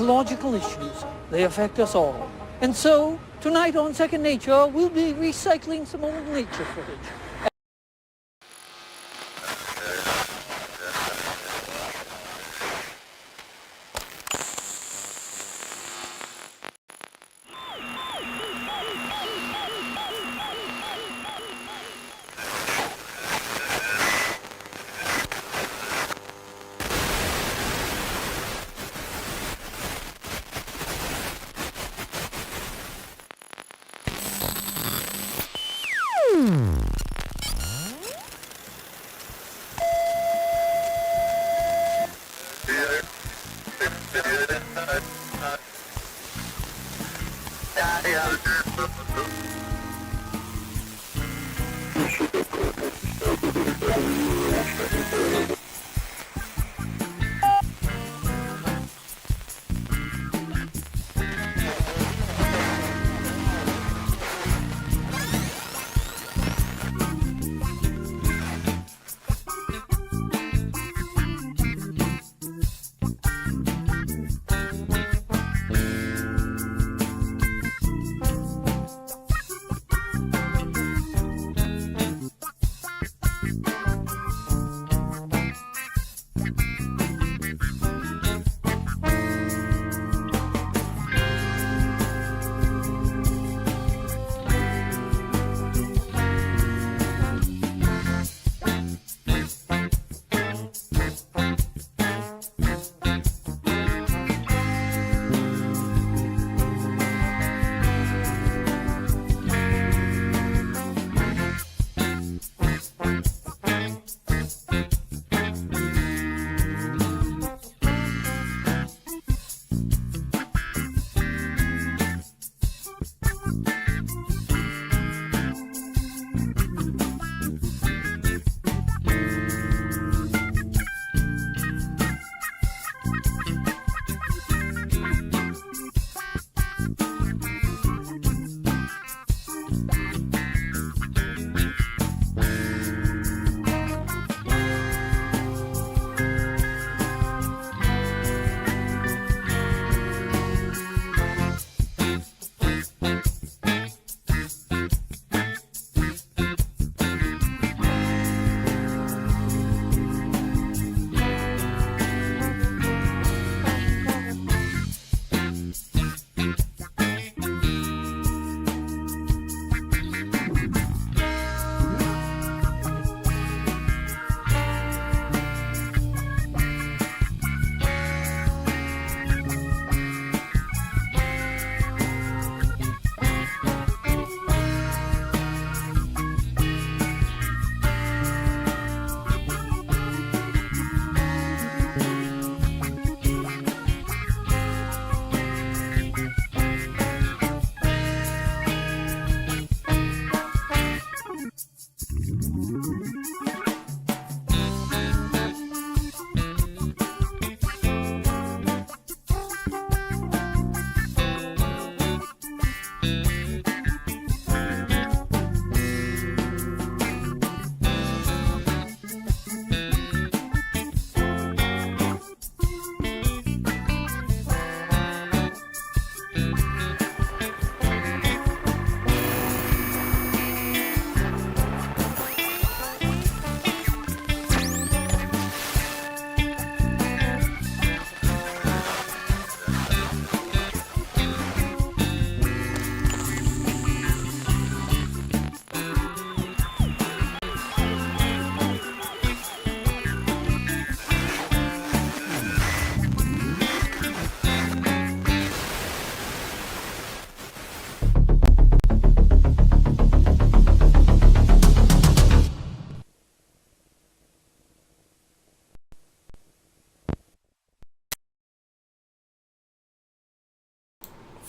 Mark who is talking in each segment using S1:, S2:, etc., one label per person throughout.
S1: ecological issues. They affect us all. And so, tonight on Second Nature, we'll be recycling some old nature footage.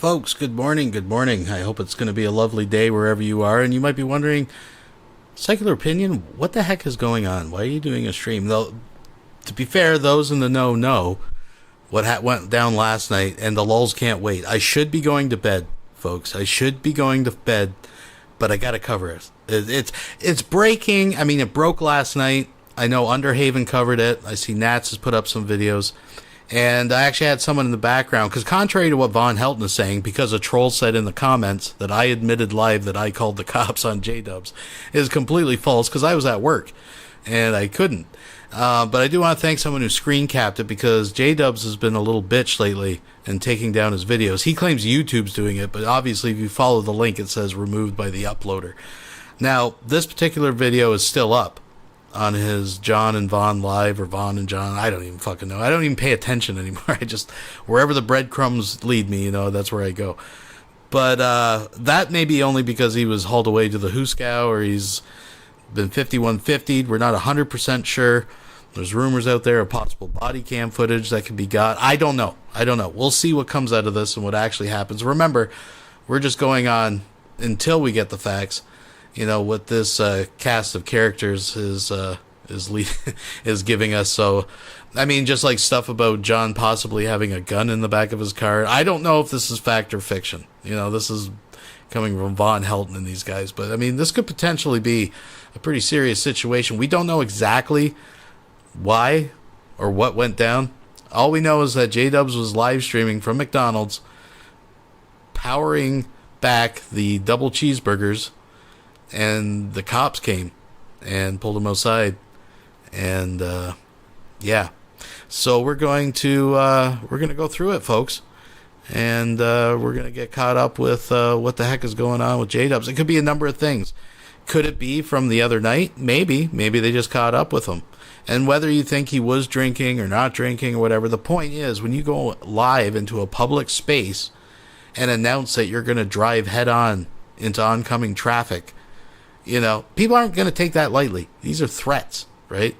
S2: Folks, good morning, good morning. I hope it's going to be a lovely day wherever you are. And you might be wondering, Secular Opinion, what the heck is going on? Why are you doing a stream? Though, to be fair, those in the know what went down last night, and the lulls can't wait. I should be going to bed, folks. I should be going to bed, but I got to cover it. It's breaking. I mean, it broke last night. I know Underhaven covered it. I see Nats has put up some videos. And I actually had someone in the background, because contrary to what Von Helton is saying, because a troll said in the comments that I admitted live that I called the cops on Jdubs, is completely false, because I was at work and I couldn't. But I do want to thank someone who screen capped it, because Jdubs has been a little bitch lately and taking down his videos. He claims YouTube's doing it, but obviously if you follow the link, it says removed by the uploader. Now, this particular video is still up on his John and Vaughn live, or Vaughn and John. I don't even fucking know. I don't even pay attention anymore. I just, wherever the breadcrumbs lead me, you know, that's where I go. But that may be only because he was hauled away to the Huskow, or he's been 5150'd. We're not 100% sure. There's rumors out there of possible body cam footage that could be got. I don't know. We'll see what comes out of this and what actually happens. Remember, we're just going on until we get the facts. You know what this cast of characters is giving us. So, I mean, just like stuff about John possibly having a gun in the back of his car. I don't know if this is fact or fiction. You know, this is coming from Von Helton and these guys. But, I mean, this could potentially be a pretty serious situation. We don't know exactly why or what went down. All we know is that Jdubs was live streaming from McDonald's, powering back the double cheeseburgers, and the cops came and pulled him outside. And yeah, so we're going to go through it, folks, and we're going to get caught up with what the heck is going on with Jdubs. It could be a number of things. Could it be from the other night? Maybe they just caught up with him. And whether you think he was drinking or not drinking or whatever, the point is, when you go live into a public space and announce that you're going to drive head on into oncoming traffic, you know, people aren't going to take that lightly. These are threats, right?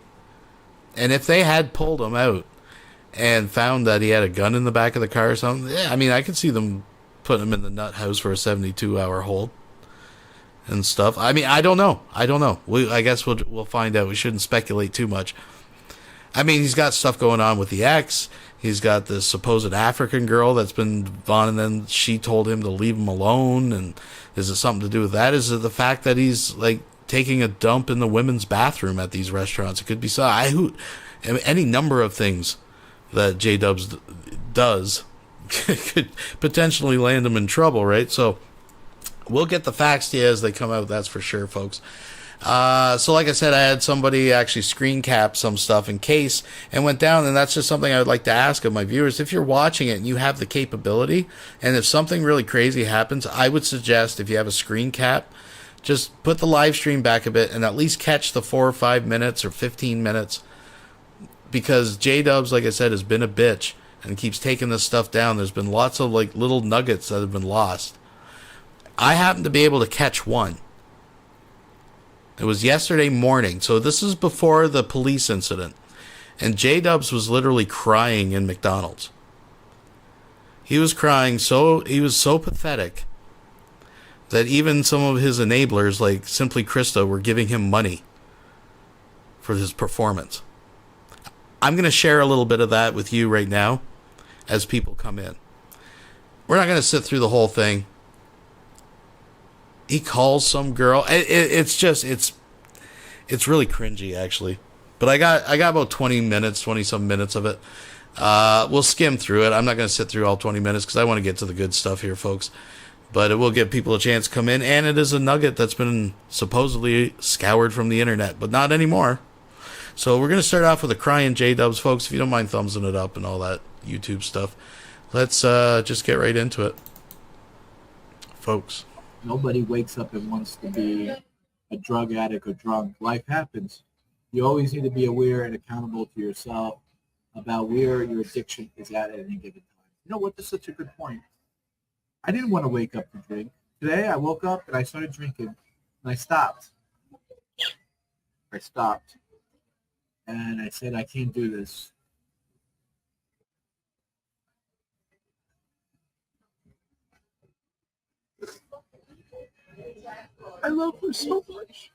S2: And if they had pulled him out and found that he had a gun in the back of the car or something, yeah, I mean, I could see them putting him in the nut house for a 72-hour hold and stuff. I mean, I don't know. I guess we'll find out. We shouldn't speculate too much. I mean, he's got stuff going on with the ex. He's got this supposed African girl that's been Vaughn, and then she told him to leave him alone. And is it something to do with that? Is it the fact that he's like taking a dump in the women's bathroom at these restaurants? It could be any number of things that Jdubs does could potentially land him in trouble, right? So we'll get the facts to you as they come out, that's for sure, folks. So like I said, I had somebody actually screen cap some stuff in case and went down, and that's just something I would like to ask of my viewers. If you're watching it and you have the capability, and if something really crazy happens, I would suggest, if you have a screen cap, just put the live stream back a bit and at least catch the 4 or 5 minutes or 15 minutes, because Jdubs, like I said, has been a bitch and keeps taking this stuff down. There's been lots of like little nuggets that have been lost. I happened to be able to catch one. It was yesterday morning, so this is before the police incident. And Jdubs was literally crying in McDonald's. He was crying, he was so pathetic that even some of his enablers, like Simply Krista, were giving him money for his performance. I'm going to share a little bit of that with you right now as people come in. We're not going to sit through the whole thing. He calls some girl. It's really cringy, actually. But I got about 20-some minutes of it. We'll skim through it. I'm not going to sit through all 20 minutes because I want to get to the good stuff here, folks. But it will give people a chance to come in, and it is a nugget that's been supposedly scoured from the internet, but not anymore. So we're going to start off with a crying Jdubs, folks. If you don't mind thumbsing it up and all that YouTube stuff, let's just get right into it, folks.
S3: Nobody wakes up and wants to be a drug addict or drunk. Life happens. You always need to be aware and accountable to yourself about where your addiction is at any given time. You know what? This is such a good point. I didn't want to wake up to drink. Today I woke up and I started drinking, and I stopped. And I said, I can't do this. I love her so much.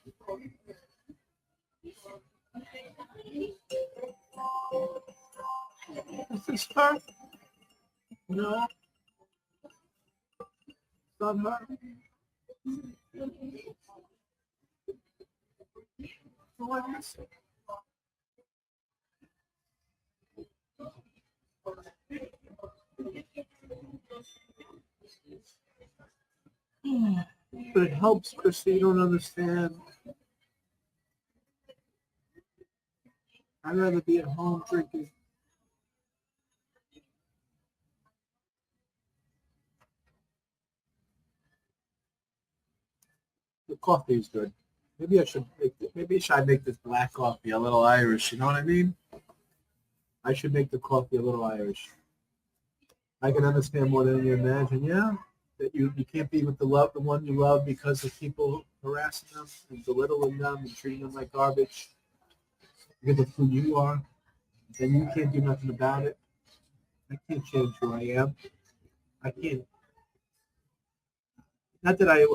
S3: Is this her? No. It's not her. Who I miss? But it helps, Krista. You don't understand. I'd rather be at home drinking. The coffee is good. Maybe I should make this black coffee a little Irish. You know what I mean? I should make the coffee a little Irish. I can understand more than you imagine. Yeah, that you can't be with the one you love because of people harassing them and belittling them and treating them like garbage because of who you are. Then you can't do nothing about it. I can't change who I am. I can't. Not that I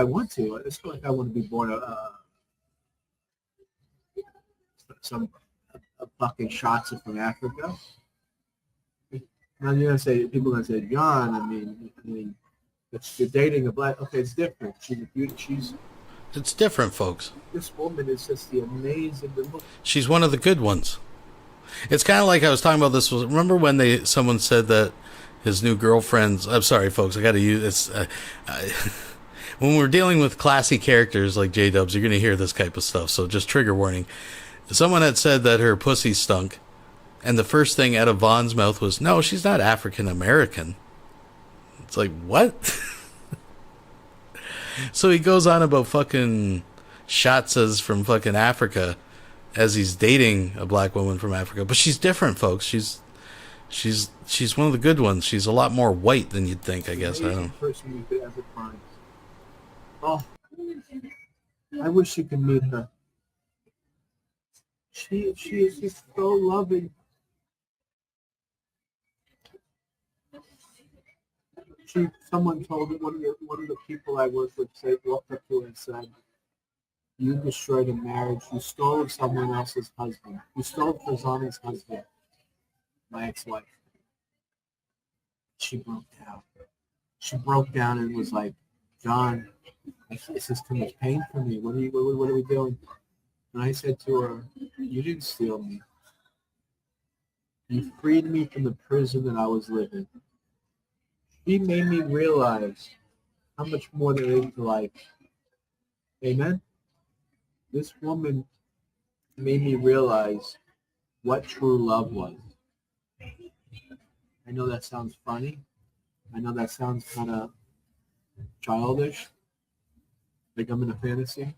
S3: want to. It's not like I want to be born a fucking shots from Africa. Now you're gonna say people are gonna say, John. I mean, you're dating a black. Okay, it's different. She's a beauty.
S2: It's different, folks.
S3: This woman is just the amazing.
S2: She's one of the good ones. It's kind of like I was talking about this. Remember when someone said that his new girlfriend's... I'm sorry, folks. I got to use this. When we're dealing with classy characters like Jdubs, you're going to hear this type of stuff. So just trigger warning. Someone had said that her pussy stunk. And the first thing out of Vaughn's mouth was, no, she's not African American. It's like, what? So he goes on about fucking shots from fucking Africa as he's dating a black woman from Africa. But she's different, folks. She's one of the good ones. She's a lot more white than you'd think, I guess. I don't know.
S3: Person you could ever find. Oh, I wish you could meet her. She's so loving. Someone told me, one of the people I work with walked up to her and said, "You destroyed a marriage. You stole someone else's husband. You stole Fazani's husband, my ex-wife." She broke down. She broke down and was like, "John, this is too much pain for me. What are we doing?" And I said to her, "You didn't steal me. You freed me from the prison that I was living." She made me realize how much more there is to life. Amen? This woman made me realize what true love was. I know that sounds funny. I know that sounds kind of childish. Like I'm in a fantasy.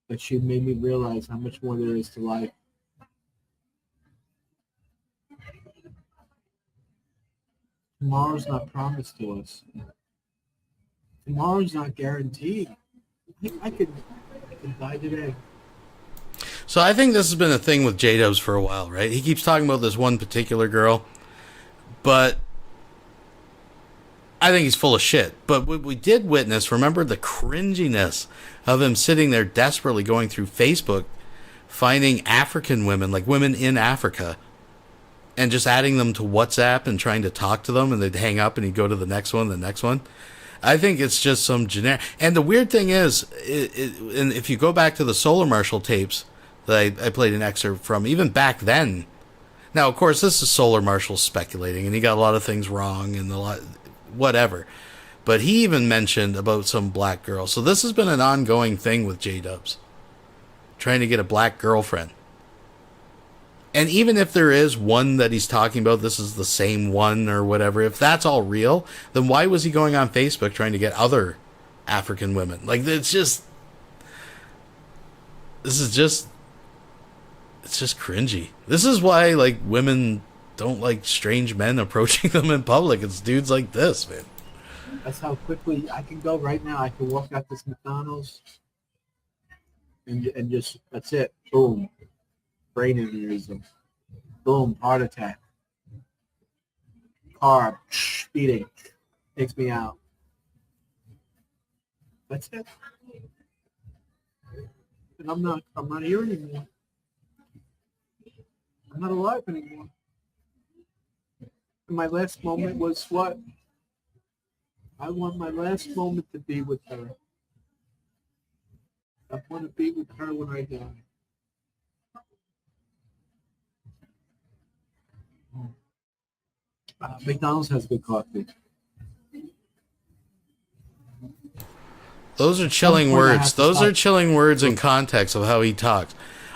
S3: But she made me realize how much more there is to life. Tomorrow's not promised to us. Tomorrow's not guaranteed. I could die today.
S2: So I think this has been a thing with Jdubs for a while, right? He keeps talking about this one particular girl, but I think he's full of shit. But what we did witness, remember the cringiness of him sitting there desperately going through Facebook, finding African women, like women in Africa, and just adding them to WhatsApp and trying to talk to them, and they'd hang up and he'd go to the next one, the next one. I think it's just some generic. And the weird thing is, and if you go back to the Solar Marshal tapes that I played an excerpt from, even back then. Now, of course, this is Solar Marshal speculating, and he got a lot of things wrong and whatever. But he even mentioned about some black girl. So this has been an ongoing thing with Jdubs, trying to get a black girlfriend. And even if there is one that he's talking about, this is the same one or whatever, if that's all real, then why was he going on Facebook trying to get other African women? Like, it's just cringy. This is why, like, women don't like strange men approaching them in public. It's dudes like this, man.
S3: That's how quickly I can go right now. I can walk out this McDonald's and just, that's it. Boom. Brain aneurysm. Boom. Heart attack. Car. Speeding. Takes me out. That's it. And I'm not here anymore. I'm not alive anymore. And my last moment was what? I want my last moment to be with her. I want to be with her when I die. McDonald's has good coffee.
S2: Those are chilling words. Those are chilling words in context of how he talks.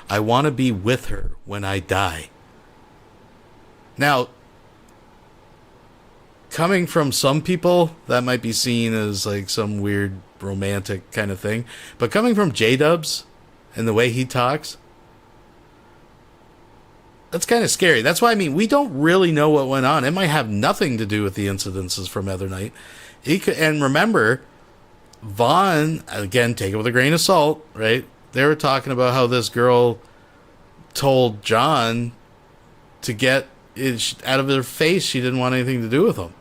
S2: I want to be with her when I die. Now, coming from some people, that might be seen as like some weird romantic kind of thing. But coming from Jdubs and the way he talks, that's kind of scary. That's why, I mean, we don't really know what went on. It might have nothing to do with the incidences from other night. And remember, Vaughn, again, take it with a grain of salt, right? They were talking about how this girl told John to get it out of her face. She didn't want anything to do with him.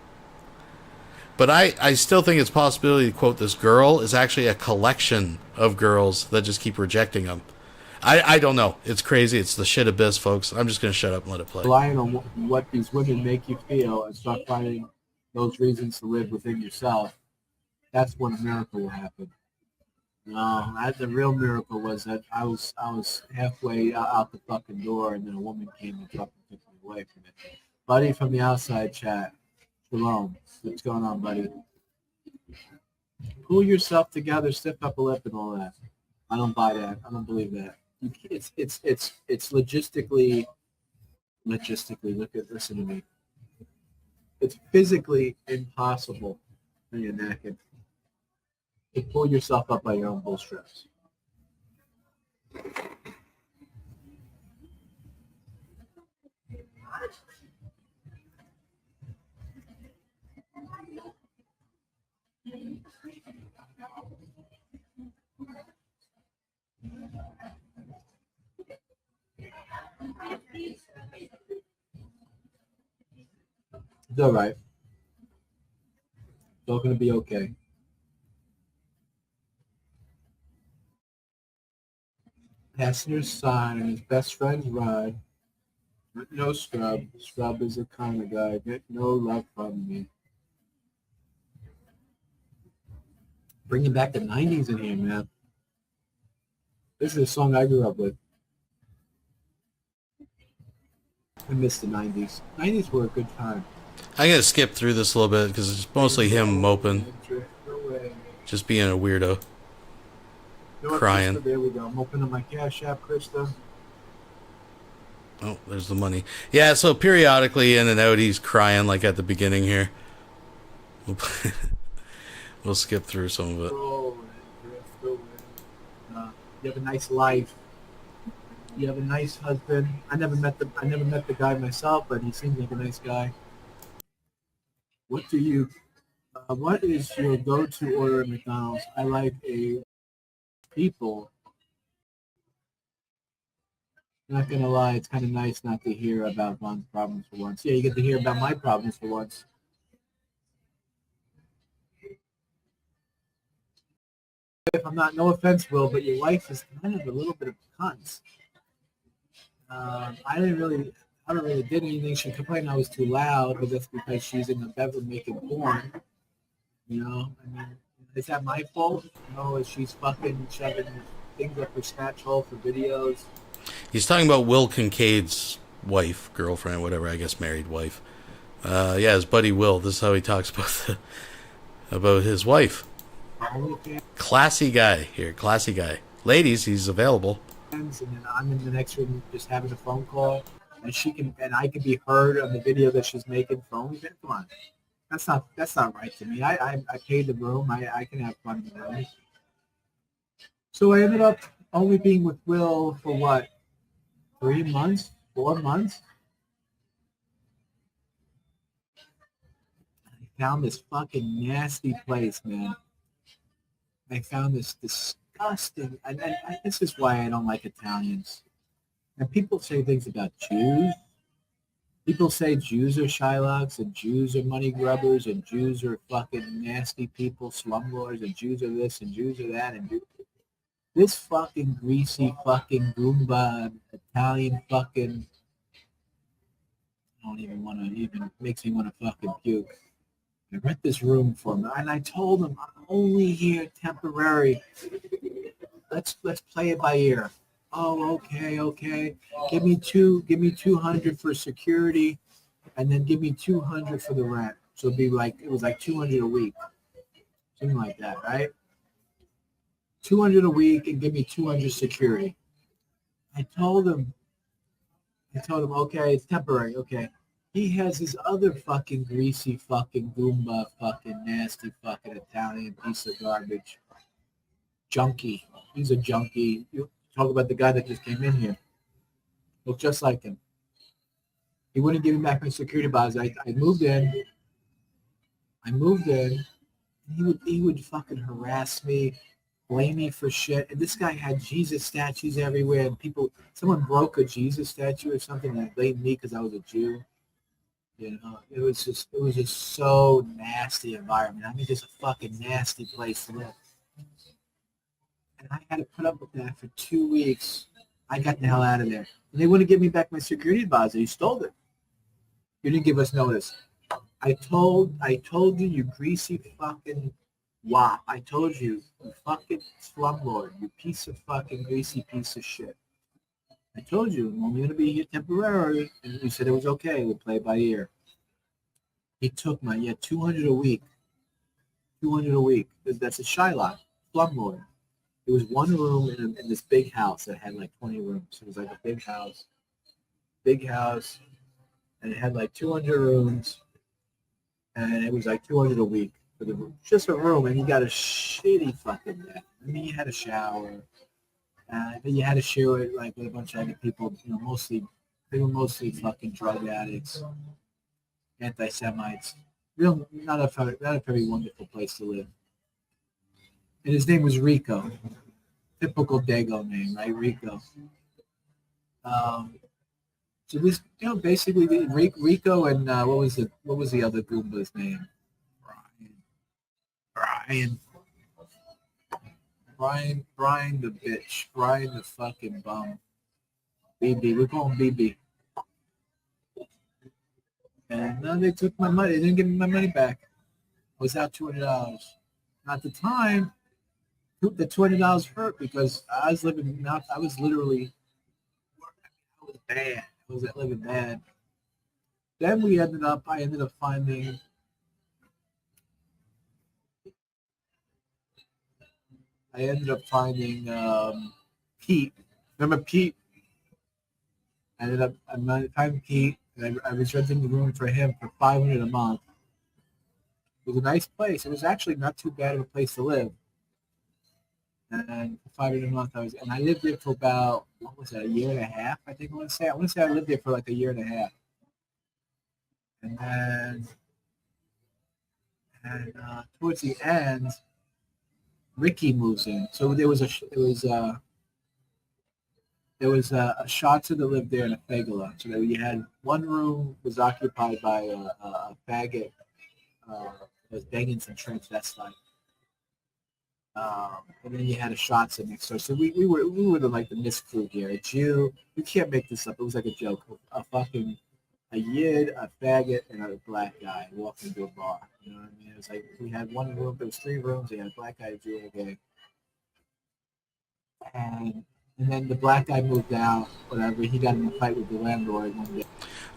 S2: But I still think it's a possibility to quote this girl is actually a collection of girls that just keep rejecting him. I don't know. It's crazy. It's the shit abyss, folks. I'm just going to shut up and let it play.
S3: Relying on what these women make you feel and start finding those reasons to live within yourself, that's when a miracle will happen. The real miracle was that I was halfway out the fucking door, and then a woman came and took me away from it. Buddy from the outside chat, Shalom. What's going on, buddy? Pull yourself together, stiff up a lip, and all that. I don't buy that. I don't believe that. It's logistically. Listen to me. It's physically impossible when you're naked to pull yourself up by your own bootstraps. It's all right. It's all going to be okay. Passenger's side and his best friend's ride. No scrub. Scrub is a kind of guy. Get no love from me. Bringing back the 90s in here, man. This is a song I grew up with. I miss the 90s. 90s were a good time.
S2: I'm going to skip through this a little bit because it's mostly him moping. Just being a weirdo. Crying.
S3: Krista, there we go. I'm opening my Cash App, Krista.
S2: Oh, there's the money. Yeah, so periodically in and out he's crying like at the beginning here. We'll skip through some of it.
S3: You have a nice life. You have a nice husband. I never met the guy myself, but he seems like a nice guy. What is your go-to order at McDonald's? I like a people. Not gonna lie, it's kind of nice not to hear about Vaughn's problems for once. Yeah, you get to hear about my problems for once. If I'm not, no offense, Will, but your wife is kind of a little bit of a cunt. I don't really did anything. She complained I was too loud, but that's because she's in the bedroom making porn. You know, I mean, is that my fault? No, is she's fucking shoving things up her snatch hole for videos?
S2: He's talking about Will Kincaid's wife, girlfriend, whatever, I guess married wife. Yeah, his buddy Will. This is how he talks about his wife. Classy guy here, classy guy. Ladies, he's available.
S3: And then I'm in the next room just having a phone call, and I can be heard on the video that she's making phone. Come on, that's not right to me. I paid the room. I can have fun in the room. So I ended up only being with Will for what, 3 months, 4 months. I found this fucking nasty place, man. I found this disgusting, and this is why I don't like Italians. And people say things about Jews. People say Jews are Shylocks, and Jews are money grubbers, and Jews are fucking nasty people, slumlords, and Jews are this, and Jews are that, and this fucking greasy fucking Goomba Italian fucking, I don't even want to, even makes me want to fucking puke. I rent this room for him, and I told him I'm only here temporary. Let's play it by ear. Oh, okay. Give me 200 for security. and then give me 200 for the rent. So it'd be like, it was like 200 a week, something like that, right? 200 a week and give me 200 security. I told him, okay, it's temporary. Okay. He has his other fucking greasy fucking Goomba fucking nasty fucking Italian piece of garbage. Junkie. He's a junkie. You talk about the guy that just came in here. Looked just like him. He wouldn't give me back my security deposit. I moved in. He would fucking harass me, blame me for shit. And this guy had Jesus statues everywhere, and someone broke a Jesus statue or something and blamed me because I was a Jew. You know, it was just so nasty environment. I mean, just a fucking nasty place to live. And I had to put up with that for 2 weeks. I got the hell out of there. And they wouldn't give me back my security deposit. You stole it. You didn't give us notice. I told you, you greasy fucking wop. I told you, you fucking slumlord, you piece of fucking greasy piece of shit. I told you, I'm only going to be here temporarily. And we said it was okay. We'll play by ear. He took 200 a week. 200 a week. That's a Shylock, slumlord. It was one room in this big house that had like 20 rooms. It was like a big house, and it had like 200 rooms, and it was like 200 a week for the room. Just a room, and you got a shitty fucking bed. I mean, you had a shower, then you had to share it like with a bunch of other people. You know, they were mostly fucking drug addicts, anti-Semites. Not a very wonderful place to live. And his name was Rico. Typical Dago name, right? Rico. So this, basically Rico and what was the other Goomba's name? Brian the bitch. Brian the fucking bum. BB. We call him BB. And they took my money. They didn't give me my money back. I was out $200. At the time, the $20 hurt because I was living. I was literally. I was bad. I was living bad. Then I ended up finding. Pete. Remember Pete? I finding Pete, and I was renting the room for him for $500 a month. It was a nice place. It was actually not too bad of a place to live. And for $500 a month, I lived there for about, what was that, a year and a half, I think I want to say. I want to say I lived there for like a year and a half. And then, towards the end, Ricky moves in. So there was a Shotzer that lived there and a Fegala. So that you had one room was occupied by a faggot that was banging some transvestite. And then you had a Shotzer next door. So we were like the miscrew here. A Jew, you can't make this up. It was like a joke. A Yid, a faggot, and a black guy walking into a bar. You know what I mean? It was like we had one room. There was 3 rooms. We had a black guy, a Jew, and a gay. And then the black guy moved out. Whatever. He got in a fight with the landlord one day.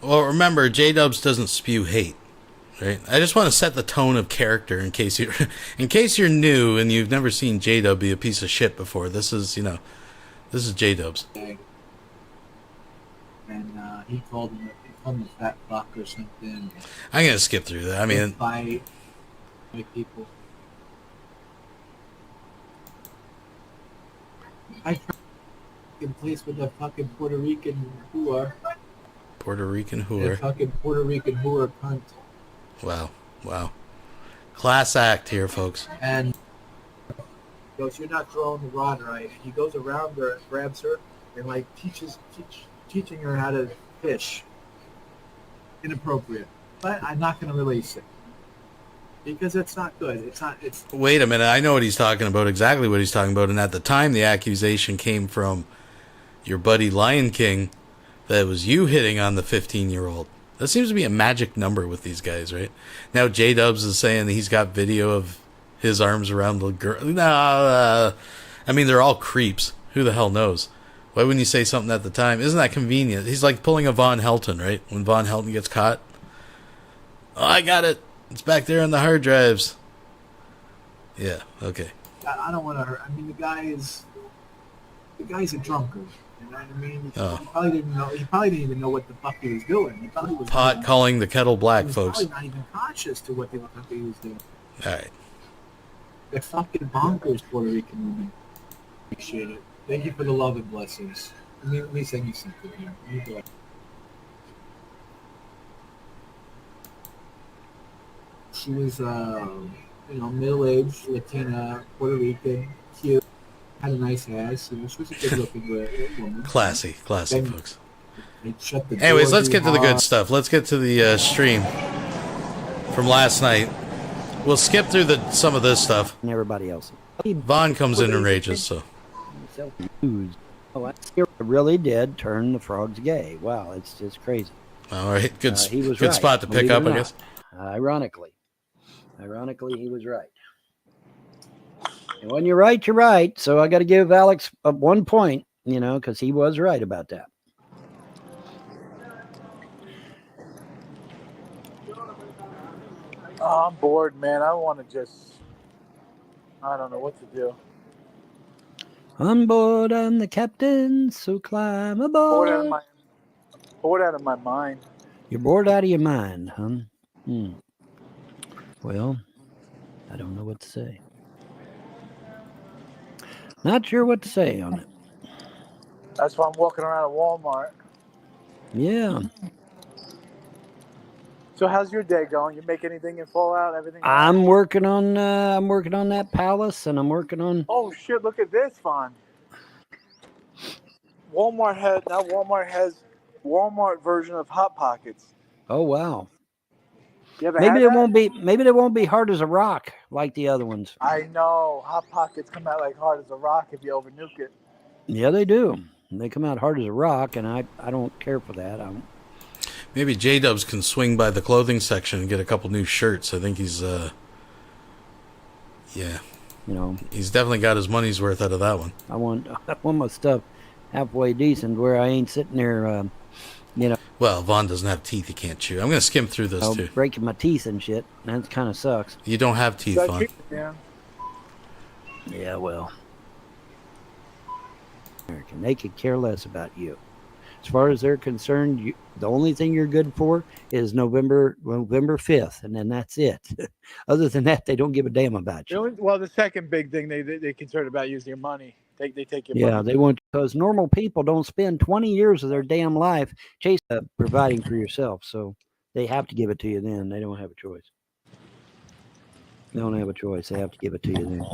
S2: Well, remember, Jdubs doesn't spew hate, right? I just want to set the tone of character in case you're new and you've never seen Jdub be a piece of shit before. This is Jdubs.
S3: And he called him a fat fuck or something.
S2: I'm gonna skip through that. I mean,
S3: fight people. I tried in place with the fucking Puerto Rican whore.
S2: The
S3: fucking Puerto Rican whore cunt.
S2: Wow. Class act here, folks.
S3: And he goes, "You're not throwing the rod right." And he goes around her and grabs her and like teaching her how to fish. Inappropriate, but I'm not going to release it because it's not good.
S2: Wait a minute, I know what he's talking about, exactly what he's talking about, and at the time the accusation came from your buddy Lion King that it was you hitting on the 15-year-old. That seems to be a magic number with these guys, right? Now Jdubs is saying that he's got video of his arms around the girl. I mean, they're all creeps. Who the hell knows? Why wouldn't you say something at the time? Isn't that convenient? He's like pulling a Von Helton, right? When Von Helton gets caught Oh, I got it. It's back there on the hard drives. Yeah, okay.
S3: I don't want to hurt. I mean, the guy's a drunkard. You know what I mean?
S2: Oh.
S3: He probably didn't know. He probably didn't even know what the fuck he was doing. He thought he was
S2: Pot calling the kettle black,
S3: he was
S2: folks.
S3: probably not even conscious to what the fuck he was doing.
S2: All right.
S3: They're fucking bonkers, Puerto Rican women. Appreciate it. Thank you for the love and blessings. Let me send you something here. Let me go. She was, middle-aged Latina, Puerto Rican, cute, had a nice ass. She was a good-looking woman.
S2: Classy,
S3: Then
S2: folks.
S3: they shut the
S2: Anyways,
S3: door
S2: let's get to the
S3: hard.
S2: good stuff. Let's get to the stream from last night. We'll skip through some of this stuff.
S4: And everybody else.
S2: Vaughn comes in and rages, so.
S4: Oh, it really did turn the frogs gay. Wow, it's just crazy.
S2: All right, good
S4: He was
S2: good
S4: right,
S2: spot to pick
S4: believe it
S2: up,
S4: or
S2: I
S4: not.
S2: guess.
S4: Ironically, he was right. And when you're right, you're right. So I got to give Alex 1 point, because he was right about that.
S5: Oh, I'm bored, man. I want to I don't know what to do.
S4: On board, I'm the captain, so climb
S5: Bored out
S4: aboard.
S5: of my mind.
S4: You're bored out of your mind, huh? Well, I don't know what to say. Not sure what to say on it.
S5: That's why I'm walking around at Walmart.
S4: Yeah.
S5: So how's your day going? You make anything in Fallout? Everything?
S4: I'm working on that palace, and I'm working on.
S5: Oh shit! Look at this, Vaughn. Walmart has Walmart version of Hot Pockets.
S4: Oh wow.
S5: You ever
S4: Maybe
S5: had
S4: it
S5: that?
S4: won't be. Maybe they won't be hard as a rock like the other ones.
S5: I know Hot Pockets come out like hard as a rock if you over nuke it.
S4: Yeah, they do. They come out hard as a rock, and I don't care for that.
S2: Maybe Jdubs can swing by the clothing section and get a couple new shirts. I think he's, he's definitely got his money's worth out of that one.
S4: I want my stuff halfway decent where I ain't sitting there,
S2: Well, Vaughn doesn't have teeth he can't chew. I'm going to skim through this, too.
S4: breaking my teeth and shit. That kind of sucks.
S2: You don't have teeth,
S5: That
S2: Vaughn.
S5: treatment, yeah.
S4: Yeah, well, American, they could care less about you. As far as they're concerned, the only thing you're good for is November 5th, and then that's it. Other than that, they don't give a damn about you.
S5: Well, the second big thing they concerned about using your money. They take your
S4: Yeah,
S5: money.
S4: they want, because normal people don't spend 20 years of their damn life providing for yourself. So they have to give it to you then. They don't have a choice. They don't have a choice. They have to give it to you then.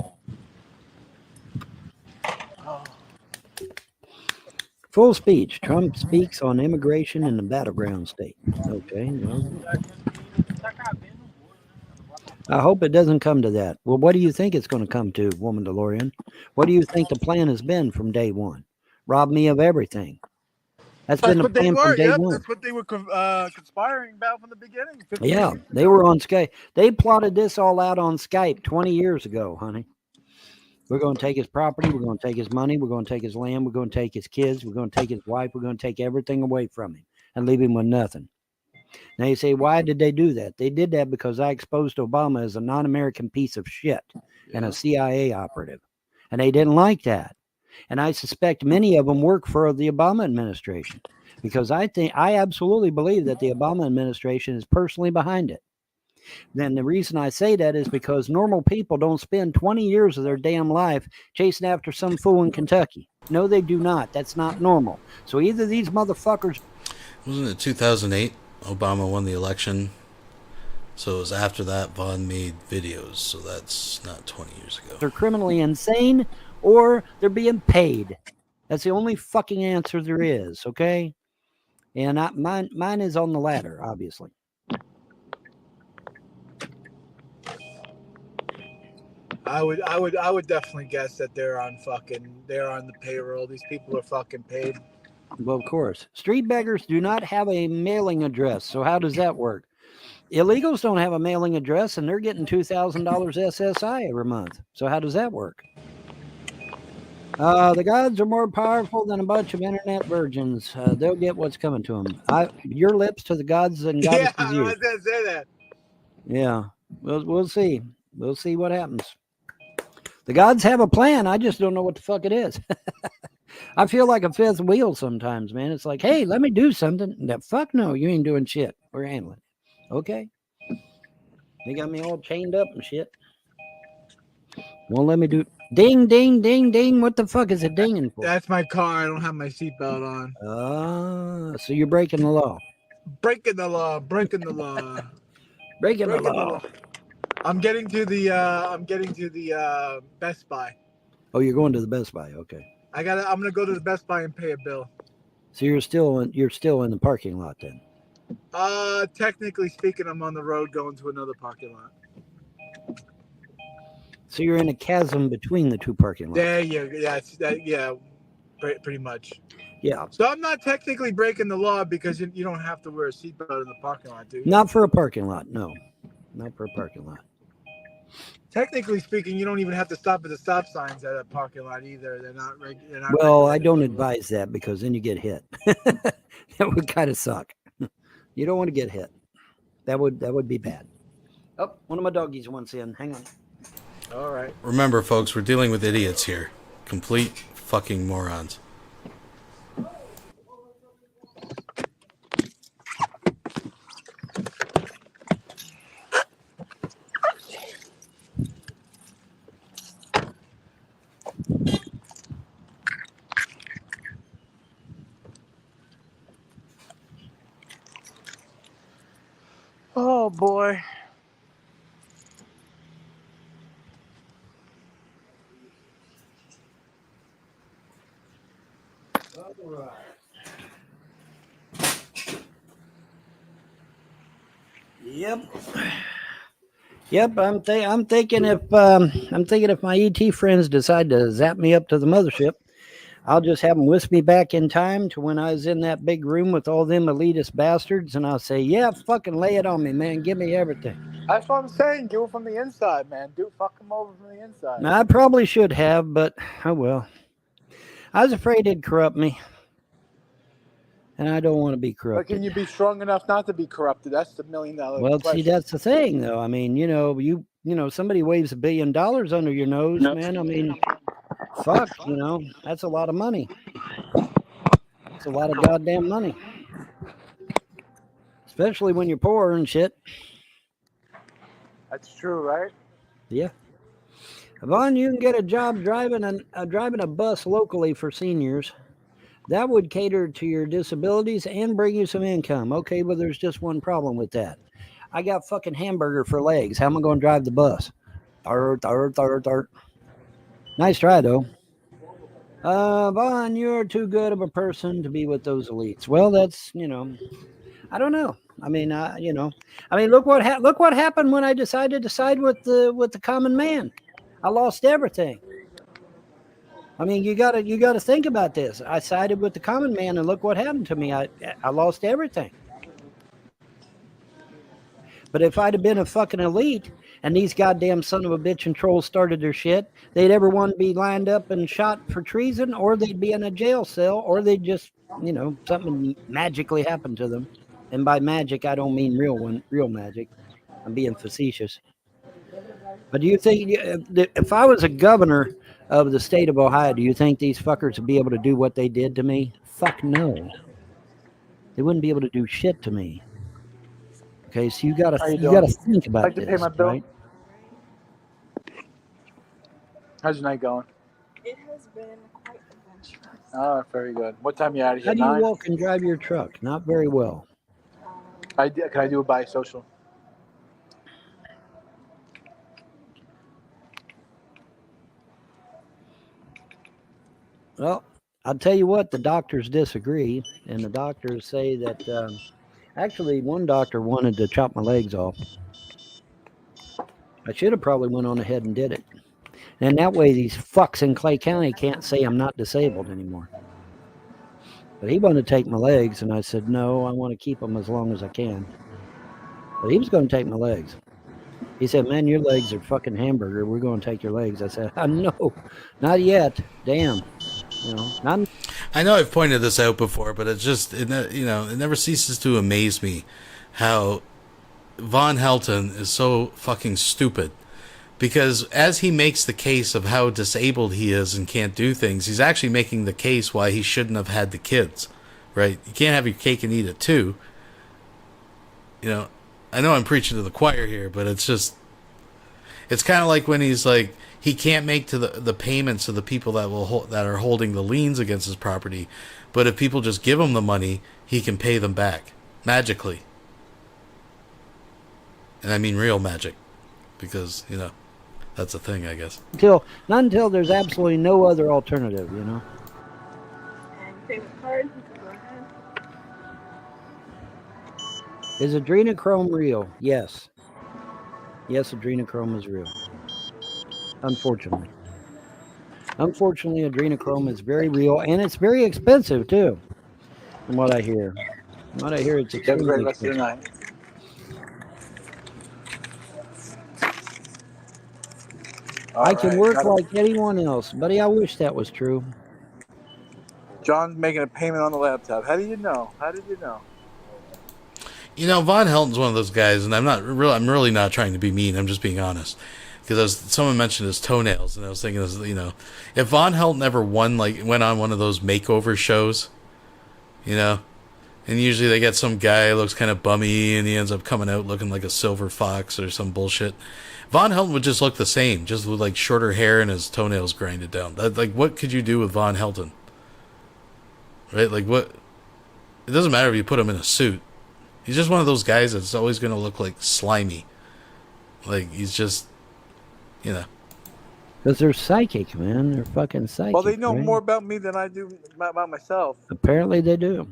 S4: Full speech. Trump speaks on immigration in the battleground state. Okay, well, I hope it doesn't come to that. Well, what do you think it's going to come to, Woman DeLorean? What do you think the plan has been from day one? Rob me of everything. That's been the plan from day one.
S5: That's what they were conspiring about from the beginning. 50
S4: Yeah,
S5: years
S4: they
S5: ago.
S4: were on Skype. They plotted this all out on Skype 20 years ago, honey. We're going to take his property. We're going to take his money. We're going to take his land. We're going to take his kids. We're going to take his wife. We're going to take everything away from him and leave him with nothing. Now you say, why did they do that? They did that because I exposed Obama as a non-American piece of shit and a CIA operative. And they didn't like that. And I suspect many of them work for the Obama administration because I absolutely believe that the Obama administration is personally behind it. Then the reason I say that is because normal people don't spend 20 years of their damn life chasing after some fool in Kentucky. No, they do not. That's not normal. So either these motherfuckers.
S2: Wasn't it 2008? Obama won the election. So it was after that Vaughn made videos. So that's not 20 years ago.
S4: They're criminally insane or they're being paid. That's the only fucking answer there is, okay? And mine is on the latter, obviously.
S5: I would definitely guess that they're on the payroll. These people are fucking paid.
S4: Well, of course. Street beggars do not have a mailing address. So how does that work? Illegals don't have a mailing address, and they're getting $2,000 SSI every month. So how does that work? The gods are more powerful than a bunch of internet virgins. They'll get what's coming to them. Your lips to the gods and goddesses.
S5: Yeah, I was gonna say that.
S4: Yeah. We'll see. We'll see what happens. The gods have a plan. I just don't know what the fuck it is. I feel like a fifth wheel sometimes, man. It's like, hey, let me do something. That fuck no, you ain't doing shit. We're handling it. Okay. They got me all chained up and shit. Won't let me do ding, ding, ding, ding. What the fuck is it dinging for?
S5: That's my car. I don't have my seatbelt on.
S4: So you're breaking the law.
S5: Breaking the law. Breaking the law.
S4: Breaking the law.
S5: I'm getting to the Best Buy.
S4: Oh, you're going to the Best Buy. Okay.
S5: I'm gonna go to the Best Buy and pay a bill.
S4: So you're still in the parking lot then.
S5: Technically speaking, I'm on the road going to another parking lot.
S4: So you're in a chasm between the two parking lots.
S5: There you go. Yeah, pretty much.
S4: Yeah.
S5: So I'm not technically breaking the law because you don't have to wear a seatbelt in the parking lot, do you?
S4: Not for a parking lot. No. Not for a parking lot.
S5: Technically speaking, you don't even have to stop at the stop signs at a parking lot either. They're not.
S4: Well, I don't advise that because then you get hit. That would kind of suck. You don't want to get hit. That would be bad. Oh, one of my doggies wants in. Hang on.
S5: All right.
S2: Remember, folks, we're dealing with idiots here. Complete fucking morons.
S5: Oh boy.
S4: Yep. I'm thinking if my ET friends decide to zap me up to the mothership, I'll just have them whisk me back in time to when I was in that big room with all them elitist bastards, and I'll say, yeah, fucking lay it on me, man. Give me everything.
S5: That's what I'm saying. Do it from the inside, man. Fuck them over from the inside.
S4: Now, I probably should have, but oh well. I was afraid it'd corrupt me, and I don't want to be
S5: But
S4: corrupted.
S5: can you be strong enough not to be corrupted? That's the $1 million
S4: Well,
S5: question.
S4: see, that's the thing, though. I mean, somebody waves $1 billion under your nose, man. I mean, fuck, that's a lot of money. It's a lot of goddamn money, especially when you're poor and shit.
S5: That's true, right?
S4: Yeah. Yvonne, you can get a job driving a bus locally for seniors. That would cater to your disabilities and bring you some income. Okay, but there's just one problem with that. I got fucking hamburger for legs. How am I going to drive the bus? Nice try, though. Vaughn, you're too good of a person to be with those elites. Well, that's, I don't know. I mean, look what happened when I decided to side with the common man. I lost everything. I mean, you gotta think about this. I sided with the common man, and look what happened to me. I lost everything. But if I'd have been a fucking elite, and these goddamn son of a bitch and trolls started their shit, they'd ever want to be lined up and shot for treason, or they'd be in a jail cell, or they'd just, something magically happened to them. And by magic, I don't mean real magic. I'm being facetious. But do you think, if I was a governor of the state of Ohio, do you think these fuckers would be able to do what they did to me? Fuck no. They wouldn't be able to do shit to me. Okay, so you gotta think about this,
S5: pay my bill.
S4: right?
S5: How's your night going?
S6: It has been quite adventurous.
S5: Oh, very good. What time are you out of here?
S4: How do you
S5: 9?
S4: walk and drive your truck? Not very well.
S5: Can I do it by social?
S4: Well, I'll tell you what, the doctors disagree, and the doctors say that actually one doctor wanted to chop my legs off. I should have probably went on ahead and did it. And that way these fucks in Clay County can't say I'm not disabled anymore. But he wanted to take my legs, and I said, no, I want to keep them as long as I can. But he was going to take my legs. He said, man, your legs are fucking hamburger. We're going to take your legs. I said, no, not yet. Damn. Not.
S2: I know I've pointed this out before, but it never ceases to amaze me how Von Helton is so fucking stupid. Because as he makes the case of how disabled he is and can't do things, he's actually making the case why he shouldn't have had the kids, right? You can't have your cake and eat it too. You know, I know I'm preaching to the choir here, but it's kind of like when he's like, he can't make to the payments of the people that are holding the liens against his property, but if people just give him the money, he can pay them back magically. And I mean real magic, because, you know, that's a thing, I guess.
S4: Not until there's absolutely no other alternative, you know.
S6: And payment card, you can go ahead.
S4: Is adrenochrome real? Yes. Yes, adrenochrome is real. Unfortunately. Unfortunately, adrenochrome is very real, and it's very expensive, too, from what I hear. From what I hear, it's extremely expensive. I can work like anyone else, buddy. I wish that was true.
S5: John's making a payment on the laptop. How do you know? How did you know?
S2: You know, Von Helton's one of those guys, and I'm really not trying to be mean. I'm just being honest. Because someone mentioned his toenails, and I was thinking, you know, if Von Helton ever went on one of those makeover shows, you know, and usually they get some guy who looks kind of bummy, and he ends up coming out looking like a silver fox or some bullshit. Von Helton would just look the same, just with like shorter hair and his toenails grinded down. Like, what could you do with Von Helton? Right? Like, what? It doesn't matter if you put him in a suit. He's just one of those guys that's always going to look like slimy. Like, he's just, you know.
S4: Because they're psychic, man. They're fucking psychic.
S5: Well, they know
S4: right?
S5: more about me than I do about myself.
S4: Apparently they do.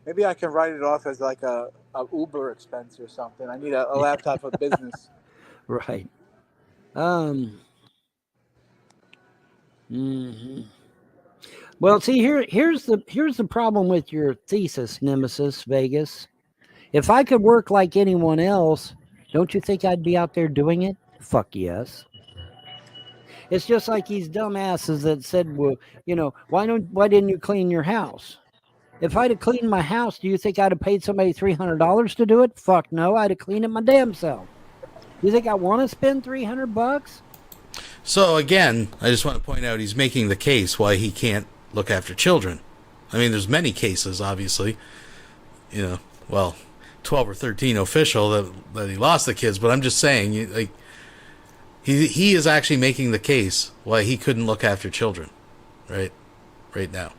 S5: Maybe I can write it off as like a Uber expense or something. I need a laptop for business.
S4: Right. Well, see, here's the problem with your thesis, Nemesis Vegas. If I could work like anyone else, don't you think I'd be out there doing it? Fuck yes. It's just like these dumbasses that said, well, you know, why didn't you clean your house? If I'd have cleaned my house, do you think I'd have paid somebody $300 to do it? Fuck no, I'd have cleaned it my damn self. You think I want to spend $300?
S2: So again, I just want to point out he's making the case why he can't look after children. I mean, there's many cases, obviously. You know, well, 12 or 13 official that he lost the kids, but I'm just saying, like, he is actually making the case why he couldn't look after children, right now.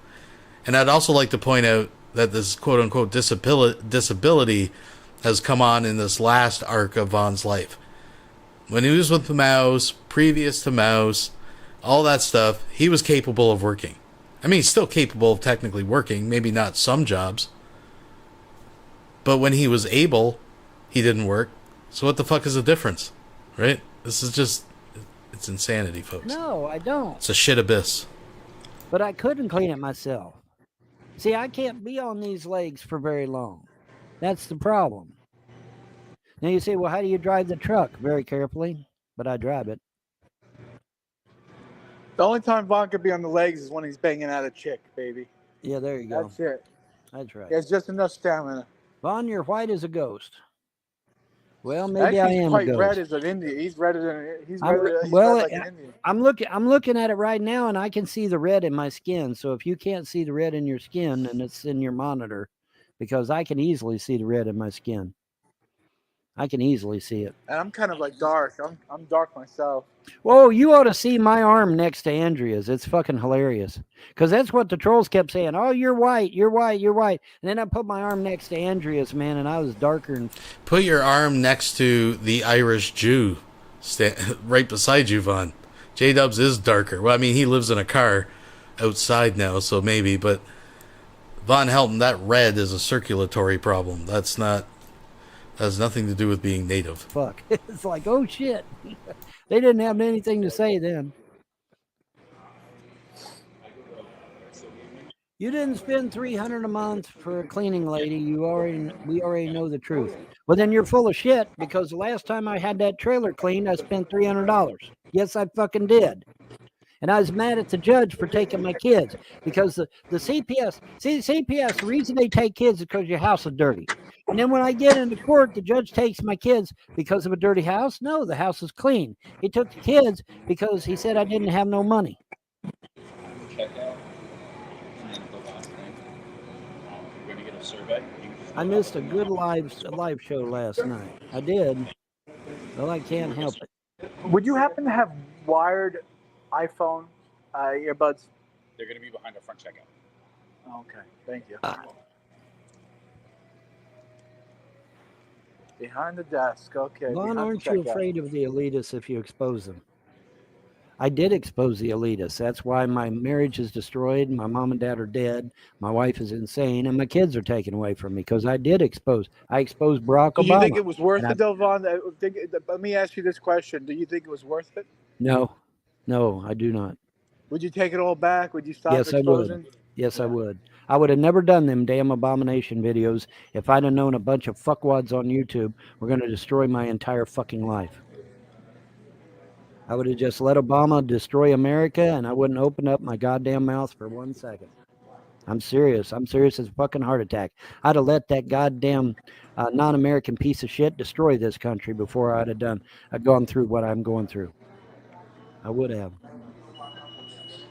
S2: And I'd also like to point out that this quote-unquote disability has come on in this last arc of Von's life. When he was with the Mouse, previous to Mouse, all that stuff, he was capable of working. I mean, he's still capable of technically working, maybe not some jobs. But when he was able, he didn't work. So what the fuck is the difference, right? This is just, it's insanity, folks.
S4: No, I don't.
S2: It's a shit abyss.
S4: But I couldn't clean it myself. See, I can't be on these legs for very long. That's the problem. Now you say, well, how do you drive the truck? Very carefully, but I drive it.
S5: The only time Von could be on the legs is when he's banging out a chick, baby.
S4: Yeah, there you go.
S5: That's it.
S4: That's right.
S5: He has just enough stamina.
S4: Von, you're white as a ghost. Well, maybe
S5: Actually,
S4: I
S5: he's
S4: am
S5: quite
S4: a ghost.
S5: red as an Indian. He's redder than he's
S4: well,
S5: red like an Indian.
S4: I'm looking at it right now, and I can see the red in my skin. So if you can't see the red in your skin, and it's in your monitor, because I can easily see the red in my skin. I can easily see it.
S5: And I'm kind of like dark. I'm dark myself.
S4: Whoa, you ought to see my arm next to Andrea's. It's fucking hilarious. Because that's what the trolls kept saying. Oh, you're white, you're white, you're white. And then I put my arm next to Andrea's, man, and I was darker. And
S2: Put your arm next to the Irish Jew right beside you, Von. Jdubs is darker. Well, I mean, he lives in a car outside now, so maybe. But Von Helton, that red is a circulatory problem. That has nothing to do with being native.
S4: fuck. It's like, oh, shit. They didn't have anything to say then. You didn't spend $300 a month for a cleaning lady. We already know the truth. Well, then you're full of shit, because the last time I had that trailer cleaned, I spent $300. Yes, I fucking did. And I was mad at the judge for taking my kids because the CPS, CPS, the reason they take kids is because your house is dirty. And then when I get into court, the judge takes my kids because of a dirty house. No, the house is clean. He took the kids because he said I didn't have no money.
S7: Check out. And the last thing, we're going to get a survey.
S4: I missed a good live show last night. I did. Well, I can't help it.
S5: Would you happen to have wired iPhone earbuds?
S7: They're going to be behind the front checkout.
S5: Okay, thank you. Behind the desk, okay.
S4: Vaughn, aren't you afraid of the elitists if you expose them? I did expose the elitists. That's why my marriage is destroyed. My mom and dad are dead. My wife is insane, and my kids are taken away from me because I did expose. I exposed Barack Obama.
S5: Do you think it was worth it, though, Vaughn? Let me ask you this question: do you think it was worth it?
S4: No, I do not.
S5: Would you take it all back? Would you stop
S4: Yes,
S5: exposing?
S4: I would. Yes, I would. I would have never done them damn abomination videos if I'd have known a bunch of fuckwads on YouTube were going to destroy my entire fucking life. I would have just let Obama destroy America, and I wouldn't open up my goddamn mouth for 1 second. I'm serious. I'm serious as a fucking heart attack. I'd have let that goddamn non-American piece of shit destroy this country before I'd gone through what I'm going through. I would have.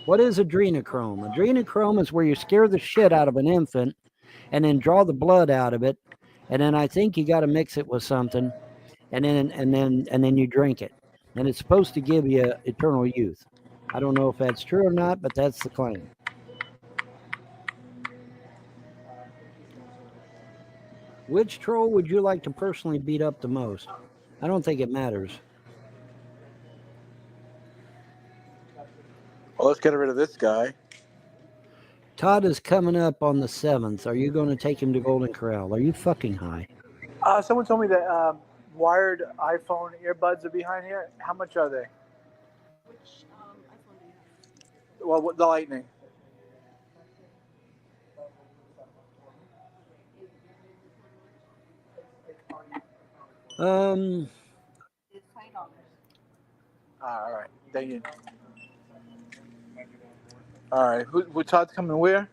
S4: What is adrenochrome? Adrenochrome is where you scare the shit out of an infant and then draw the blood out of it, and then I think you got to mix it with something, and then you drink it, and it's supposed to give you eternal youth. I don't know if that's true or not, but that's the claim. Which troll would you like to personally beat up the most? I don't think it matters.
S5: Well, let's get rid of this guy.
S4: Todd is coming up on the 7th. Are you going to take him to Golden Corral? Are you fucking high?
S5: Someone told me that wired iPhone earbuds are behind here. How much are they?
S6: Which iPhone do you have?
S5: Well, the Lightning.
S6: It's $20.
S5: All right. Thank you. All right. Who Todd's coming where?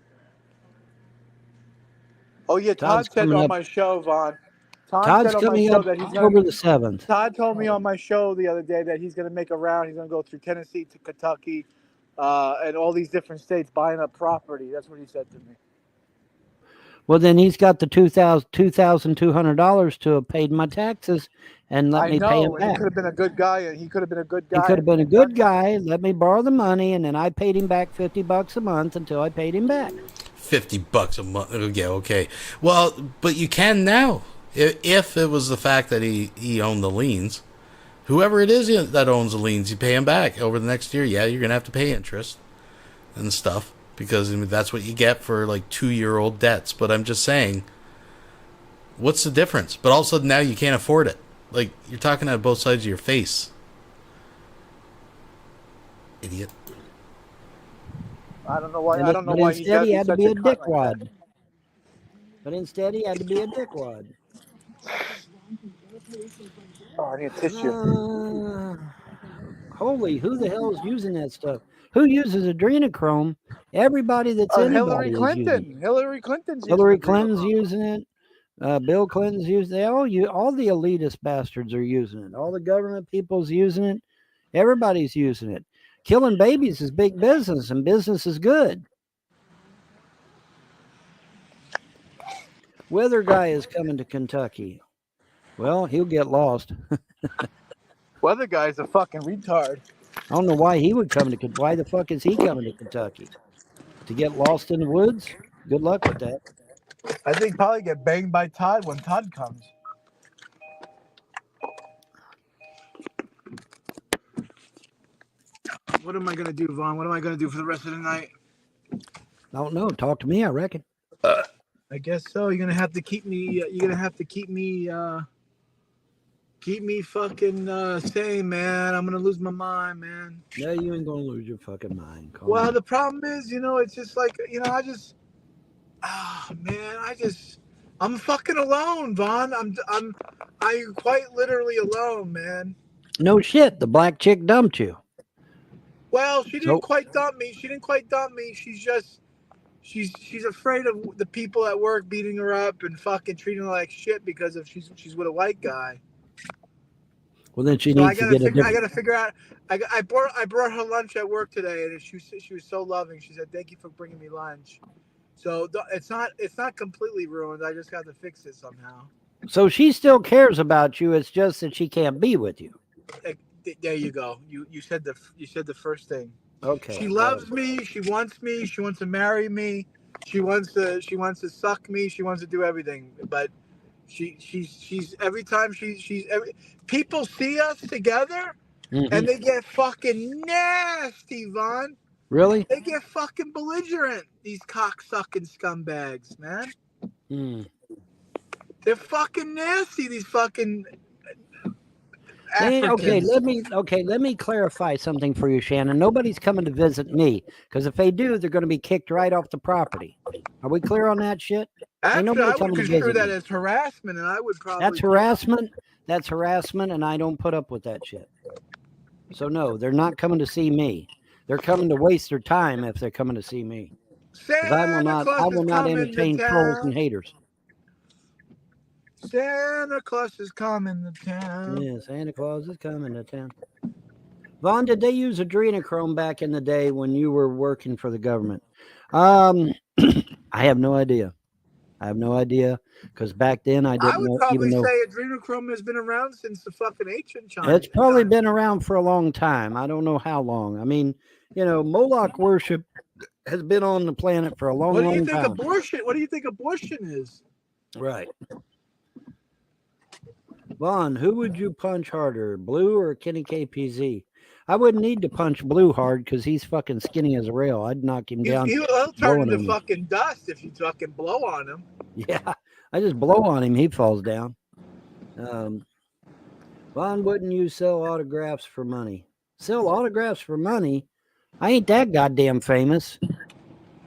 S5: Oh, yeah. Todd said on my show, Vaughn.
S4: Todd's coming up October the 7th.
S5: Todd told me on my show the other day that he's going to make a round. He's going to go through Tennessee to Kentucky and all these different states buying up property. That's what he said to me.
S4: Well, then he's got the $2,200 to have paid my taxes and let me pay him back.
S5: He could have been a good guy. He could have been a good guy.
S4: He could have been a good guy. Let me borrow the money, and then I paid him back $50 a month until I paid him back.
S2: $50 a month. Yeah, okay. Well, but you can now. If it was the fact that he owned the liens, whoever it is that owns the liens, you pay him back over the next year. Yeah, you're going to have to pay interest and stuff because that's what you get for like 2-year-old debts. But I'm just saying, what's the difference? But all of a sudden now you can't afford it. Like, you're talking at both sides of your face. Idiot.
S5: I don't know why.
S4: But instead he had to be a dickwad. But instead he had to be a dickwad.
S5: Oh, I need a tissue.
S4: Holy, who the hell is using that stuff? Who uses adrenochrome? Everybody that's anybody
S5: Hillary Clinton. Hillary Clinton's
S4: using it. Bill Clinton's using it. All the elitist bastards are using it. All the government people's using it. Everybody's using it. Killing babies is big business, and business is good. Weather guy is coming to Kentucky. Well, he'll get lost.
S5: Weather guy's a fucking retard.
S4: I don't know why he would come to Kentucky. Why the fuck is he coming to Kentucky? To get lost in the woods? Good luck with that.
S5: I think probably get banged by Todd when Todd comes. What am I going to do, Vaughn? What am I going to do for the rest of the night?
S4: I don't know. Talk to me, I reckon.
S5: I guess so. You're gonna have to keep me. Keep me fucking sane, man. I'm gonna lose my mind, man.
S4: No, you ain't gonna lose your fucking mind.
S5: Well, the problem is, it's just like, I'm fucking alone, Vaughn. I'm quite literally alone, man.
S4: No shit. The black chick dumped you.
S5: Well, she didn't
S4: So-
S5: quite dump me. She's just she's afraid of the people at work beating her up and fucking treating her like shit because of she's with a white guy.
S4: Well, then she
S5: So
S4: needs to get a different.
S5: I gotta figure out. I brought her lunch at work today, and she was so loving. She said, "Thank you for bringing me lunch." So it's not completely ruined. I just got to fix it somehow.
S4: So she still cares about you. It's just that she can't be with you.
S5: There you go. You said the first thing.
S4: Okay.
S5: She loves me. She wants me. She wants to marry me. She wants to suck me. She wants to do everything. But she's every time people see us together and they get fucking nasty, Vaughn.
S4: Really?
S5: They get fucking belligerent. These cock-sucking scumbags, man. They're fucking nasty. These fucking Africans.
S4: Let me clarify something for you, Shannon. Nobody's coming to visit me because if they do, they're going to be kicked right off the property. Are we clear on that shit?
S5: Actually, I would consider that as harassment, and I would probably.
S4: That's harassment. That's harassment, and I don't put up with that shit. So no, they're not coming to see me. They're coming to waste their time if they're coming to see me. I will not entertain trolls and haters.
S5: Santa Claus is coming to town.
S4: Yeah, Santa Claus is coming to town. Vaughn, did they use adrenochrome back in the day when you were working for the government? I have no idea. Because back then I didn't know.
S5: I would probably say adrenochrome has been around since the fucking ancient China.
S4: It's probably been around for a long time. I don't know how long. I mean, Moloch worship has been on the planet for a long time.
S5: What do you think abortion is?
S4: Right. Vaughn, who would you punch harder, Blue or Kenny KPZ? I wouldn't need to punch Blue hard because he's fucking skinny as a rail. I'd knock him down.
S5: He'll turn into fucking dust if you fucking blow on him.
S4: Yeah, I just blow on him. He falls down. Vaughn, wouldn't you sell autographs for money? Sell autographs for money? I ain't that goddamn famous.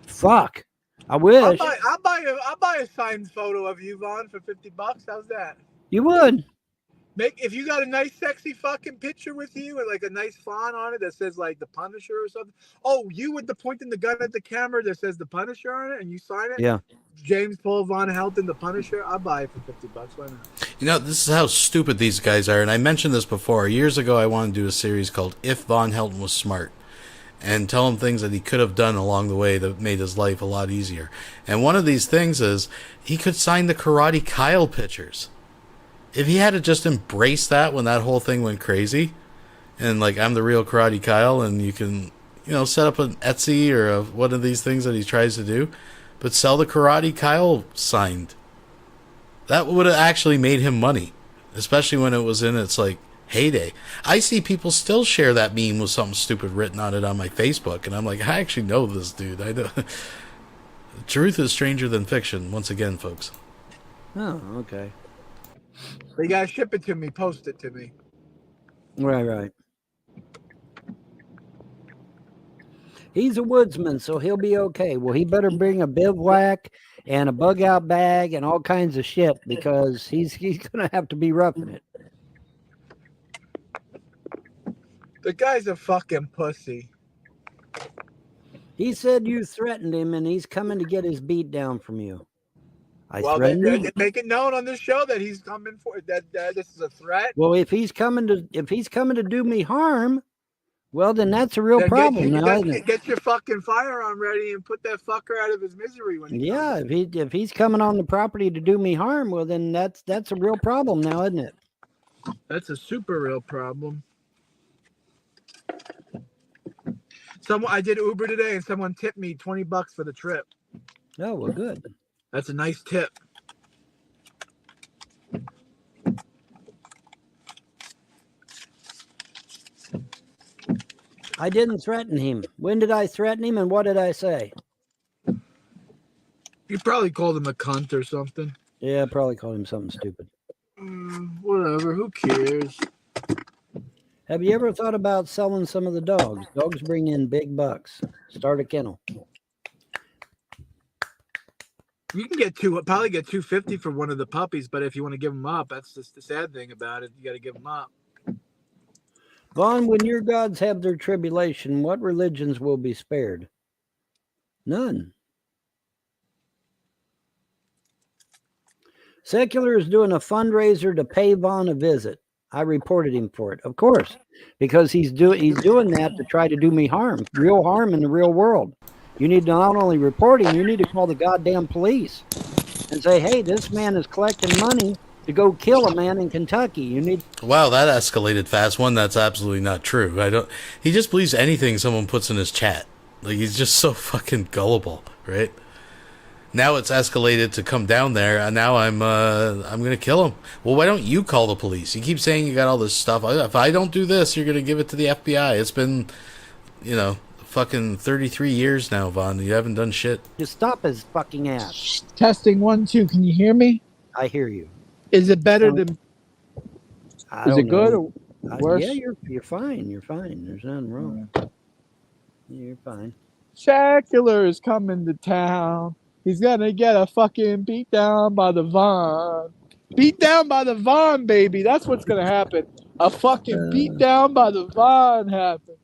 S4: Fuck. I wish.
S5: I'll buy a signed photo of you, Vaughn, for $50. How's that?
S4: You would.
S5: If you got a nice sexy fucking picture with you and like a nice font on it that says like the Punisher or something. Oh, you with the pointing the gun at the camera that says the Punisher on it and you sign it?
S4: Yeah.
S5: James Paul Von Helton, the Punisher. I'll buy it for $50. Why not?
S2: This is how stupid these guys are. And I mentioned this before. Years ago, I wanted to do a series called If Von Helton Was Smart, and tell him things that he could have done along the way that made his life a lot easier. And one of these things is he could sign the Karate Kyle pictures. If he had to just embrace that when that whole thing went crazy, and like, I'm the real Karate Kyle, and you can, set up an Etsy or one of these things that he tries to do, but sell the Karate Kyle signed. That would have actually made him money, especially when it was in its like heyday. I see people still share that meme with something stupid written on it on my Facebook, and I'm like, I actually know this dude. I know. Truth is stranger than fiction, once again, folks.
S4: Oh, okay.
S5: But you gotta ship it to me, post it to me.
S4: Right. He's a woodsman, so he'll be okay. Well, he better bring a bivouac and a bug out bag and all kinds of shit because he's gonna have to be roughing it.
S5: The guy's a fucking pussy.
S4: He said you threatened him and he's coming to get his beat down from you. I threatened him.
S5: Make it known on this show that he's coming for that. This is a threat.
S4: Well, if he's coming to do me harm, well, then that's a real problem now, isn't it?
S5: Get your fucking firearm ready and put that fucker out of his misery when he comes.
S4: If he's coming on the property to do me harm, well, then that's a real problem now, isn't it?
S5: That's a super real problem. I did Uber today and someone tipped me $20 for the trip.
S4: Oh, well, good.
S5: That's a nice tip.
S4: I didn't threaten him. When did I threaten him and what did I say?
S5: You probably called him a cunt or something.
S4: Yeah, I probably called him something stupid.
S5: Whatever, who cares?
S4: Have you ever thought about selling some of the dogs? Dogs bring in big bucks. Start a kennel.
S5: You can probably get $250 for one of the puppies, but if you want to give them up, that's just the sad thing about it. You got to give them up.
S4: Vaughn, when your gods have their tribulation, what religions will be spared? None. Secular is doing a fundraiser to pay Vaughn a visit. I reported him for it, of course, because he's doing that to try to do me harm, real harm in the real world. You need to not only report him, you need to call the goddamn police and say, hey, this man is collecting money to go kill a man in Kentucky. You need.
S2: Wow, that escalated fast. One, that's absolutely not true. He just believes anything someone puts in his chat. Like, he's just so fucking gullible, right? Now it's escalated to come down there, and now I'm gonna kill him. Well, why don't you call the police? You keep saying you got all this stuff. If I don't do this, you're gonna give it to the FBI. It's been, fucking 33 years now, Vaughn. You haven't done shit.
S4: Just stop his fucking ass.
S5: Testing 1, 2. Can you hear me?
S4: I hear you.
S5: Is it better than? Is it good or worse?
S4: Yeah, you're fine. You're fine. There's nothing wrong. You're fine.
S5: Secular is coming to town. He's gonna get a fucking beat down by the Vaughn. Beat down by the Vaughn, baby. That's what's gonna happen. A fucking beat down by the Vaughn happen.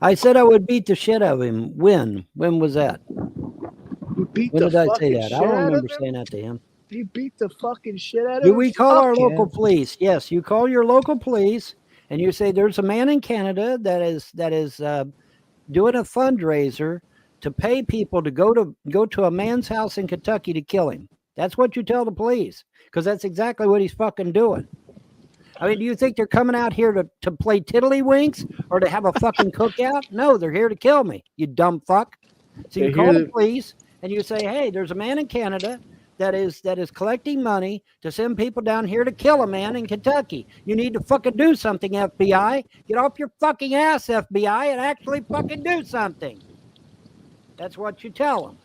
S4: I said I would beat the shit out of him. When? When was that?
S5: You beat
S4: When
S5: the
S4: did I say
S5: fucking
S4: that?
S5: shit
S4: I don't
S5: out of
S4: remember
S5: him?
S4: saying that to him.
S5: You beat the fucking shit out of
S4: Do
S5: him?
S4: we call our
S5: Fuck
S4: local
S5: him.
S4: police? Yes, you call your local police and you say there's a man in Canada that is doing a fundraiser to pay people to go to a man's house in Kentucky to kill him. That's what you tell the police, because that's exactly what he's fucking doing. I mean, do you think they're coming out here to play tiddlywinks or to have a fucking cookout? No, they're here to kill me, you dumb fuck. So you call the police and you say, hey, there's a man in Canada that is collecting money to send people down here to kill a man in Kentucky. You need to fucking do something, FBI. Get off your fucking ass, FBI, and actually fucking do something. That's what you tell them.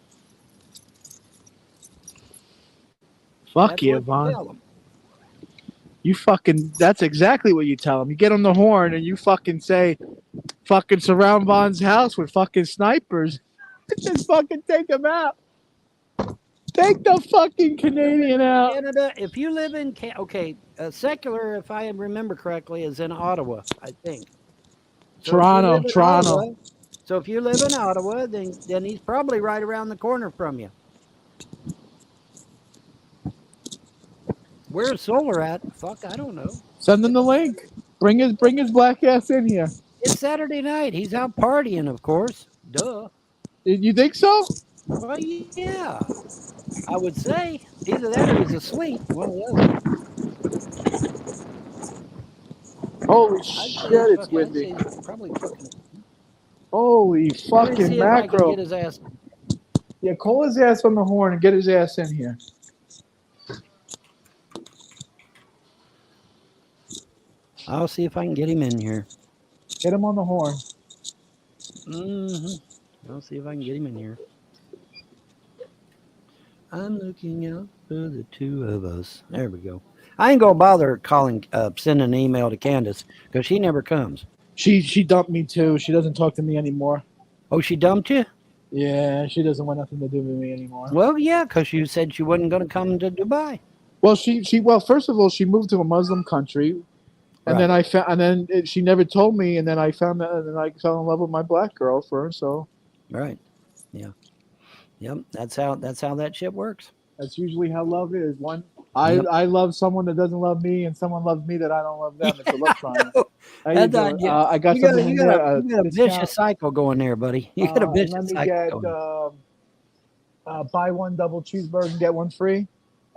S5: Fuck you, Vaughn. You fucking, that's exactly what you tell him. You get on the horn and you fucking say, fucking surround Vaughn's house with fucking snipers. Just fucking take him out. Take the fucking Canadian out.
S4: Canada, if you live in, Secular, if I remember correctly, is in Ottawa, I think. So
S5: Toronto.
S4: Ottawa, so if you live in Ottawa, then he's probably right around the corner from you. Where's Solar at? Fuck, I don't know.
S5: Send him the link. Bring his black ass in here.
S4: It's Saturday night. He's out partying, of course. Duh.
S5: You think so?
S4: Well, yeah. I would say either that or he's asleep. One of those.
S5: Holy shit, it's windy.
S4: Probably fucking.
S5: Holy fucking mackerel.
S4: Get his ass.
S5: Yeah, call his ass on the horn and get his ass in here.
S4: I'll see if I can get him in here.
S5: Get him on the horn.
S4: I'll see if I can get him in here. I'm looking out for the two of us. There we go. I ain't gonna bother sending an email to Candace because she never comes.
S5: She dumped me too. She doesn't talk to me anymore.
S4: Oh, she dumped you?
S5: Yeah, she doesn't want nothing to do with me anymore.
S4: Well, yeah, because you said she wasn't gonna come to Dubai.
S5: Well, well, first of all, she moved to a Muslim country, and then she never told me, and then I found that, and then I fell in love with my black girlfriend. So,
S4: right, yeah, yep. That's how that shit works.
S5: That's usually how love is. I love someone that doesn't love me, and someone loves me that I don't love them. It's a love triangle. I got something in there.
S4: You got a vicious cycle going there, buddy. You got a vicious cycle.
S5: Let me get buy one double cheeseburger and get one free.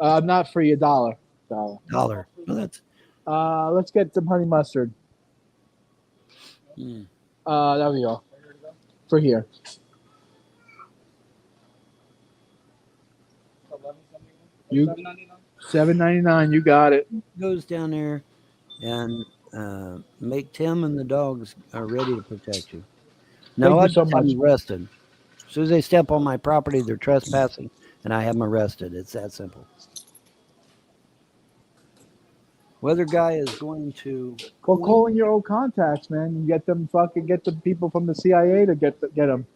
S5: Not free, $1.
S4: Dollar. Well, that's.
S5: Let's get some honey mustard. There we go. For here. You $7.99. You got it.
S4: Goes down there and make Tim and the dogs are ready to protect you. No, I just have them arrested. As soon as they step on my property, they're trespassing, and I have them arrested. It's that simple. Whether guy is going to
S5: call in your old contacts, man, and get the people from the CIA to get them.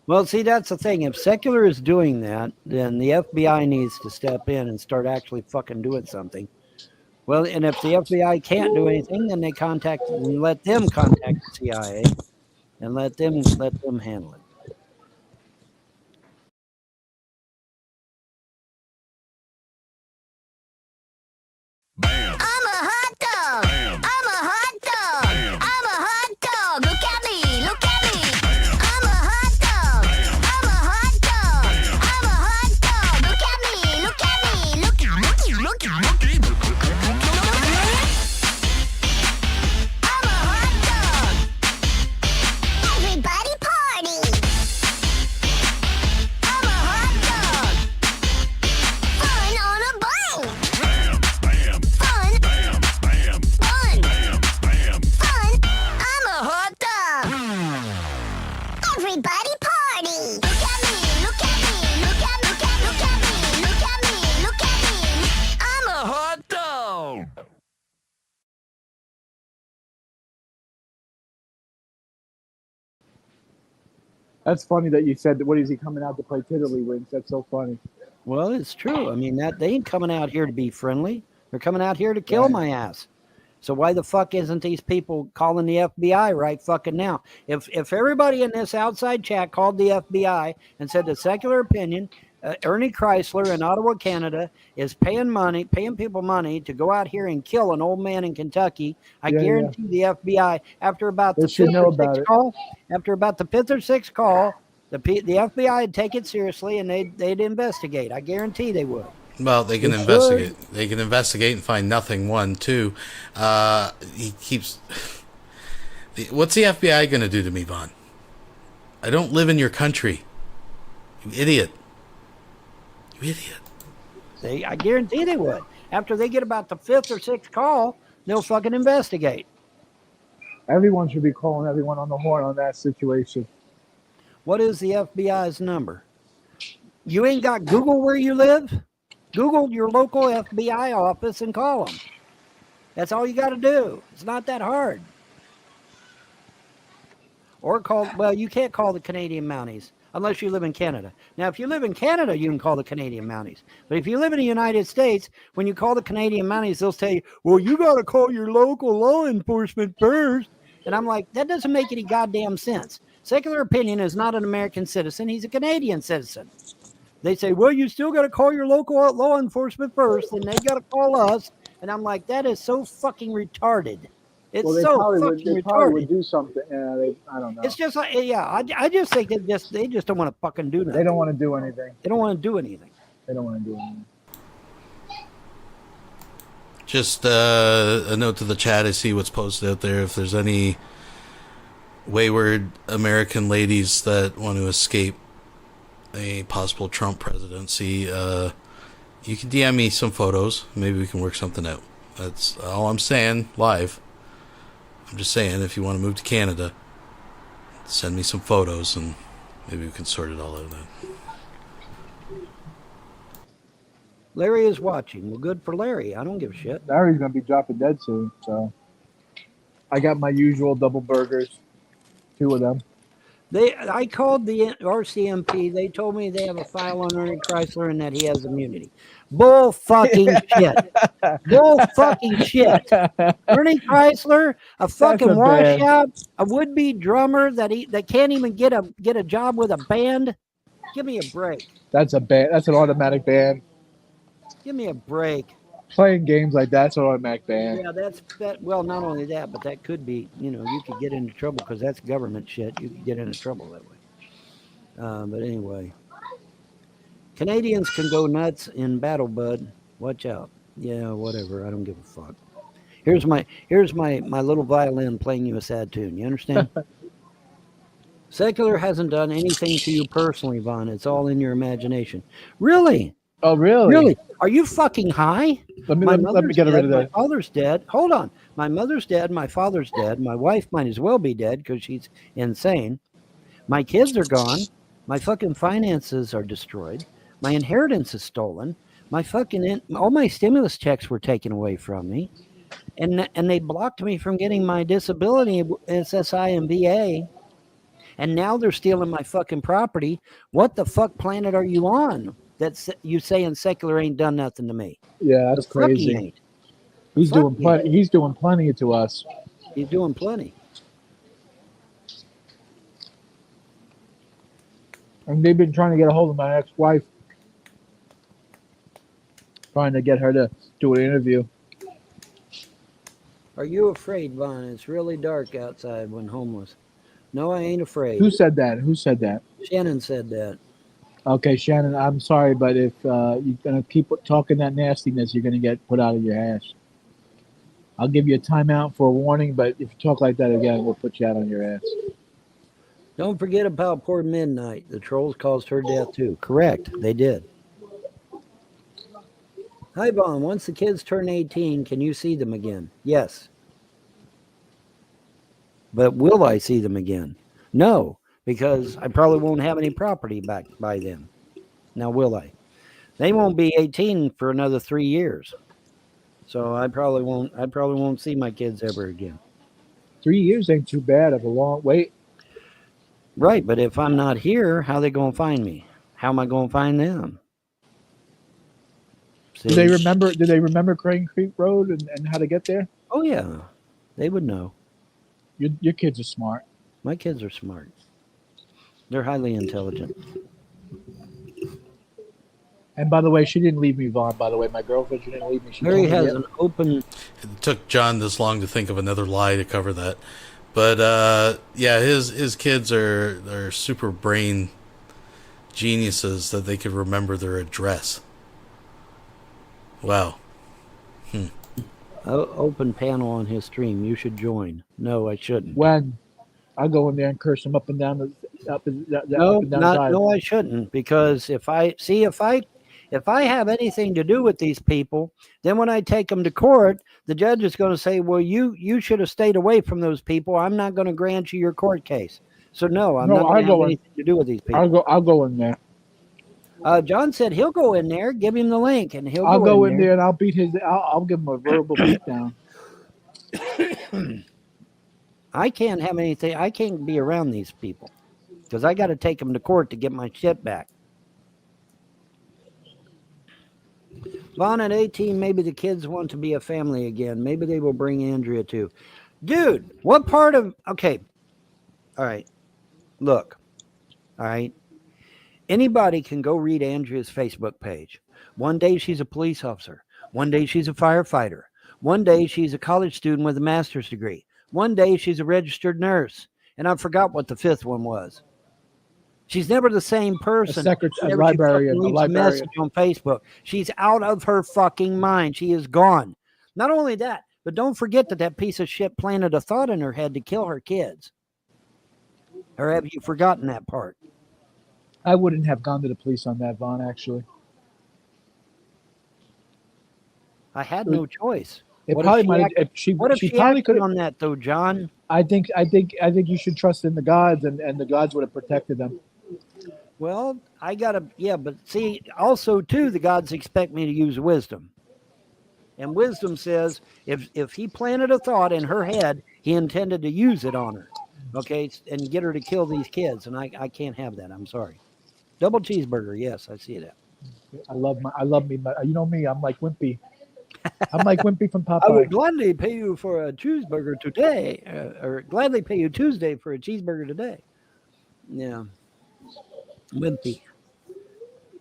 S4: Well, see, that's the thing. If Secular is doing that, then the FBI needs to step in and start actually fucking doing something. Well, and if the FBI can't do anything, then they let them contact the CIA and let them handle it.
S8: Bam. I'm a hot dog. Bam. I'm a hot dog. Bam. I'm a hot dog. Look at me. Look at me. Bam. I'm a hot dog. Bam. I'm a hot dog. Bam. I'm a hot dog. Look at me. Look at me. Look at me. Look at me. I'm a hot dog. Everybody party. I'm a hot dog. Fun on a bike. Bam. Fun. Bam. Bam. Fun. Bam. Bam. Fun. I'm a hot dog. Everybody party. Look at me. Look at me. Look at me. Look at me. Look at me. Look at me. I'm a hot dog.
S5: That's funny that you said, what is he coming out to play tiddlywinks? That's so funny.
S4: Well, it's true. I mean, that they ain't coming out here to be friendly. They're coming out here to kill my ass. So why the fuck isn't these people calling the FBI right fucking now? If everybody in this outside chat called the FBI and said the Secular Opinion, Ernie Chrysler in Ottawa, Canada, is paying people money to go out here and kill an old man in Kentucky, I guarantee the FBI, after about the fifth or sixth call, the FBI would take it seriously and they'd investigate. I guarantee they would.
S2: Well, they can investigate. They can investigate and find nothing. 1, 2. He keeps. What's the FBI going to do to me, Vaughn? I don't live in your country. You idiot. You idiot.
S4: I guarantee they would. After they get about the fifth or sixth call, they'll fucking investigate.
S5: Everyone should be calling everyone on the horn on that situation.
S4: What is the FBI's number? You ain't got Google where you live? Google your local FBI office and call them. That's all you got to do. It's not that hard. Or you can't call the Canadian Mounties unless you live in Canada. Now, if you live in Canada, you can call the Canadian Mounties. But if you live in the United States, when you call the Canadian Mounties, they'll tell you, well, you got to call your local law enforcement first. And I'm like, that doesn't make any goddamn sense. Secular Opinion is not an American citizen. He's a Canadian citizen. They say, well, you still got to call your local law enforcement first, and they got to call us. And I'm like, that is so fucking retarded. It's
S5: they probably would do something. I don't know.
S4: It's just like, I just think they just don't want to fucking do nothing.
S5: They don't want to do anything.
S4: They don't want to do anything.
S2: Just a note to the chat. I see what's posted out there. If there's any wayward American ladies that want to escape a possible Trump presidency, you can DM me some photos. Maybe we can work something out. That's all I'm saying live. I'm just saying, if you want to move to Canada, send me some photos and maybe we can sort it all out then.
S4: Larry is watching. Well, good for Larry. I don't give a shit.
S5: Larry's going to be dropping dead soon, so I got my usual double burgers, 2 of them.
S4: I called the RCMP. They told me they have a file on Ernie Chrysler and that he has immunity. Bull fucking shit. Bull fucking shit. Ernie Chrysler, a fucking washout, a would-be drummer that can't even get a job with a band. Give me a break.
S5: That's a ban. That's an automatic ban.
S4: Give me a break.
S5: Playing games like that's an automatic ban.
S4: Yeah, well, not only that, but that could be, you could get into trouble because that's government shit. You could get into trouble that way. But anyway, Canadians can go nuts in battle, bud. Watch out. Yeah, whatever. I don't give a fuck. Here's my little violin playing you a sad tune. You understand? Secular hasn't done anything to you personally, Vaughn. It's all in your imagination. Really?
S5: Oh, really?
S4: Really? Are you fucking high?
S5: Let me get rid of that.
S4: My father's dead. Hold on. My mother's dead. My father's dead. My wife might as well be dead because she's insane. My kids are gone. My fucking finances are destroyed. My inheritance is stolen. All my stimulus checks were taken away from me. And they blocked me from getting my disability, SSI and VA. And now they're stealing my fucking property. What the fuck planet are you on? That's you saying Secular ain't done nothing to me.
S5: Yeah, that's crazy.
S4: Ain't.
S3: He's
S4: Fuck
S3: doing plenty. He's doing plenty to us.
S4: He's doing plenty.
S3: And they've been trying to get a hold of my ex-wife, trying to get her to do an interview.
S4: Are you afraid, Vaughn? It's really dark outside when homeless. No, I ain't afraid.
S3: Who said that? Who said that?
S4: Shannon said that.
S3: Okay, Shannon, I'm sorry, but if you're gonna keep talking that nastiness, you're gonna get put out of your ass. I'll give you a timeout for a warning, but if you talk like that again, we'll put you out on your ass.
S4: Don't forget about poor Midnight. The trolls caused her death too. Correct, they did. Hi, Vaughn. Once the kids turn 18, can you see them again? Yes. But will I see them again? No, because I probably won't have any property back by then. Now, will I? They won't be 18 for another 3 years. So I probably won't see my kids ever again.
S3: 3 years ain't too bad of a long wait.
S4: Right, but if I'm not here, how are they going to find me? How am I going to find them? See?
S3: Do they remember Crane Creek Road and how to get there?
S4: Oh, yeah. They would know.
S3: Your kids are smart.
S4: My kids are smart. They're highly intelligent.
S3: And by the way, she didn't leave me, Vaughn. By the way, my girlfriend, she didn't leave me. She
S4: Mary
S3: told me
S4: has an open...
S2: It took John this long to think of another lie to cover that. But, yeah, his kids are super brain geniuses that they could remember their address. Wow.
S4: Open panel on his stream. You should join. No, I shouldn't.
S3: When? I'll go in there and curse them up and down
S4: No, I shouldn't, because if I have anything to do with these people, then when I take them to court, the judge is going to say, well, you should have stayed away from those people. I'm not going to grant you your court case. So no, I'm not going to have anything to do with these people.
S3: I'll go in there.
S4: John said he'll go in there. Give him the link, and
S3: I'll go in there and I'll beat his. I'll give him a verbal beatdown.
S4: I can't have anything. I can't be around these people because I got to take them to court to get my shit back. Vaughn at 18, maybe the kids want to be a family again. Maybe they will bring Andrea too. Dude, what part of... Okay. All right. Look. All right. Anybody can go read Andrea's Facebook page. One day she's a police officer. One day she's a firefighter. One day she's a college student with a master's degree. One day she's a registered nurse. And I forgot what the fifth one was. She's never the same person.
S3: A librarian.
S4: A message on Facebook. She's out of her fucking mind. She is gone. Not only that, but don't forget that piece of shit planted a thought in her head to kill her kids. Or have you forgotten that part?
S3: I wouldn't have gone to the police on that, Vaughn, actually.
S4: I had no choice.
S3: It probably might have, she probably could have
S4: on that though, John.
S3: I think you should trust in the gods, and the gods would have protected them.
S4: Well, but see, also too, the gods expect me to use wisdom. And wisdom says if he planted a thought in her head, he intended to use it on her. Okay, and get her to kill these kids, and I can't have that. I'm sorry. Double cheeseburger, yes, I see that.
S3: I love me. You know me, I'm like Wimpy. I'm like Wimpy from Popeye.
S4: I would gladly pay you for a cheeseburger today, or gladly pay you Tuesday for a cheeseburger today. Yeah, Wimpy.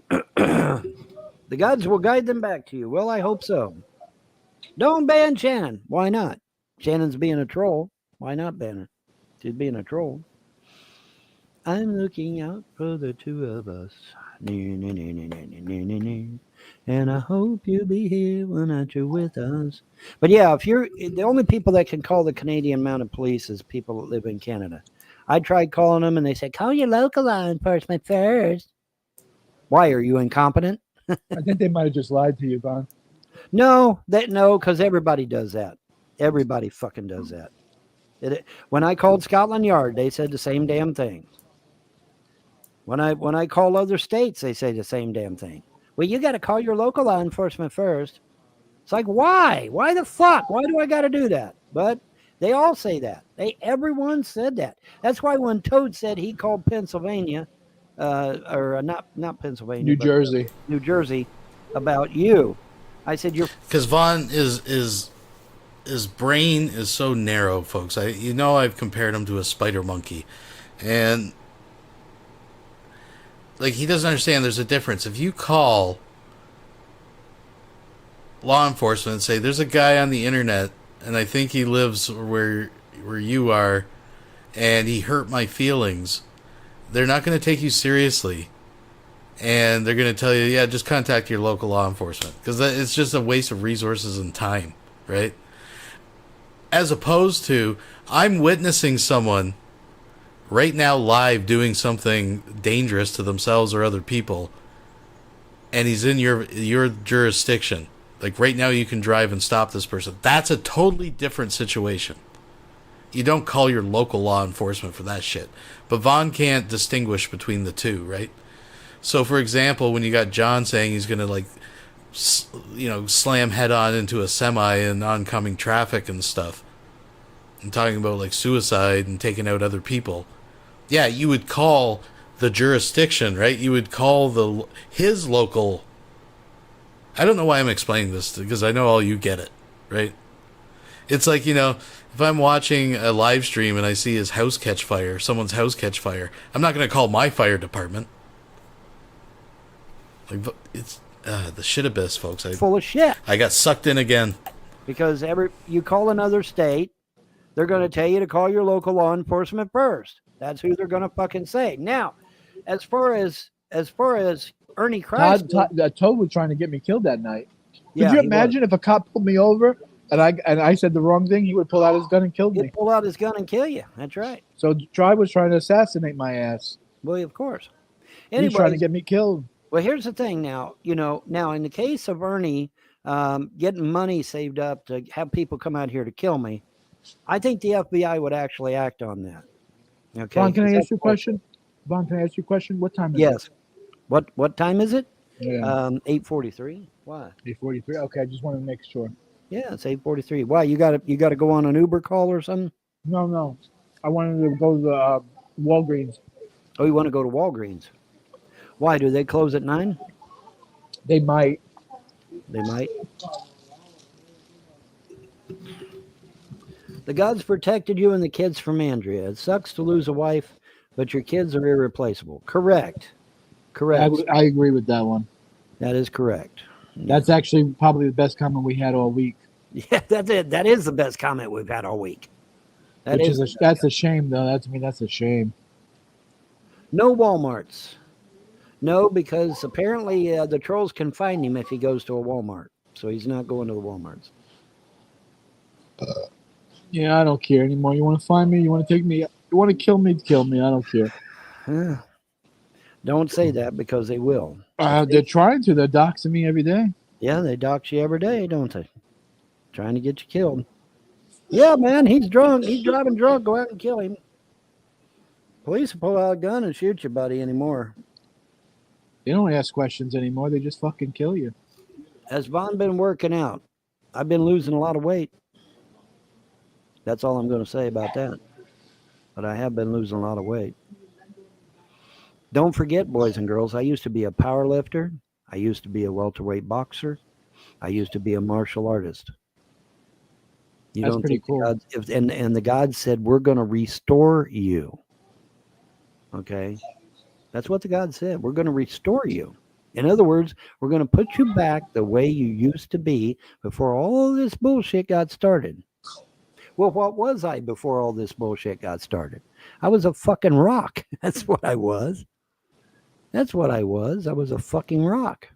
S4: The gods will guide them back to you. Well, I hope so. Don't ban Shannon. Why not? Shannon's being a troll. Why not ban her? She's being a troll. I'm looking out for the two of us. And I hope you'll be here when you're with us. But yeah, if you're the only people that can call the Canadian Mounted Police is people that live in Canada. I tried calling them and they said, call your local law enforcement first. Why, are you incompetent?
S3: I think they might have just lied to you, Vaughn.
S4: No, because everybody does that. Everybody fucking does that. When I called Scotland Yard, they said the same damn thing. When I call other states, they say the same damn thing. Well, you got to call your local law enforcement first. It's like, why? Why the fuck? Why do I got to do that? But they all say that. Everyone said that. That's why when Toad said he called Pennsylvania, not Pennsylvania,
S3: New Jersey,
S4: about you, I said you're
S2: because Vaughn is his brain is so narrow, folks. I've compared him to a spider monkey, and like he doesn't understand. There's a difference. If you call law enforcement and say there's a guy on the internet, and I think he lives where you are, and he hurt my feelings, they're not going to take you seriously. And they're going to tell you, yeah, just contact your local law enforcement. Because it's just a waste of resources and time, right? As opposed to, I'm witnessing someone right now live doing something dangerous to themselves or other people, and he's in your jurisdiction. Like right now you can drive and stop this person. That's a totally different situation. You don't call your local law enforcement for that shit. But Vaughn can't distinguish between the two, right? So, for example, when you got John saying he's going to, slam head on into a semi in oncoming traffic and stuff, and talking about, like, suicide and taking out other people, yeah, you would call the jurisdiction, right? You would call his local... I don't know why I'm explaining this, because I know all you get it, right? It's like, if I'm watching a live stream and I see his house catch fire, someone's house catch fire, I'm not going to call my fire department. Like, it's the shit abyss, folks.
S4: Full of shit.
S2: I got sucked in again.
S4: Because you call another state, they're going to tell you to call your local law enforcement first. That's who they're going to fucking say. Now, as far as Ernie Chrysler,
S5: Toad was trying to get me killed that night.
S4: Yeah,
S5: Could you imagine if a cop pulled me over and I said the wrong thing? He would pull out his gun and kill me.
S4: He'd pull out his gun and kill you. That's right.
S5: So Tribe was trying to assassinate my ass.
S4: Well, of course.
S5: He was trying to get me killed.
S4: Well, here's the thing now, now in the case of Ernie getting money saved up to have people come out here to kill me, I think the FBI would actually act on that. Okay.
S5: Vaughn, can I ask you a question? Vaughn, can I ask you a question? What time is it?
S4: Yes. What time is it?
S5: Yeah.
S4: 8:43. Why?
S5: 8:43. Okay, I just wanted to make sure.
S4: Yeah, it's 8:43. Why? You got to go on an Uber call or something?
S5: No. I wanted to go to the Walgreens.
S4: Oh, you want to go to Walgreens? Why? Do they close at 9?
S5: They might.
S4: They might. The gods protected you and the kids from Andrea. It sucks to lose a wife, but your kids are irreplaceable. Correct.
S5: I agree with that one.
S4: That is correct.
S5: That's actually probably the best comment we had all week.
S4: Yeah, that's it. That is the best comment we've had all week.
S5: That's a shame, though. That's a shame.
S4: No Walmarts. No, because apparently the trolls can find him if he goes to a Walmart. So he's not going to the Walmarts.
S5: Yeah, I don't care anymore. You want to find me? You want to take me? You want to kill me? Kill me. I don't care.
S4: Don't say that because they will.
S5: They're trying to. They're doxing me every day.
S4: Yeah, they dox you every day, don't they? Trying to get you killed. Yeah, man, he's drunk. He's driving drunk. Go out and kill him. Police will pull out a gun and shoot you, buddy, anymore.
S5: They don't ask questions anymore. They just fucking kill you.
S4: Has Vaughn been working out? I've been losing a lot of weight. That's all I'm going to say about that. But I have been losing a lot of weight. Don't forget, boys and girls, I used to be a power lifter. I used to be a welterweight boxer. I used to be a martial artist.
S5: That's pretty cool.
S4: And the God said, we're going to restore you. Okay? That's what the God said. We're going to restore you. In other words, we're going to put you back the way you used to be before all this bullshit got started. Well, what was I before all this bullshit got started? I was a fucking rock. That's what I was. That's what I was. I was a fucking rock.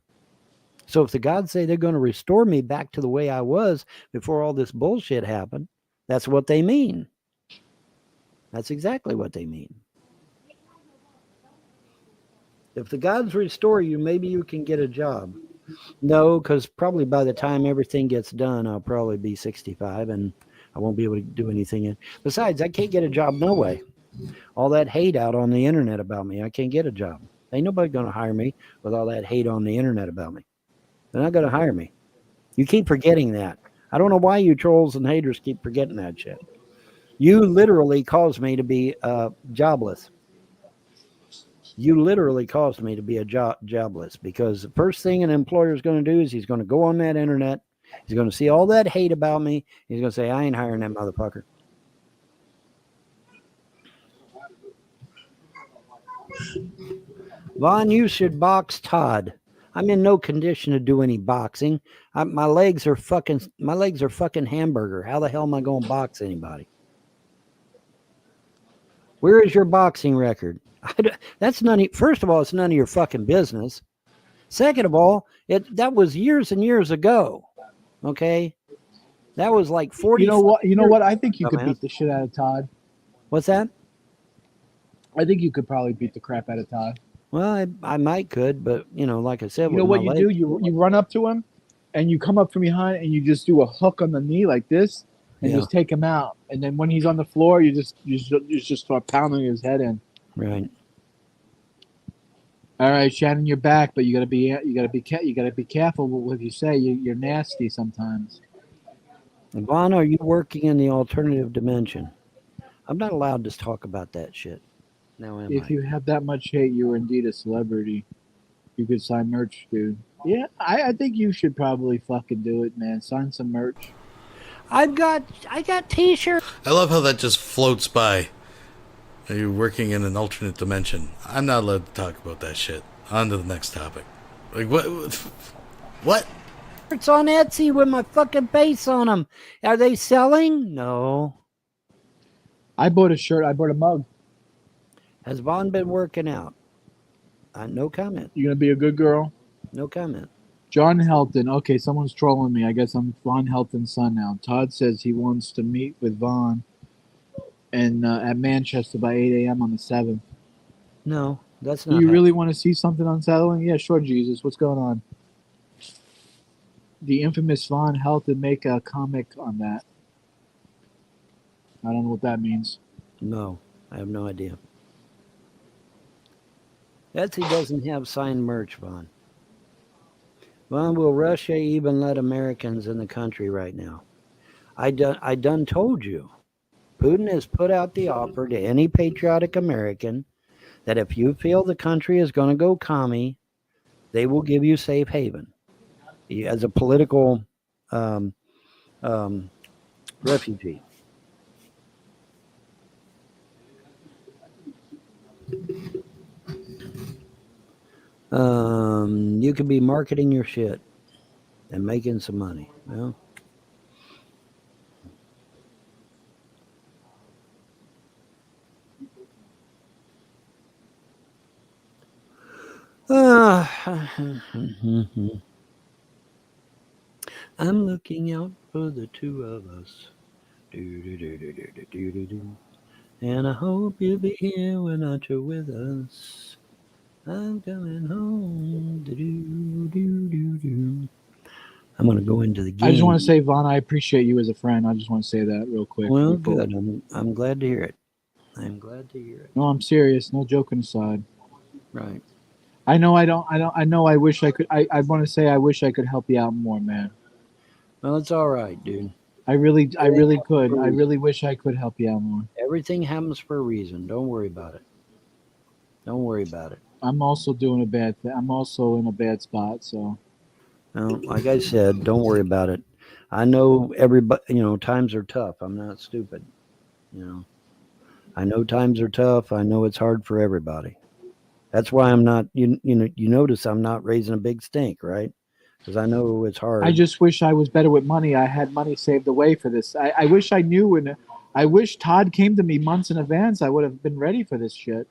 S4: So if the gods say they're going to restore me back to the way I was before all this bullshit happened, that's what they mean. That's exactly what they mean. If the gods restore you, maybe you can get a job. No, because probably by the time everything gets done, I'll probably be 65 and I won't be able to do anything. Besides, I can't get a job no way. All that hate out on the internet about me, I can't get a job. Ain't nobody going to hire me with all that hate on the internet about me. They're not going to hire me. You keep forgetting that. I don't know why you trolls and haters keep forgetting that shit. You literally caused me to be jobless. You literally caused me to be jobless because the first thing an employer is going to do is he's going to go on that internet He's going to see all that hate about me. He's going to say, I ain't hiring that motherfucker. Vaughn, you should box Todd. I'm in no condition to do any boxing. My legs are fucking hamburger. How the hell am I going to box anybody? Where is your boxing record? That's none. First of all, it's none of your fucking business. Second of all, that was years and years ago. Okay, that was like 40.
S5: You know what? I think you could beat the shit out of Todd.
S4: What's that?
S5: I think you could probably beat the crap out of Todd.
S4: Well, I might could, but like I said,
S5: you know what you do? You run up to him, and you come up from behind, and you just do a hook on the knee like this, and just take him out. And then when he's on the floor, you just start pounding his head in.
S4: Right.
S5: All right, Shannon, you're back, but you gotta be careful with what you say. You're nasty sometimes.
S4: Vaughn, are you working in the alternative dimension? I'm not allowed to talk about that shit. Now am I?
S5: If you have that much hate, you are indeed a celebrity. You could sign merch, dude. Yeah, I think you should probably fucking do it, man. Sign some merch.
S4: I got t-shirts.
S2: I love how that just floats by. Are you working in an alternate dimension? I'm not allowed to talk about that shit. On to the next topic. Like, what? What?
S4: It's on Etsy with my fucking face on them. Are they selling? No.
S5: I bought a shirt. I bought a mug.
S4: Has Vaughn been working out? No comment.
S5: You gonna be a good girl?
S4: No comment.
S5: John Helton. Okay, someone's trolling me. I guess I'm Vaughn Helton's son now. Todd says he wants to meet with Vaughn and at Manchester by 8 a.m. on the 7th.
S4: No, that's not.
S5: Do you really want to see something on Saturday? Yeah, sure, Jesus. What's going on? The infamous Vaughn Helton make a comic on that. I don't know what that means.
S4: No, I have no idea. Etsy doesn't have signed merch, Vaughn. Vaughn, will Russia even let Americans in the country right now? I done told you. Putin has put out the offer to any patriotic American that if you feel the country is going to go commie, they will give you safe haven as a political refugee. You could be marketing your shit and making some money. Well, I'm looking out for the two of us. And I hope you'll be here when you're with us. I'm coming home. I'm going to go into the game.
S5: I just want to say, Vaughn, I appreciate you as a friend. I just want to say that real quick.
S4: Well, good. I'm glad to hear it. I'm glad to hear it.
S5: No, I'm serious. No joking aside.
S4: Right.
S5: I know I wish I could. I want to say I wish I could help you out more, man.
S4: Well, it's all right, dude.
S5: I really could. I really wish I could help you out more.
S4: Everything happens for a reason. Don't worry about it. Don't worry about it.
S5: I'm also doing a bad thing. I'm also in a bad spot, so.
S4: Well, like I said, don't worry about it. I know everybody, times are tough. I'm not stupid. I know times are tough. I know it's hard for everybody. That's why I'm not, you notice I'm not raising a big stink, right? Because I know it's hard.
S5: I just wish I was better with money. I had money saved away for this. I wish I knew, and I wish Todd came to me months in advance. I would have been ready for this shit.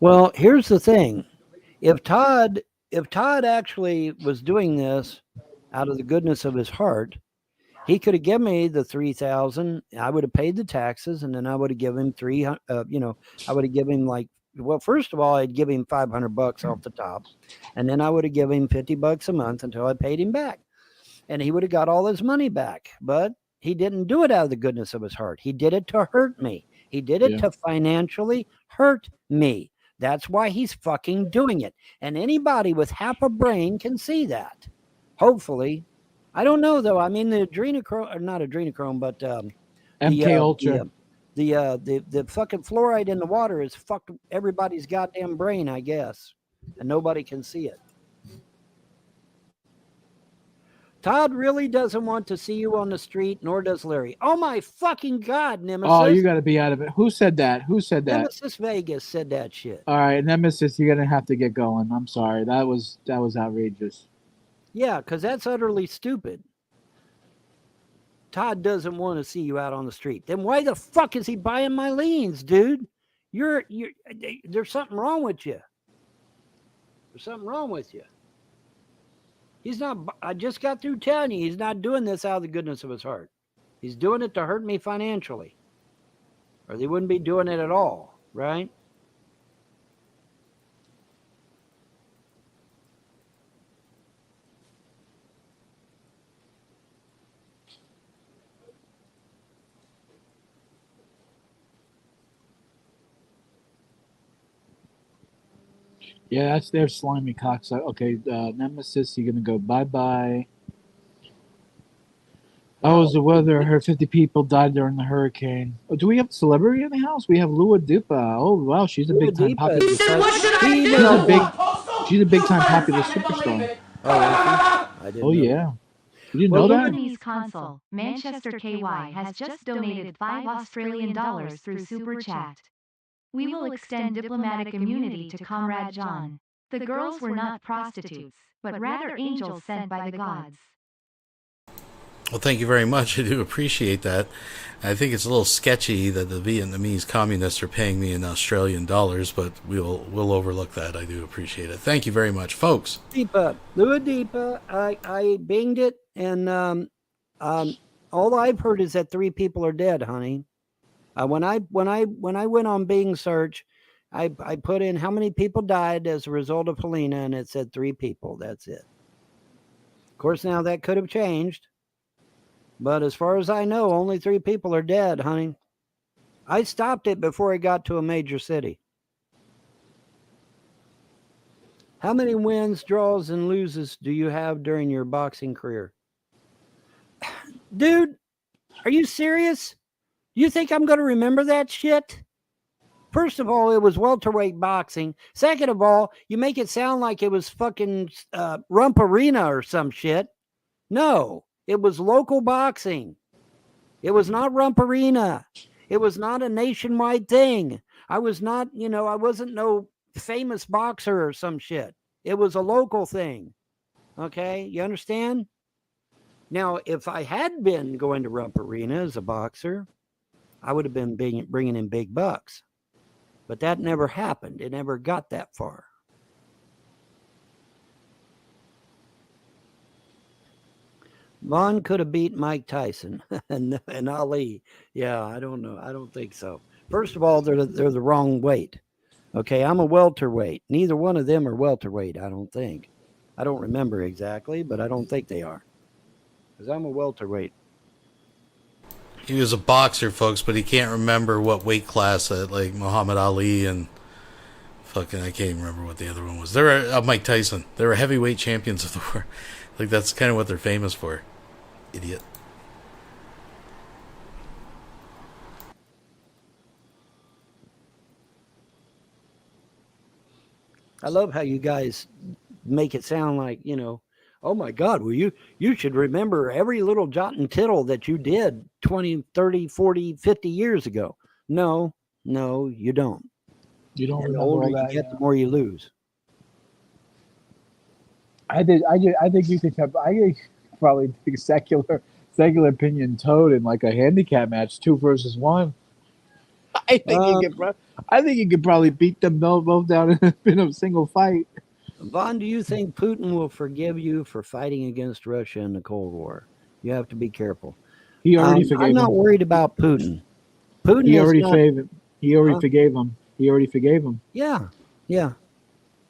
S4: Well, here's the thing. If Todd actually was doing this out of the goodness of his heart, he could have given me the $3,000. I would have paid the taxes, and then I would have given him $300. I would have given him first of all, I'd give him $500 off the top, and then I would have given him $50 a month until I paid him back, and he would have got all his money back. But he didn't do it out of the goodness of his heart. He did it to hurt me. He did it to financially hurt me. That's why he's fucking doing it. And anybody with half a brain can see that. Hopefully. I don't know, though. I mean, the adrenochrome, or not adrenochrome, but
S5: MK Ultra.
S4: The fucking fluoride in the water has fucked everybody's goddamn brain, I guess. And nobody can see it. Todd really doesn't want to see you on the street, nor does Larry. Oh my fucking God, Nemesis.
S3: Oh, you got to be out of it. Who said that? Who said that?
S4: Nemesis Vegas said that shit.
S3: All right, Nemesis, you're gonna have to get going. I'm sorry. That was outrageous.
S4: Yeah, because that's utterly stupid. Todd doesn't want to see you out on the street. Then why the fuck is he buying my liens, dude? There's something wrong with you. There's something wrong with you. He's not, I just got through telling you, he's not doing this out of the goodness of his heart. He's doing it to hurt me financially. Or they wouldn't be doing it at all, right?
S3: Yeah, that's their slimy cocksucker. Okay, Nemesis, you're gonna go bye-bye. Oh, was the weather? I heard 50 people died during the hurricane. Oh, do we have a celebrity in the house? We have Lua Dupa. Oh, wow, she's a big-time popular. She's a big-time popular superstar.
S4: I didn't
S3: Oh,
S4: know.
S3: yeah. You didn't know that?
S9: Japanese console, Manchester KY has just donated $5 Australian through Super Chat. We will extend diplomatic immunity to Comrade John. The girls were not prostitutes, but rather angels sent by the gods.
S2: Well, thank you very much. I do appreciate that. I think it's a little sketchy that the Vietnamese communists are paying me in Australian dollars, but we'll overlook that. I do appreciate it. Thank you very much, folks.
S4: Lua Deepa, I binged it, and all I've heard is that 3 people are dead, honey. When I went on Bing search, I put in how many people died as a result of Helena, and it said 3 people. That's it. Of course, now that could have changed, but as far as I know, only 3 people are dead, honey. I stopped it before it got to a major city. How many wins, draws, and loses do you have during your boxing career? Dude, are you serious? You think I'm going to remember that shit? First of all, it was welterweight boxing. Second of all, you make it sound like it was fucking Rump Arena or some shit. No, it was local boxing. It was not Rump Arena. It was not a nationwide thing. I was not, I wasn't no famous boxer or some shit. It was a local thing. Okay, you understand? Now, if I had been going to Rump Arena as a boxer, I would have been bringing in big bucks. But that never happened. It never got that far. Vaughn could have beat Mike Tyson and Ali. Yeah, I don't know. I don't think so. First of all, they're the wrong weight. Okay, I'm a welterweight. Neither one of them are welterweight, I don't think. I don't remember exactly, but I don't think they are. Because I'm a welterweight.
S2: He was a boxer, folks, but he can't remember what weight class that, like, Muhammad Ali and fucking, I can't even remember what the other one was. They were Mike Tyson. They were heavyweight champions of the world. Like, that's kind of what they're famous for. Idiot.
S4: I love how you guys make it sound like, oh my God, well, you should remember every little jot and tittle that you did 20, 30, 40, 50 years ago. No, you don't.
S3: You don't
S4: And the
S3: remember
S4: older
S3: all
S4: you
S3: that,
S4: get,
S3: yeah.
S4: the more you lose.
S3: I think you could have. I probably think secular opinion toad in like a handicap match, 2 versus 1. I think you could probably beat them both down in a single fight.
S4: Vaughn, do you think Putin will forgive you for fighting against Russia in the Cold War? You have to be careful.
S3: He already forgave
S4: I'm not
S3: him.
S4: worried about Putin. Putin
S3: He
S4: is
S3: already
S4: not,
S3: forgave him. He already forgave him. He already forgave him.
S4: Yeah.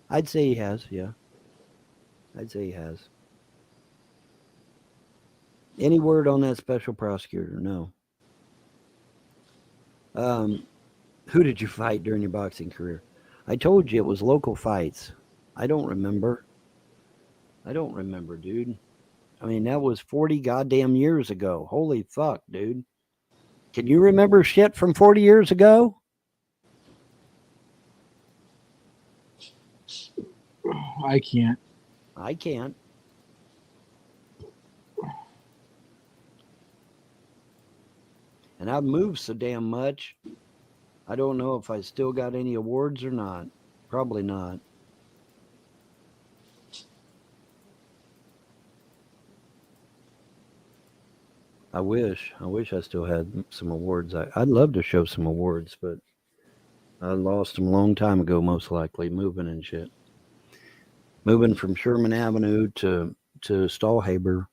S4: I'd say he has, yeah. I'd say he has. Any word on that special prosecutor? No. Who did you fight during your boxing career? I told you it was local fights. I don't remember, dude. I mean, that was 40 goddamn years ago. Holy fuck, dude. Can you remember shit from 40 years ago?
S3: I can't.
S4: I can't. I've moved so damn much. I don't know if I still got any awards or not. Probably not. I wish I still had some awards. I'd love to show some awards, but I lost them a long time ago, most likely, moving and shit. Moving from Sherman Avenue to Stahlhaber,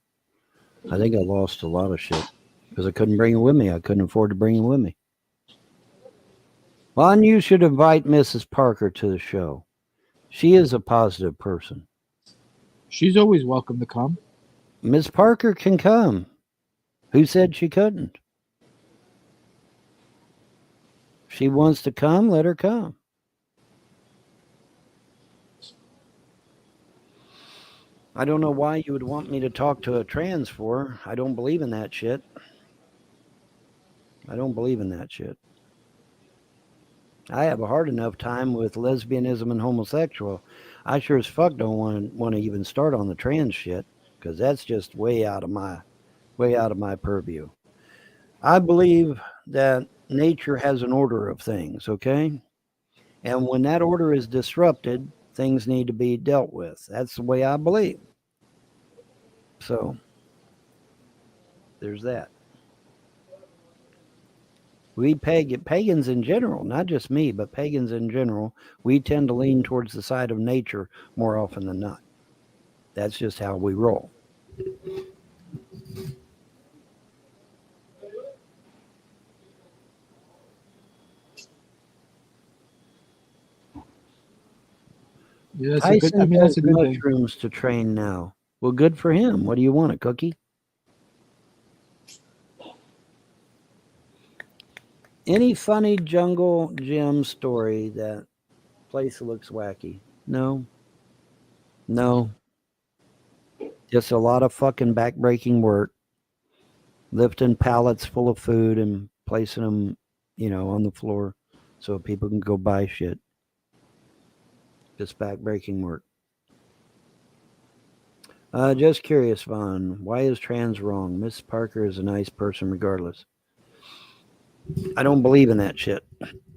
S4: I think I lost a lot of shit because I couldn't bring it with me. I couldn't afford to bring it with me. Well, and you should invite Mrs. Parker to the show. She is a positive person.
S3: She's always welcome to come.
S4: Miss Parker can come. Who said she couldn't? She wants to come, let her come. I don't know why you would want me to talk to a trans for. I don't believe in that shit. I don't believe in that shit. I have a hard enough time with lesbianism and homosexual. I sure as fuck don't want to even start on the trans shit, because that's just way out of my purview. I believe that nature has an order of things, okay? And when that order is disrupted, things need to be dealt with. That's the way I believe. So, there's that. We pagans in general, not just me, but pagans in general, we tend to lean towards the side of nature more often than not. That's just how we roll.
S3: Yeah, that's a good thing.
S4: Mushrooms to train now. Well, good for him. What do you want, a cookie? Any funny jungle gym story that place looks wacky? No. Just a lot of fucking backbreaking work. Lifting pallets full of food and placing them, on the floor so people can go buy shit. Just backbreaking work. Just curious, Vaughn. Why is trans wrong? Miss Parker is a nice person regardless. I don't believe in that shit.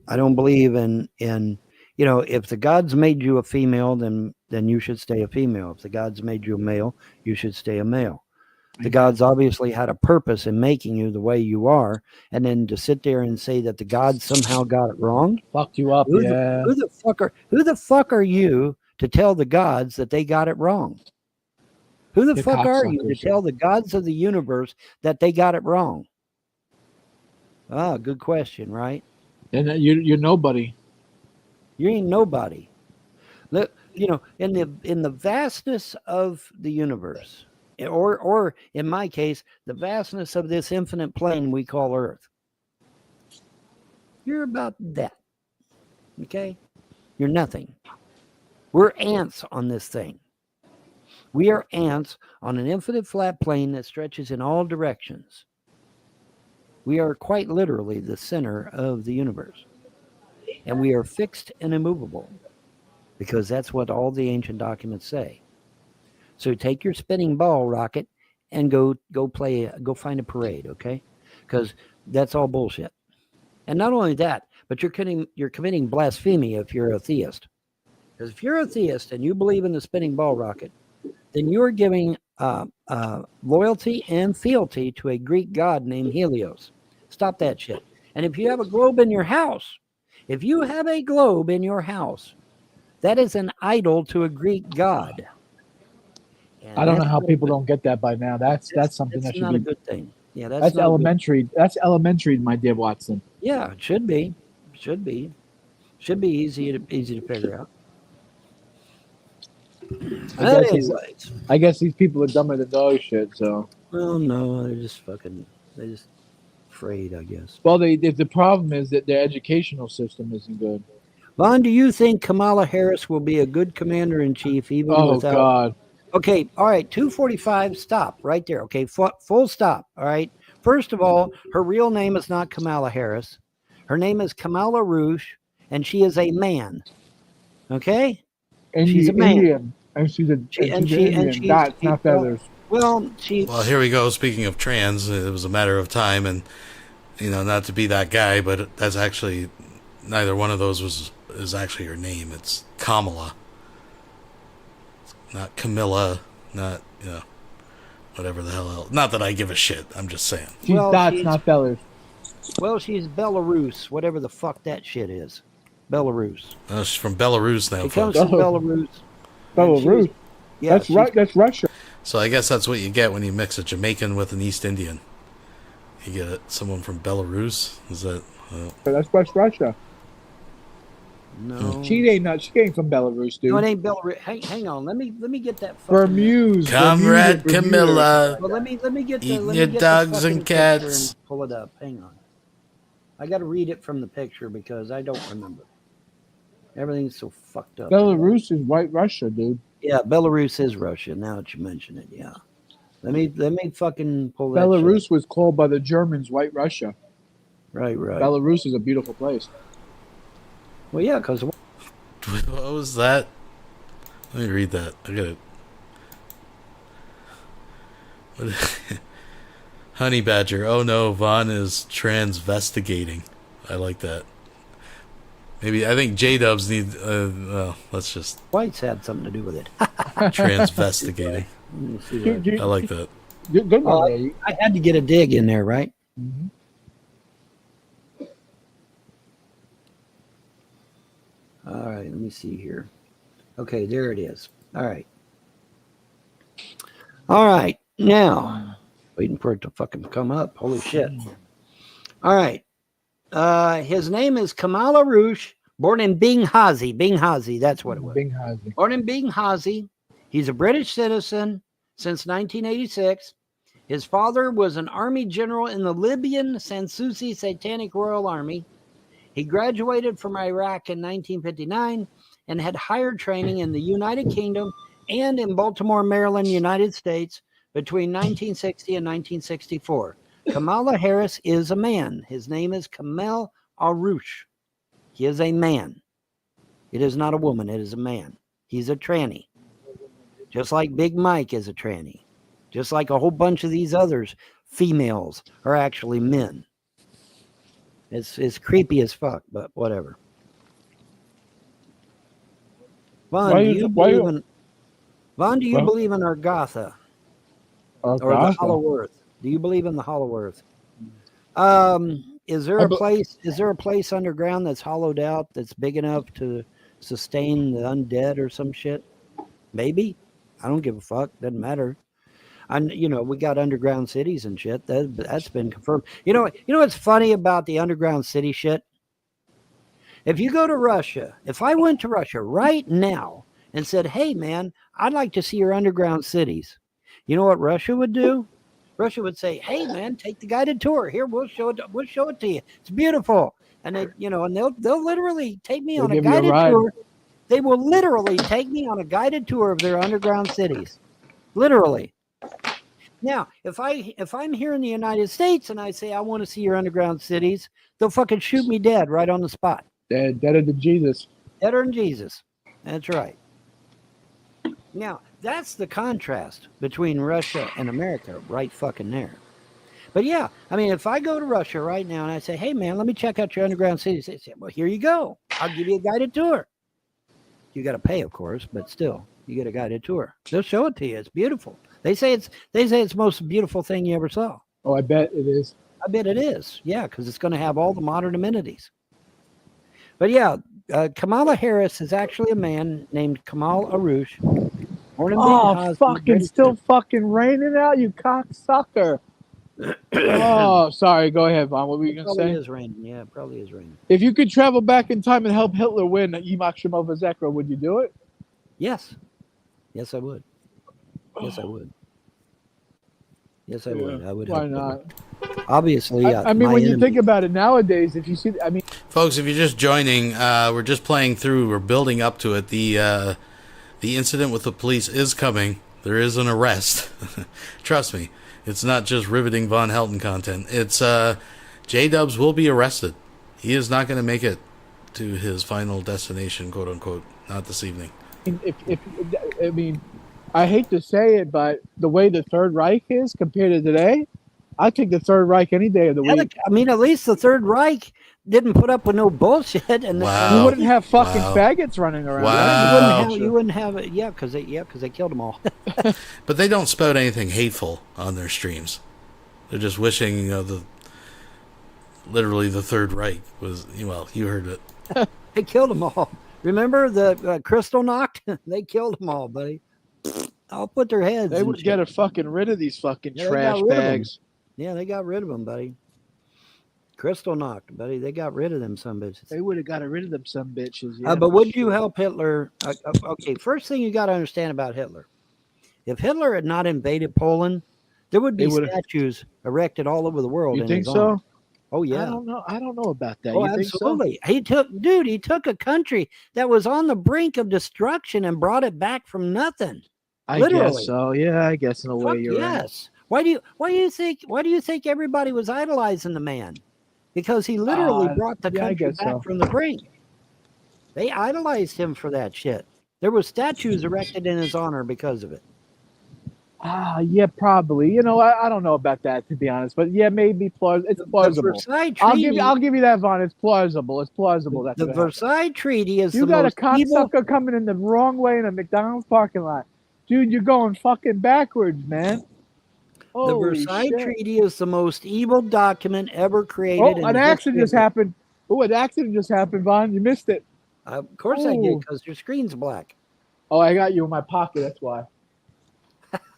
S4: I don't believe in if the gods made you a female, then you should stay a female. If the gods made you a male, you should stay a male. The gods obviously had a purpose in making you the way you are, and then to sit there and say that the gods somehow got it wrong,
S3: fucked you up.
S4: Who the fuck are you to tell the gods that they got it wrong? Who the fuck are you to tell the gods of the universe that they got it wrong? Ah, good question, right?
S3: And you're nobody.
S4: You ain't nobody. Look, in the vastness of the universe, or in my case, the vastness of this infinite plane we call Earth. You're about that. Okay? You're nothing. We're ants on this thing. We are ants on an infinite flat plane that stretches in all directions. We are quite literally the center of the universe. And we are fixed and immovable, because that's what all the ancient documents say. So take your spinning ball rocket and go find a parade, okay? Because that's all bullshit. And not only that, but you're committing blasphemy if you're a theist. Because if you're a theist and you believe in the spinning ball rocket, then you're giving loyalty and fealty to a Greek god named Helios. Stop that shit. And if you have a globe in your house, that is an idol to a Greek god. And
S3: I don't know how people don't get that by now. That's something that should
S4: not
S3: be
S4: a good thing. Yeah,
S3: that's elementary. That's elementary, my dear Watson.
S4: Yeah, it should be. Should be easy to figure out.
S3: I guess these people are dumber than dog shit. So.
S4: Well, no, they're just afraid, I guess.
S3: Well, the problem is that their educational system isn't good.
S4: Vaughn, do you think Kamala Harris will be a good commander-in-chief even without... Oh,
S3: God.
S4: Okay, all right, 245, stop right there. Okay, full stop, all right? First of all, her real name is not Kamala Harris. Her name is Kamala Rouge, and she is a man. Okay?
S3: And she's a man. Indian. And she's Indian. Dots, not feathers.
S2: Well, here we go. Speaking of trans, it was a matter of time, and not to be that guy, but that's actually neither one of those is actually her name. It's Kamala, not Camilla, not whatever the hell else. Not that I give a shit. I'm just saying.
S5: She's dots, not fellers.
S4: Well, she's Belarus, whatever the fuck that shit is. Belarus.
S2: She's from Belarus now,
S4: It comes
S2: folks.
S4: from Belarus.
S5: Belarus.
S4: Yeah,
S5: That's right. That's Russia.
S2: So I guess that's what you get when you mix a Jamaican with an East Indian. You get someone from Belarus. Is that?
S5: That's West Russia.
S4: No.
S5: She ain't from Belarus, dude.
S4: No, it ain't Belarus. Hang on. Let me get that.
S5: Bermuse.
S2: Comrade
S5: Bermuda.
S2: Camilla.
S4: Well, let me get the.
S2: Eating
S4: let me
S2: your
S4: get the
S2: dogs
S4: fucking
S2: and cats.
S4: picture and pull it up. Hang on. I got to read it from the picture because I don't remember. Everything's so fucked up.
S5: Belarus is White Russia, dude.
S4: Yeah, Belarus is Russia. Now that you mention it, yeah. Let me fucking pull that.
S5: Belarus
S4: shit.
S5: was called by the Germans White Russia.
S4: Right.
S5: Belarus is a beautiful place.
S4: Well, yeah, because
S2: What was that? Let me read that. I got it. Honey Badger. Oh no, Vaughn is transvestigating. I like that. Maybe I think Jdubs need. Well, let's just
S4: whites had something to do with it.
S2: transvestigating. I like that.
S5: Good
S4: Oh,
S5: one.
S4: I had to get a dig in there, right?
S5: Mm-hmm.
S4: All right, let me see here. Okay, there it is. All right. Now, waiting for it to fucking come up. Holy shit. All right. His name is Kamala Roosh, born in Benghazi, that's what it was.
S5: Benghazi.
S4: Born in Benghazi. He's a British citizen since 1986. His father was an army general in the Libyan Sanssouci Satanic Royal Army. He graduated from Iraq in 1959 and had higher training in the United Kingdom and in Baltimore, Maryland, United States between 1960 and 1964. Kamala Harris is a man. His name is Kamel Aroush. He is a man. It is not a woman. It is a man. He's a tranny. Just like Big Mike is a tranny. Just like a whole bunch of these others, females are actually men. It's creepy as fuck, but whatever. Vaughn, do you believe in Argatha? Or the Hollow Earth? Do you believe in the Hollow Earth? Is there a place underground that's hollowed out that's big enough to sustain the undead or some shit? Maybe. I don't give a fuck. Doesn't matter. We got underground cities and shit. That's been confirmed. You know what's funny about the underground city shit? If you go to Russia, if I went to Russia right now and said, "Hey man, I'd like to see your underground cities," you know what Russia would do? Russia would say, "Hey man, take the guided tour. Here, we'll show it to you. It's beautiful." And they'll literally take me on a guided tour. They will literally take me on a guided tour of their underground cities. Literally. Now, if I'm here in the United States and I say I want to see your underground cities, they'll fucking shoot me dead right on the spot.
S5: Deader than Jesus.
S4: Deader than Jesus. That's right. Now, that's the contrast between Russia and America right fucking there. But yeah, I mean, if I go to Russia right now and I say, "Hey man, let me check out your underground cities," they say, "Well, here you go. I'll give you a guided tour." You got to pay, of course, but still, you get a guided tour. They'll show it to you. It's beautiful. They say it's the most beautiful thing you ever saw.
S5: Oh, I bet it is.
S4: I bet it is. Yeah, because it's going to have all the modern amenities. But yeah, Kamala Harris is actually a man named Kamal Aroush.
S5: It's still fucking raining out, you cocksucker. Oh, sorry. Go ahead, Vaughn. What were you going to say?
S4: It probably is raining.
S5: If you could travel back in time and help Hitler win Yimach Shemova Zekra, would you do it?
S4: Yes. Yes, I would. Yes, I would. Yes, I would. I would.
S5: Why not?
S4: Obviously,
S5: I mean, when you think about it nowadays, if you see,
S2: Folks, if you're just joining, we're just playing through. We're building up to it. The incident with the police is coming. There is an arrest. Trust me, it's not just riveting Von Helton content. It's Jdubs will be arrested. He is not going to make it to his final destination, quote unquote. Not this evening.
S5: I hate to say it, but the way the Third Reich is compared to today,
S3: I take the Third Reich any day of the week.
S4: I mean, at least the Third Reich didn't put up with no bullshit, and
S2: Wow.
S3: You wouldn't have fucking
S2: Wow.
S3: faggots running around.
S2: Wow.
S4: you wouldn't have it. Yeah, because they killed them all.
S2: But they don't spout anything hateful on their streams. They're just wishing, literally the Third Reich was, well, you heard it.
S4: They killed them all. Remember the Crystal knocked? They killed them all, buddy. I'll put their heads.
S3: They would get fucking rid of these fucking
S4: Yeah,
S3: trash bags.
S4: Yeah, they got rid of them, buddy. Crystal knocked, buddy. They got rid of them some bitches.
S3: They would have got rid of them some bitches. Yeah,
S4: But would you help Hitler? Okay, first thing you got to understand about Hitler. If Hitler had not invaded Poland, there would be statues erected all over the world.
S3: You think so?
S4: Oh yeah.
S3: I don't know about that.
S4: Oh,
S3: you
S4: absolutely.
S3: Think so?
S4: He took a country that was on the brink of destruction and brought it back from nothing.
S3: I
S4: Literally.
S3: guess so. Yeah, I guess in a way you're right.
S4: Yes. Why do you think everybody was idolizing the man? Because he literally brought the country back from the brink. They idolized him for that shit. There were statues erected in his honor because of it.
S3: Yeah, probably. I don't know about that, to be honest, but yeah, maybe it's plausible.
S4: Versailles Treaty,
S3: I'll give you that, Vaughn. It's plausible. It's plausible. That's
S4: the Versailles Treaty is
S3: you
S4: the
S3: got
S4: most
S3: a cocksucker coming in the wrong way in a McDonald's parking lot, dude. You're going fucking backwards, man.
S4: The Versailles Treaty is the most evil document ever created.
S3: Oh, an accident just happened. Oh, an accident just happened, Vaughn. You missed it.
S4: Of course I did, because your screen's black.
S3: Oh, I got you in my pocket. That's why.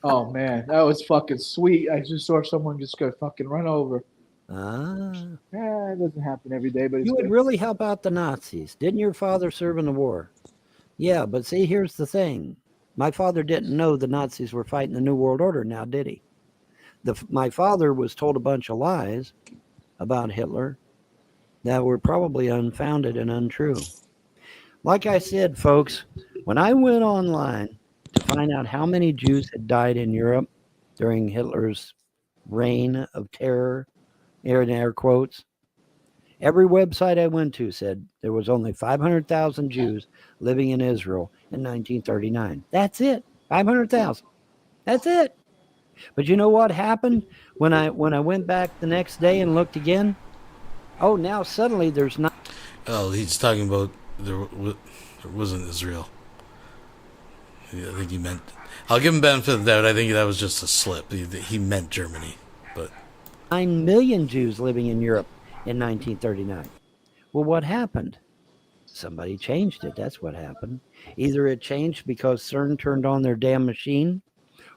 S3: Oh man, that was fucking sweet. I just saw someone just go fucking run over. Yeah, it doesn't happen every day, but
S4: you would really help out the Nazis. Didn't your father serve in the war? Yeah, but see, here's the thing. My father didn't know the Nazis were fighting the New World Order now, did he? My father was told a bunch of lies about Hitler that were probably unfounded and untrue. Like I said, folks, when I went online to find out how many Jews had died in Europe during Hitler's reign of terror, in air quotes, every website I went to said there was only 500,000 Jews living in Israel in 1939. That's it. 500,000. That's it. But you know what happened when I went back the next day and looked again? Oh, now suddenly there's not.
S2: Oh, he's talking about there wasn't Israel. Yeah, I think he meant. I'll give him benefit of the doubt. I think that was just a slip. He meant Germany, but
S4: 9 million Jews living in Europe in 1939. Well, what happened? Somebody changed it. That's what happened. Either it changed because CERN turned on their damn machine,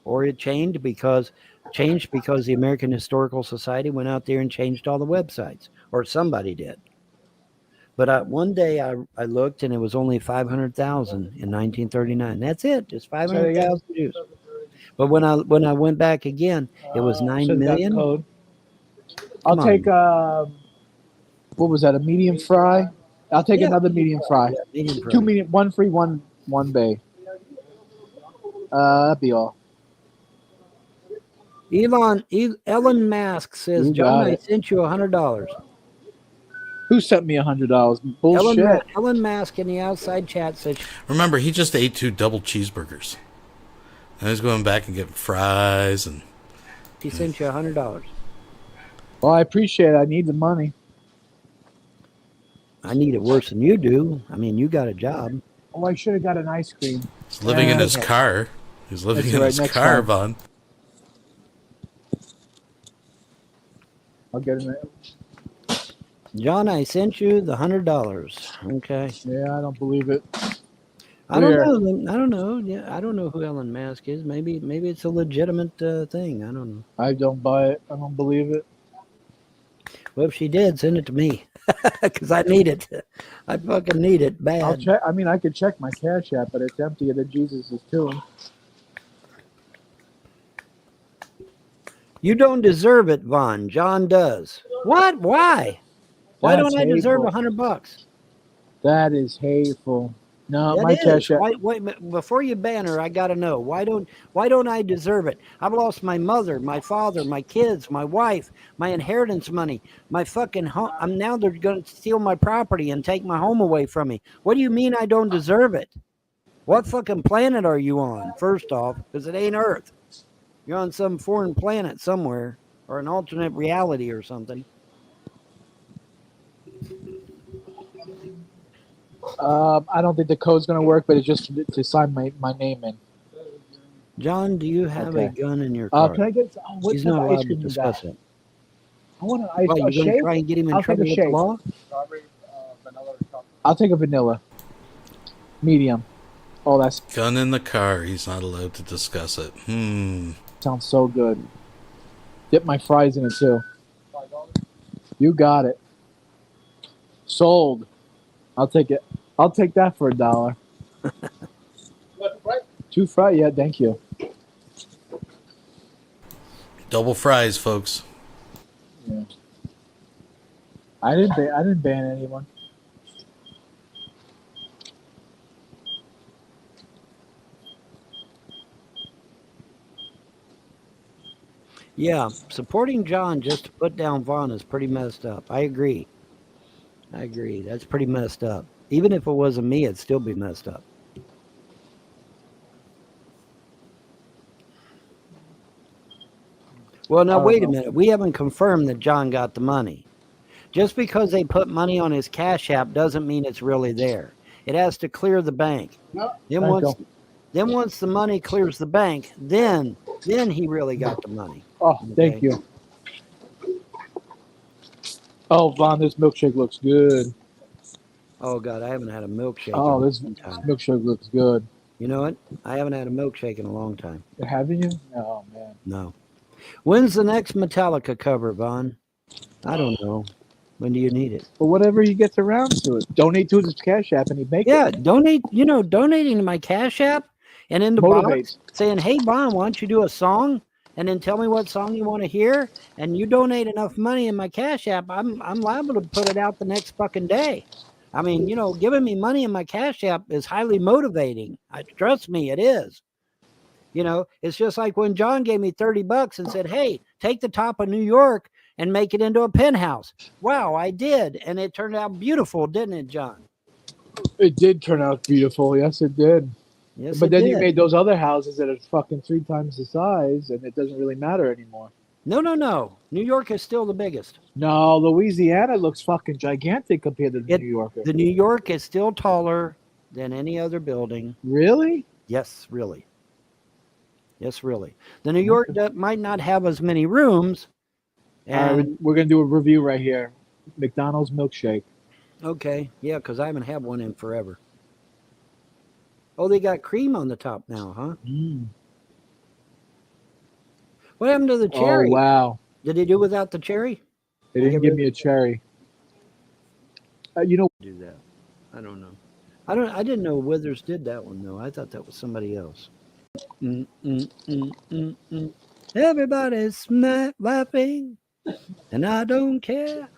S4: or it changed because the American Historical Society went out there and changed all the websites, or somebody did. But one day I looked and it was only 500,000 in 1939. That's it, just 500,000 Jews. But when I went back again, it was 9 million.
S3: Code. I'll take what was that? A medium fry? I'll take another medium fry.
S4: Yeah, medium fry.
S3: 2 medium, one free, one bay. That'd be all.
S4: Elon Musk says, John, I sent you $100.
S3: Who sent me $100? Bullshit.
S4: Elon Musk in the outside chat said.
S2: Remember, he just ate 2 double cheeseburgers. And he's going back and getting fries and.
S4: He sent you $100.
S3: Well, I appreciate it. I need the money.
S4: I need it worse than you do. I mean, you got a job.
S3: Oh, I should have got an ice cream.
S2: He's living in his car. He's living in his car, Vaughn.
S3: I'll get him.
S4: John, I sent you the $100. Okay.
S3: Yeah, I don't believe it.
S4: I don't know. Yeah, I don't know who Elon Musk is. Maybe it's a legitimate thing. I don't know.
S3: I don't buy it. I don't believe it.
S4: Well, if she did, send it to me because I need it. I fucking need it bad.
S3: I'll check. I mean, I could check my Cash App, but it's empty. And then Jesus is too.
S4: You don't deserve it, Vaughn. John does. What? Why? Why don't I deserve $100?
S3: That is hateful. No, my Cash App.
S4: Wait, before you ban her, I gotta know why don't I deserve it? I've lost my mother, my father, my kids, my wife, my inheritance money, my fucking home. Now they're gonna steal my property and take my home away from me. What do you mean I don't deserve it? What fucking planet are you on? First off, because it ain't Earth. You're on some foreign planet somewhere. or an alternate reality or something.
S3: I don't think the code's gonna work, but it's just to sign my name in.
S4: John, do you have a
S3: Okay.
S4: gun in your car?
S3: Can I get? What
S4: He's
S3: type
S4: not
S3: of ice
S4: allowed to
S3: cream you got?
S4: discuss it.
S3: I want an
S4: Well,
S3: a
S4: you're going to
S3: shake.
S4: try and get him in
S3: I'll take
S4: trouble
S3: a
S4: with the
S3: shake.
S4: law?
S3: I'll take a vanilla. Medium. Oh, that
S2: Gun in the car. He's not allowed to discuss it.
S3: sounds so good. Dip my fries in it too. You got it. Sold. I'll take it. I'll take that for $1. 2 fries? Yeah, thank you.
S2: Double fries, folks.
S3: Yeah. I didn't ban anyone.
S4: Yeah, supporting John just to put down Vaughn is pretty messed up. I agree. That's pretty messed up. Even if it wasn't me, it'd still be messed up. Well, now, wait a minute. We haven't confirmed that John got the money. Just because they put money on his Cash App doesn't mean it's really there. It has to clear the bank.
S3: No,
S4: Then once the money clears the bank, then he really got the money.
S3: Oh, thank you. Oh, Vaughn, this milkshake looks good.
S4: Oh, God, I haven't had a milkshake
S3: Oh,
S4: in a
S3: this
S4: long time.
S3: milkshake looks good.
S4: You know what? I haven't had a milkshake in a long time.
S3: Haven't you? Oh, man.
S4: No. When's the next Metallica cover, Vaughn? I don't know. When do you need it?
S3: But whatever he gets around to it. Donate to his Cash App and he make it.
S4: Yeah, donating to my Cash App and in the box saying, hey, Vaughn, why don't you do a song? And then tell me what song you want to hear. And you donate enough money in my Cash App, I'm liable to put it out the next fucking day. I mean, giving me money in my Cash App is highly motivating. Trust me, it is. It's just like when John gave me $30 and said, hey, take the top of New York and make it into a penthouse. Wow, I did. And it turned out beautiful, didn't it, John?
S3: It did turn out beautiful. Yes, it did.
S4: Yes,
S3: but then you made those other houses that are fucking 3 times the size, and it doesn't really matter anymore.
S4: No. New York is still the biggest.
S3: No, Louisiana looks fucking gigantic compared to New York.
S4: The New York is still taller than any other building.
S3: Really?
S4: Yes, really. The New York might not have as many rooms. And
S3: we're going to do a review right here. McDonald's milkshake.
S4: Okay, yeah, because I haven't had one in forever. Oh, they got cream on the top now, huh? What happened to the cherry?
S3: Oh, wow.
S4: Did they do without the cherry?
S3: They didn't give me a cherry.
S4: Do that. I don't know. I didn't know Withers did that one, though. I thought that was somebody else. Everybody's laughing, and I don't care.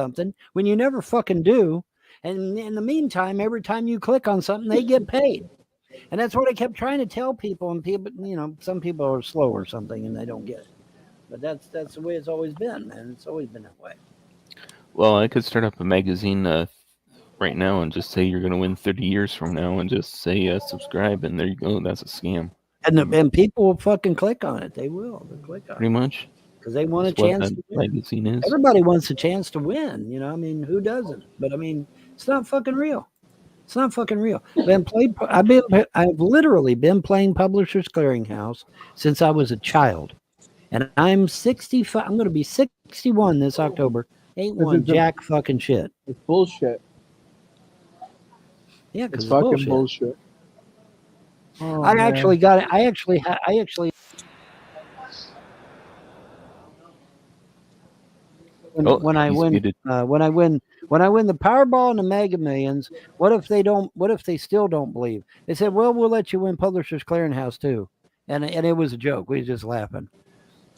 S4: Something when you never fucking do. And in the meantime, every time you click on something, they get paid. And that's what I kept trying to tell people. And people, some people are slow or something and they don't get it. But that's the way it's always been, man. It's always been that way.
S10: Well, I could start up a magazine right now and just say you're going to win 30 years from now and just say subscribe. And there you go. That's a scam.
S4: And people will fucking click on it. They will. They'll click on it.
S10: Pretty much.
S4: Because they want
S10: That's
S4: a chance to win.
S10: Magazine is.
S4: Everybody wants a chance to win. Who doesn't? But it's not fucking real. It's not fucking real. I've literally been playing Publishers Clearinghouse since I was a child, and I'm 65. I'm going to be 61 this October. Ain't one jack fucking shit.
S3: It's bullshit.
S4: Yeah, because
S3: it's fucking bullshit. Oh,
S4: I actually got it. I actually. When I win the Powerball and the Mega Millions, what if they still don't believe? They said, well, we'll let you win Publishers Clearinghouse too. And it was a joke. We were just laughing.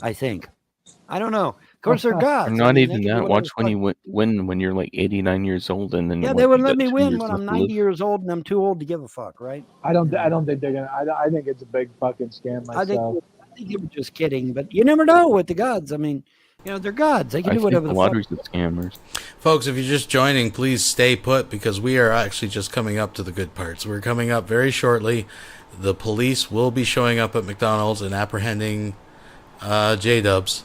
S4: I think. I don't know. Of course, they're gods.
S10: Not even that. Watch when you win when you're like 89 years old, and then
S4: they would let me win when I'm 90 years old and I'm too old to give a fuck, right?
S3: I don't think they're gonna. I think it's a big fucking scam myself.
S4: I think you were just kidding, but you never know with the gods. They're gods. They can do whatever the fuck.
S10: Lottery's the scammers.
S2: Folks, if you're just joining, please stay put because we are actually just coming up to the good parts. We're coming up very shortly. The police will be showing up at McDonald's and apprehending Jdubs.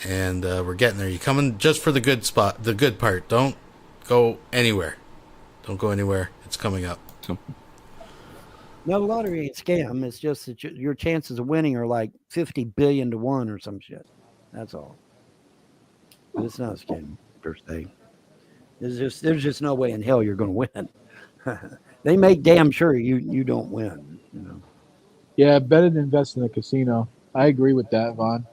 S2: And we're getting there. You coming just for the good spot, the good part. Don't go anywhere. Don't go anywhere. It's coming up.
S4: No, the lottery ain't scam. It's just that your chances of winning are like 50 billion to 1 or some shit. That's all. But it's not a scam per se. There's just no way in hell you're going to win. They make damn sure you don't win. You know.
S5: Yeah, better than invest in a casino. I agree with that, Vaughn.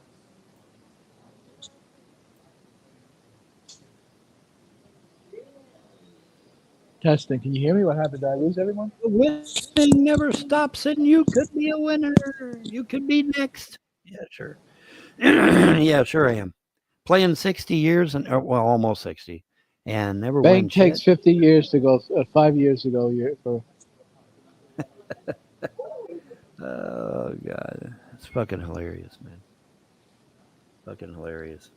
S5: Testing. Can you hear me? What happened? Did I lose everyone?
S4: Winning never stops, and you could be a winner. You could be next. Yeah, sure. Yeah, sure I am. Playing 60 years and well, almost 60, and never win.
S5: Bank takes 50 years to go. 5 years to go. For
S4: Oh God, it's fucking hilarious, man. Fucking hilarious.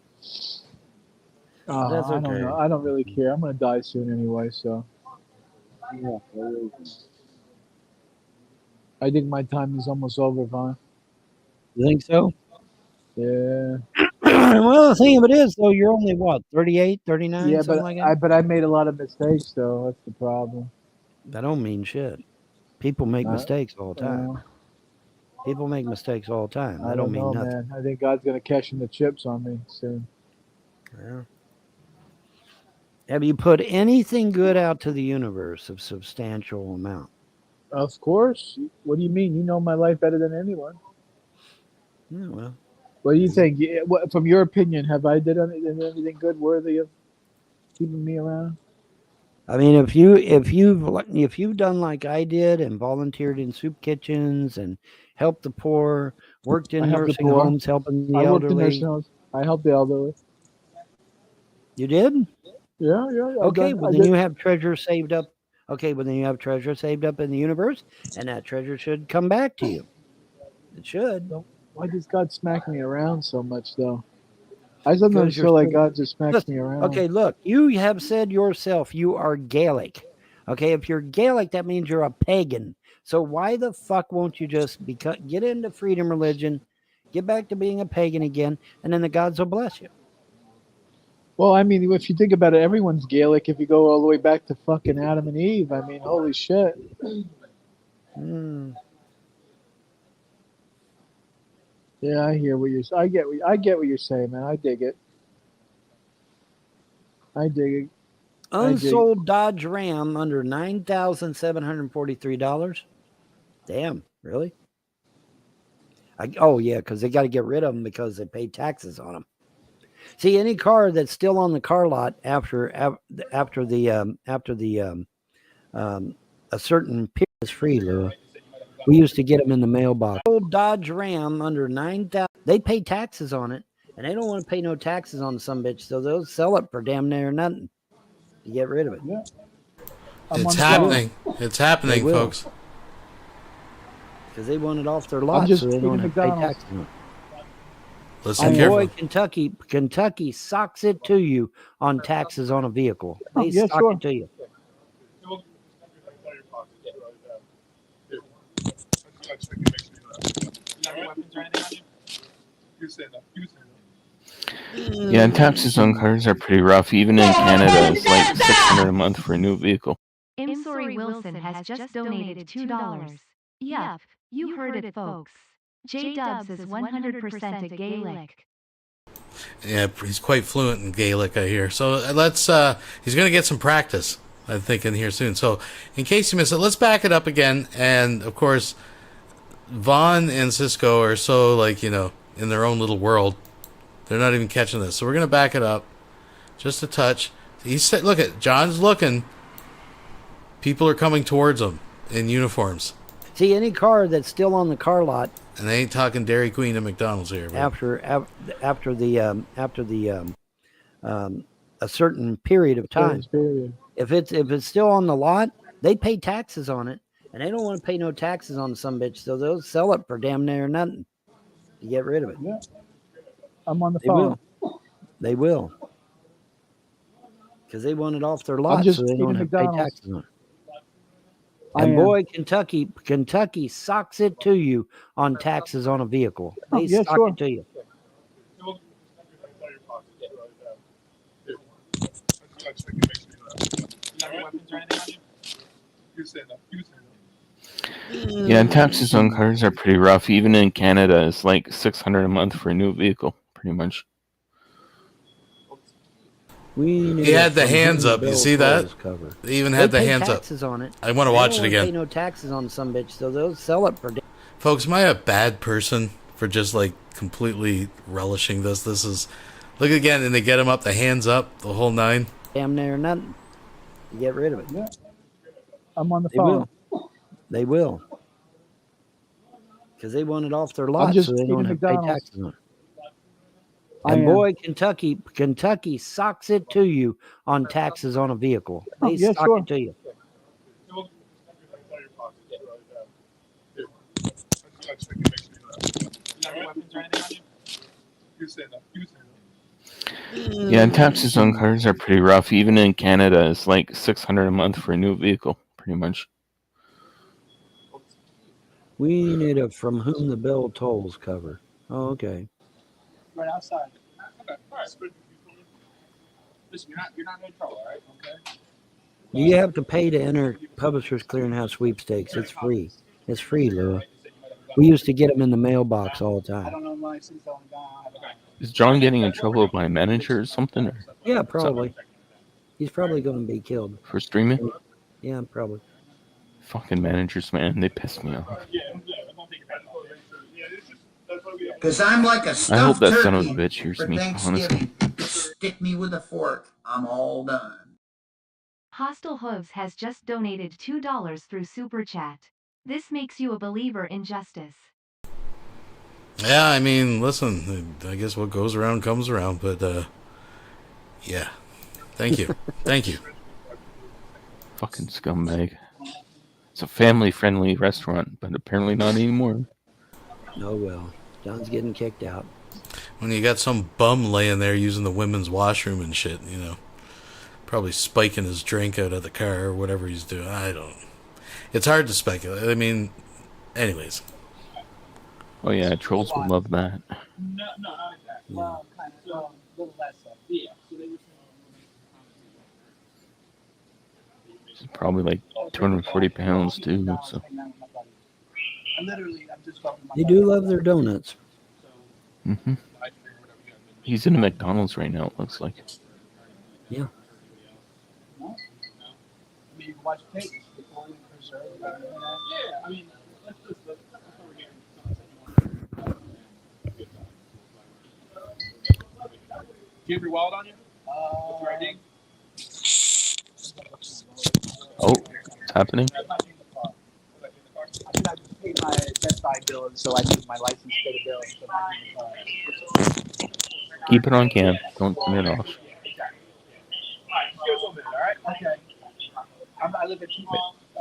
S4: That's okay.
S5: I don't know. I don't really care. I'm gonna die soon anyway, so. Yeah, I think my time is almost over, Vaughn.
S4: You think so?
S5: Yeah.
S4: Well, the thing of it is, though, you're only what, 38, 39?
S5: Yeah,
S4: something like that?
S5: but I made a lot of mistakes, though. That's the problem.
S4: That don't mean shit. People make mistakes all the time. People make mistakes all the time. That don't mean nothing.
S5: Man. I think God's gonna cash in the chips on me soon.
S4: Yeah. Have you put anything good out to the universe of substantial amount?
S5: Of course. What do you mean? You know my life better than anyone.
S4: Yeah, well.
S5: What do you think? From your opinion, have I did anything good worthy of keeping me around?
S4: I mean, if you've done like I did and volunteered in soup kitchens and helped the poor, worked in nursing homes, helping the elderly.
S5: I worked in nursing homes. I helped the elderly.
S4: You did?
S5: Yeah.
S4: Okay, well then you have treasure saved up. Okay, well then you have treasure saved up in the universe, and that treasure should come back to you. It should.
S5: Why does God smack me around so much, though? I sometimes feel like God just smacks me around.
S4: Okay, look, you have said yourself you are Gaelic. Okay, if you're Gaelic, that means you're a pagan. So why the fuck won't you just get into freedom religion, get back to being a pagan again, and then the gods will bless you?
S5: Well, I mean, if you think about it, everyone's Gaelic if you go all the way back to fucking Adam and Eve. I mean, holy shit. Yeah, I hear what you're saying. I get what you're saying, man. I dig it.
S4: Unsold Dodge Ram under $9,743. Damn, really? Oh yeah, because they got to get rid of them because they pay taxes on them. See, any car that's still on the car lot after a certain period is free, Lou. We used to get them in the mailbox. Old Dodge Ram under $9,000. They pay taxes on it, and they don't want to pay no taxes on some bitch, so they'll sell it for damn near nothing to get rid of it.
S5: Yeah.
S2: It's happening. It's happening, folks.
S4: Because they want it off their lot, so they don't have to pay taxes on it.
S2: Listen carefully.
S4: Boy, Kentucky socks it to you on taxes on a vehicle. They sock it to you.
S10: Yeah, taxes on cars are pretty rough. Even in Canada, it's like $600 a month for a new vehicle.
S9: I'm sorry Wilson has just donated $2. Yup, you heard it, folks. Jdubs is 100% a Gaelic.
S2: Yeah, he's quite fluent in Gaelic, I hear. So let's, he's going to get some practice, I think, in here soon. So in case you missed it, let's back it up again. And, of course, Vaughn and Cisco are so, like, you know, in their own little world. They're not even catching this. So we're going to back it up just a touch. He said, look at John's looking. People are coming towards him in uniforms.
S4: See, any car that's still on the car lot.
S2: And they ain't talking Dairy Queen and McDonald's here.
S4: After a certain period of time. If it's still on the lot, they pay taxes on it, and they don't want to pay no taxes on some bitch, so they'll sell it for damn near nothing to get rid of it.
S5: Yeah, I'm on the phone.
S4: They will, because they want it off their lot, so they don't have to pay taxes on it. And boy, Kentucky socks it to you on taxes on a vehicle. They sock it to you.
S10: Yeah, and taxes on cars are pretty rough. Even in Canada, it's like $600 a month for a new vehicle, pretty much.
S2: He had the hands up. You see that? They even had the hands up.
S4: Taxes on it.
S2: I want to watch it again.
S4: They pay no taxes on some bitch, so they'll sell it for.
S2: Folks, am I a bad person for just like completely relishing this? This is, look again, and they get him up, the hands up, the whole nine.
S4: Damn near nothing. You get rid of it.
S5: Yeah. I'm on the phone.
S4: They will. Because they want it off their lot, so they don't have to pay taxes on it. And boy, Kentucky socks it to you on taxes on a vehicle. They sock it to you.
S10: Yeah, and taxes on cars are pretty rough. Even in Canada, it's like $600 a month for a new vehicle, pretty much.
S4: We need a From Whom the Bell Tolls cover. Oh, okay.
S7: Right outside. Okay. All right. Listen, you're not in trouble, all right? Okay.
S4: You have to pay to enter Publishers Clearinghouse sweepstakes. It's free. It's free, Lou. We used to get them in the mailbox all the time.
S7: I don't know my since on God.
S10: Is John getting in trouble by a manager or something? Or
S4: yeah, probably. He's probably going to be killed.
S10: for streaming?
S4: Yeah, probably.
S10: Fucking managers, man. They piss me off.
S11: Because I'm like a
S10: I hope
S11: stuffed
S10: that son of a
S11: turkey
S10: bitch hears
S11: for
S10: me, honestly.
S11: Thanksgiving. Stick me with a fork. I'm all done.
S9: Hostile Hooves has just donated $2 through Super Chat. This makes you a believer in justice.
S2: Yeah, I mean, listen, I guess what goes around comes around, but, yeah. Thank you. Thank you.
S10: Fucking scumbag. It's a family-friendly restaurant, but apparently not anymore.
S4: Oh, well. John's getting kicked out.
S2: When you got some bum laying there using the women's washroom and shit, you know, probably spiking his drink out of the car or whatever he's doing. I don't. It's hard to speculate. I mean, anyways.
S10: Oh yeah, trolls would love that.
S7: No, not exactly. Well, kind of, a little less. Yeah. So they were
S10: She's probably like 240 pounds too. So.
S4: They do love their donuts.
S10: Mm-hmm. He's in a McDonald's right now, it looks like.
S4: Yeah.
S7: Jeffrey Wild on you?
S10: Oh, it's happening.
S7: I think I just paid my Best Buy bill, so I need my license to pay the bill.
S10: Keep it on cam. Don't turn it off.
S7: I live at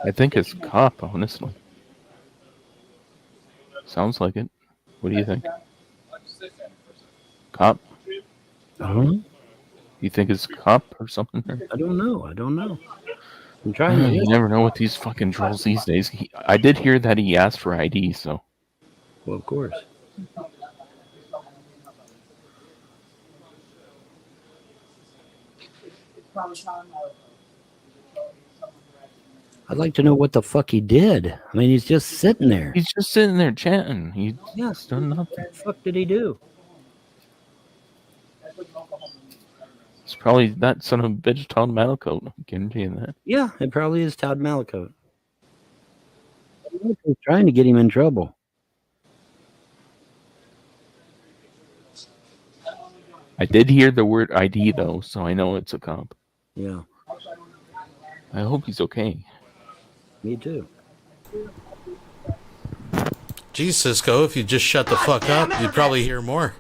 S10: I think it's cop, honestly. Sounds like it. What do you think? Cop? You think it's cop or something?
S4: I don't know. I'm trying to.
S10: You never know with these fucking trolls these days. I did hear that he asked for ID, so.
S4: Well, of course. I'd like to know what the fuck he did. I mean, he's just sitting there.
S10: He's just sitting there chatting. He's done nothing.
S4: What the fuck did he do?
S10: It's probably that son of a bitch Todd Malacote. I'm guaranteeing that.
S4: Yeah, it probably is Todd Malacote. He's trying to get him in trouble.
S10: I did hear the word ID, though, so I know it's a cop.
S4: Yeah.
S10: I hope he's okay.
S4: Me too.
S2: Geez, Cisco, if you just shut the fuck up, you'd probably hear more.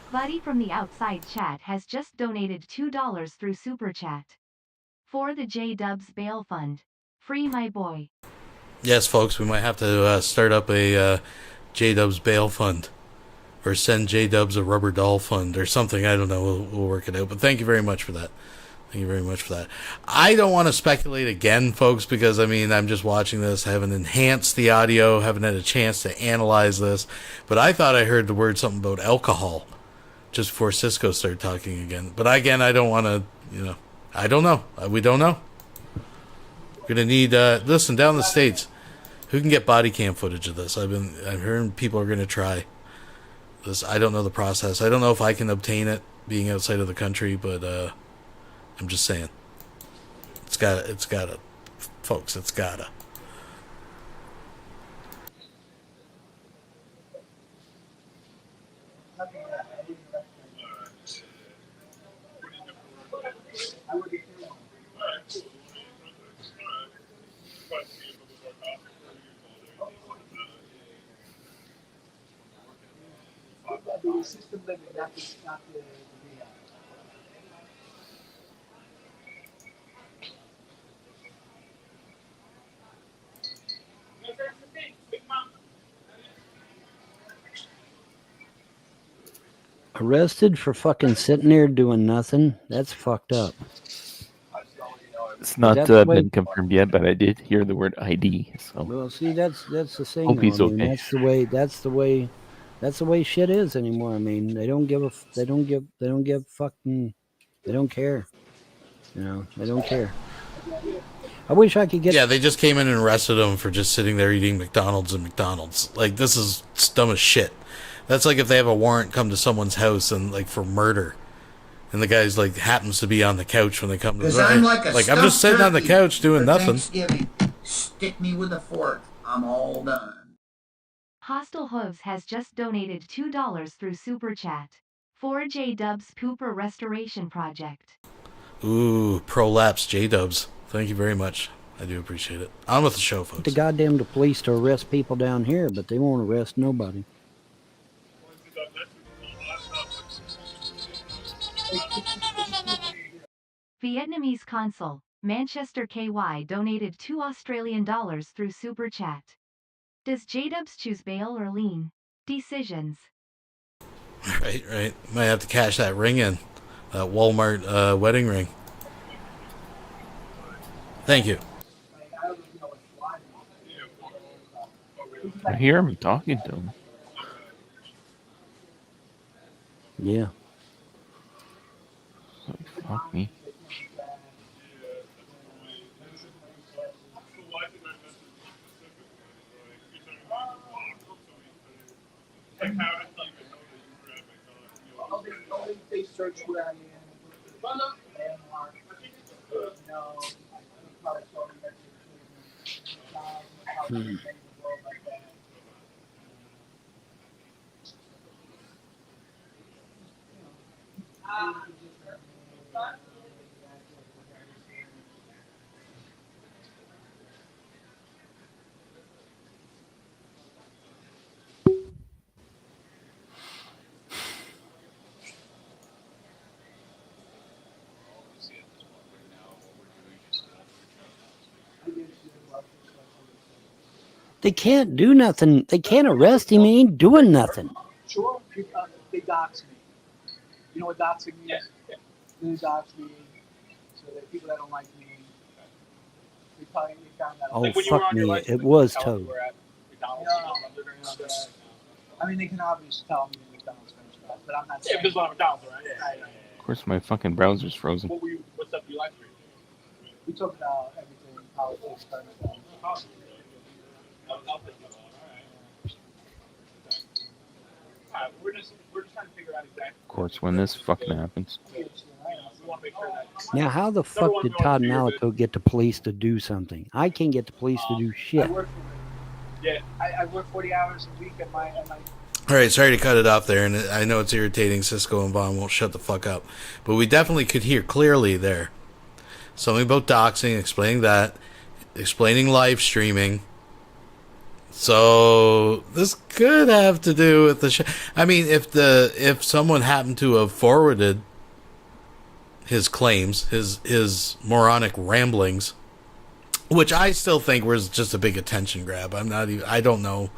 S9: Buddy from the outside chat has just donated $2 through Super Chat. For the Jdubs bail fund. Free my boy.
S2: Yes, folks, we might have to start up a JDUBBZ bail fund. Or send JDUBBZ a rubber doll fund or something. I don't know. We'll work it out. But thank you very much for that. Thank you very much for that. I don't want to speculate again, folks, because, I mean, I'm just watching this. I haven't enhanced the audio, haven't had a chance to analyze this. But I thought I heard the word something about alcohol just before Cisco started talking again. But again, I don't want to, I don't know. We don't know. We're going to need, listen, down in the States, who can get body cam footage of this? I'm hearing people are going to try this. I don't know the process. I don't know if I can obtain it being outside of the country, but, I'm just saying. It's gotta. Folks, it's gotta.
S4: Arrested for fucking sitting there doing nothing? That's fucked up.
S10: It's not been confirmed yet, but I did hear the word ID. So.
S4: Well, see, that's the thing.
S10: Hope he's okay.
S4: That's the way shit is anymore. I mean, they don't care. They don't care. I wish I could get.
S2: Yeah, they just came in and arrested him for just sitting there eating McDonald's and McDonald's. Like, this is dumb as shit. That's like if they have a warrant come to someone's house and like for murder, and the guy's like happens to be on the couch when they come to the
S11: I'm
S2: I'm just sitting on the couch doing nothing.
S11: Stick me with a fork. I'm all done.
S9: Hostile Hooves has just donated $2 through Super Chat for Jdubs Pooper Restoration Project.
S2: Ooh, prolapse Jdubs. Thank you very much. I do appreciate it. On with the show, folks.
S4: The goddamn police to arrest people down here, but they won't arrest nobody.
S9: Vietnamese consul, Manchester KY donated $2 through Super Chat. Does Jdubs choose bail or lien? Decisions.
S2: Right. Might have to cash that ring in. That Walmart wedding ring. Thank you.
S10: I hear him talking to him.
S4: Yeah.
S10: Fuck me.
S4: They can't do nothing. They can't arrest him. He ain't doing nothing.
S5: Sure, they dox me. You know what doxing means? Yeah. They dox me. So that people that don't like me, they probably found out.
S4: Oh, fuck me. It was Toad.
S5: I mean, they can obviously tell me the McDonald's French fries, but I'm not saying. Yeah, because I'm McDonald's, right? Yeah.
S10: Of course, my fucking browser's frozen.
S5: What stuff do you like? We talk about everything, politics, kind of stuff. We're just trying to figure out exactly.
S10: Of course, when this fucking happens.
S4: Now, how the fuck did Todd Malico get the police to do something? I can't get the police to do shit.
S5: I work 40 hours a week at my.
S2: All right, sorry to cut it off there, and I know it's irritating. Cisco and Vaughn won't shut the fuck up, but we definitely could hear clearly there something about doxing, explaining live streaming. So this could have to do with the show. I mean, if someone happened to have forwarded his claims, his moronic ramblings, which I still think was just a big attention grab. I don't know,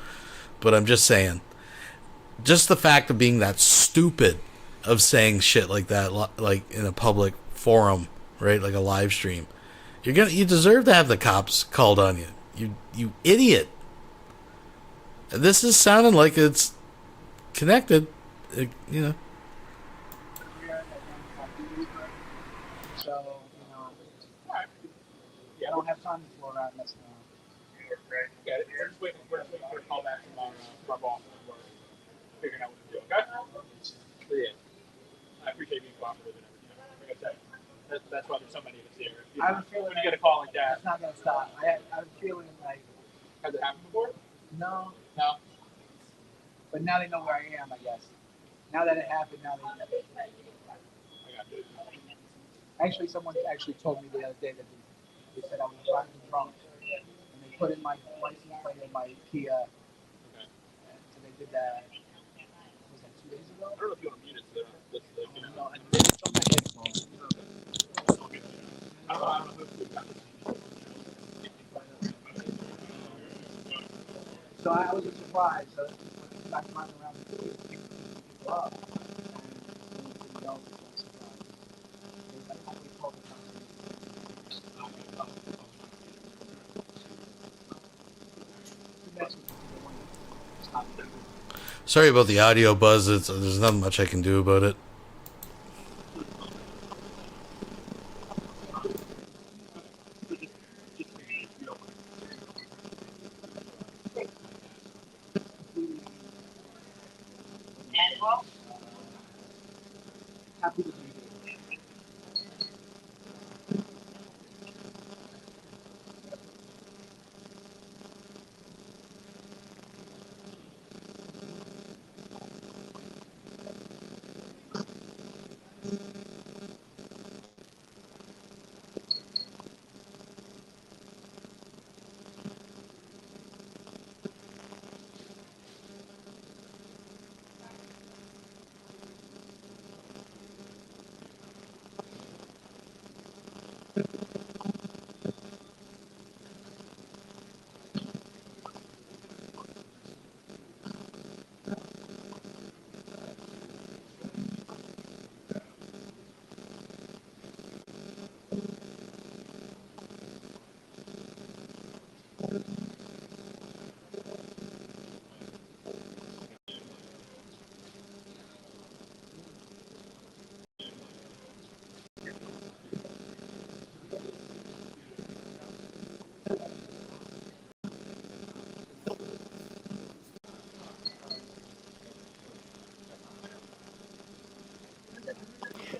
S2: but I'm just saying. Just the fact of being that stupid of saying shit like that, like in a public forum right? Like a live stream. You deserve to have the cops called on you. You idiot. This is sounding like it's connected, you know.
S7: So, I don't have time to floor around this now. Yeah, we're just waiting for a call back from our boss. We're figuring out what to do, okay? Yeah. I appreciate being cooperative and everything. Like I said, that's why there's so many of us here. I have a feeling when you get a call like that, it's not going to stop. I have a feeling like... Has it happened before? No. No? But now they know where I am, I guess. Now that it happened, now they know. I got you. Actually, someone actually told me the other day that they said I was driving drunk. And they put in my license plate in my Kia. Okay. And so they did that. Was that 2 days ago? I don't know if you want to mute it. No, I did it on my headphones. I don't know who to do. So I was surprised. So I'm driving around the city, picking people up. And someone else was surprised. They only told me something.
S2: Sorry about the audio buzz. There's not much I can do about it.
S7: Happy to be here.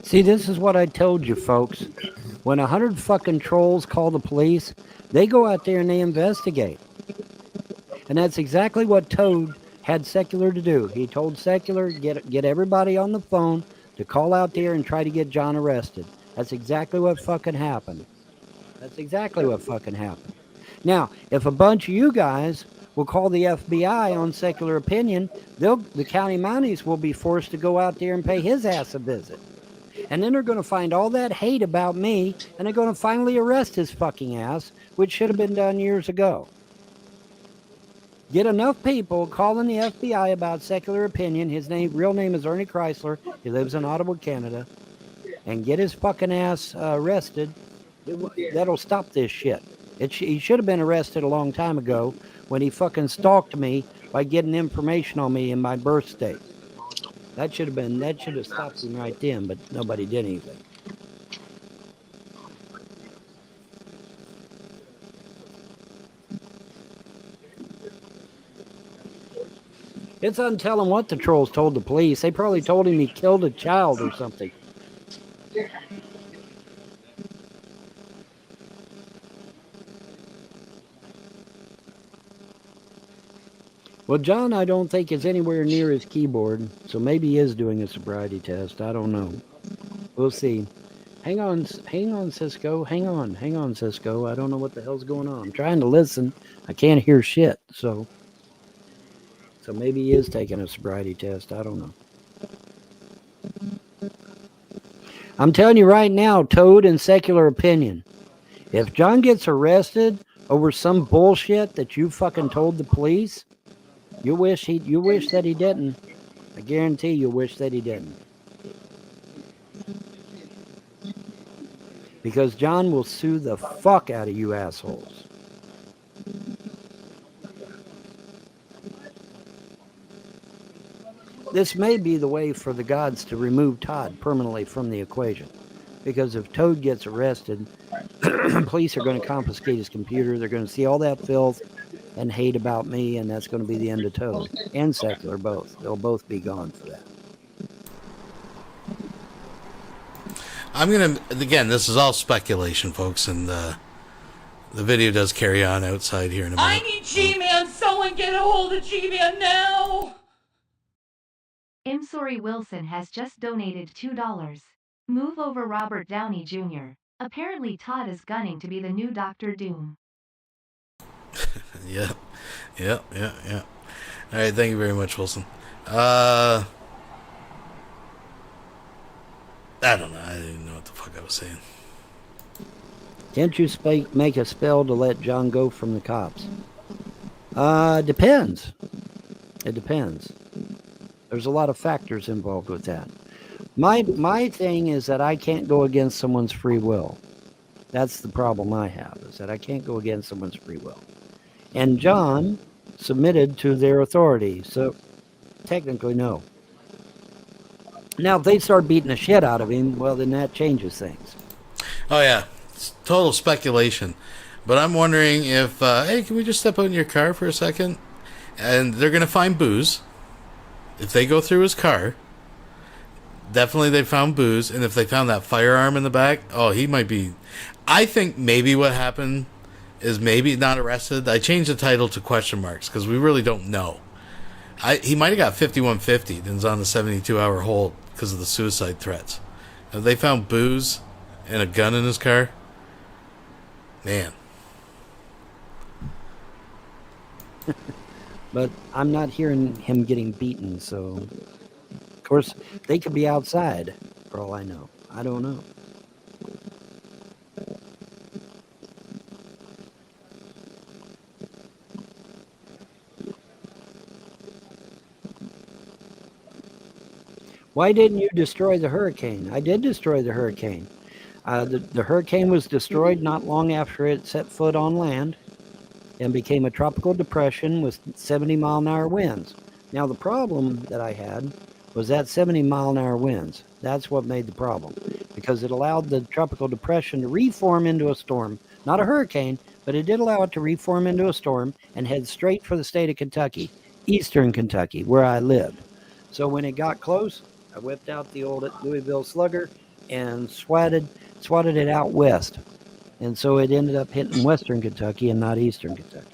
S4: See, this is what I told you, folks. When 100 fucking trolls call the police, they go out there and they investigate. And that's exactly what Toad had Secular to do. He told Secular, get everybody on the phone to call out there and try to get John arrested. That's exactly what fucking happened. That's exactly what fucking happened. Now, if a bunch of you guys will call the FBI on Secular Opinion, the county mounties will be forced to go out there and pay his ass a visit. And then they're going to find all that hate about me, and they're going to finally arrest his fucking ass, which should have been done years ago. Get enough people calling the FBI about Secular Opinion. His real name is Ernie Chrysler. He lives in Ottawa, Canada. And get his fucking ass arrested. That'll stop this shit. He should have been arrested a long time ago when he fucking stalked me by getting information on me in my birth state. That should have stopped him right then, but nobody did anything. It's untelling what the trolls told the police. They probably told him he killed a child or something. Well, John, I don't think is anywhere near his keyboard, so maybe he is doing a sobriety test. I don't know. We'll see. Hang on, Cisco. Hang on, Cisco. I don't know what the hell's going on. I'm trying to listen. I can't hear shit, so maybe he is taking a sobriety test. I don't know. I'm telling you right now, Toad and Secular Opinion, if John gets arrested over some bullshit that you fucking told the police, you wish that he didn't. I guarantee you wish that he didn't. because John will sue the fuck out of you assholes. This may be the way for the gods to remove Todd permanently from the equation. Because if Toad gets arrested, police are going to confiscate his computer. They're going to see all that filth and hate about me, and that's going to be the end of Toad and Secular both. They'll both be gone for that.
S2: I'm going to, again, this is all speculation, folks, and the video does carry on outside here in a minute.
S12: I need G-Man. Someone get a hold of G-Man now.
S9: I'm sorry Wilson has just donated $2. Move over Robert Downey Jr. Apparently Todd is gunning to be the new Dr. Doom.
S2: Yeah. All right, thank you very much, Wilson. I don't know. I didn't even know what the fuck I was saying.
S4: Can't you make a spell to let John go from the cops? Depends. It depends. There's a lot of factors involved with that. My thing is that I can't go against someone's free will. That's the problem I have, is that I can't go against someone's free will. And John submitted to their authority, so technically no. Now, if they start beating the shit out of him, well, then that changes things.
S2: Oh, yeah. It's total speculation. But I'm wondering if, hey, can we just step out in your car for a second? And they're going to find booze. If they go through his car, definitely they found booze. And if they found that firearm in the back, oh, he might be... I think maybe what happened is maybe not arrested. I changed the title to question marks because we really don't know. He might have got 5150 and is on the 72-hour hold because of the suicide threats. If they found booze and a gun in his car, man.
S4: But I'm not hearing him getting beaten, so... Of course, they could be outside, for all I know. I don't know. Why didn't you destroy the hurricane? I did destroy the hurricane. The hurricane was destroyed not long after it set foot on land and became a tropical depression with 70-mile-an-hour winds. Now, the problem that I had was that 70-mile-an-hour winds. That's what made the problem, because it allowed the tropical depression to reform into a storm. Not a hurricane, but it did allow it to reform into a storm and head straight for the state of Kentucky, eastern Kentucky, where I lived. So when it got close, I whipped out the old Louisville Slugger and swatted it out west. And so it ended up hitting western Kentucky and not eastern Kentucky.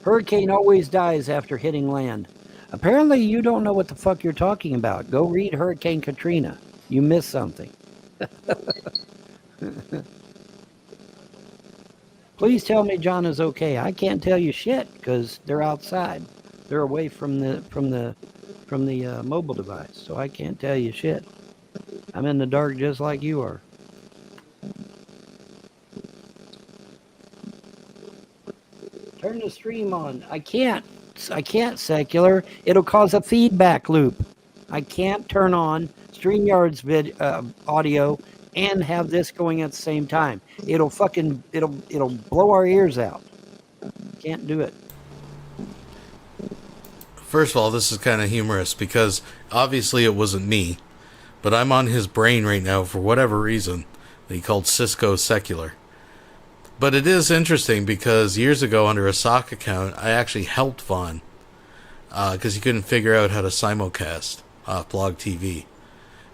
S4: Hurricane always dies after hitting land. Apparently you don't know what the fuck you're talking about. Go read Hurricane Katrina. You missed something. Please tell me John is okay. I can't tell you shit because they're outside. They're away from the mobile device, so I can't tell you shit. I'm in the dark just like you are. Turn the stream on. I can't, Secular. It'll cause a feedback loop. I can't turn on StreamYard's audio and have this going at the same time. It'll blow our ears out. Can't do it.
S2: First of all, this is kind of humorous because obviously it wasn't me, but I'm on his brain right now for whatever reason that he called Cisco Secular. But it is interesting because years ago under a sock account, I actually helped Vaughn because he couldn't figure out how to simulcast off Blog TV.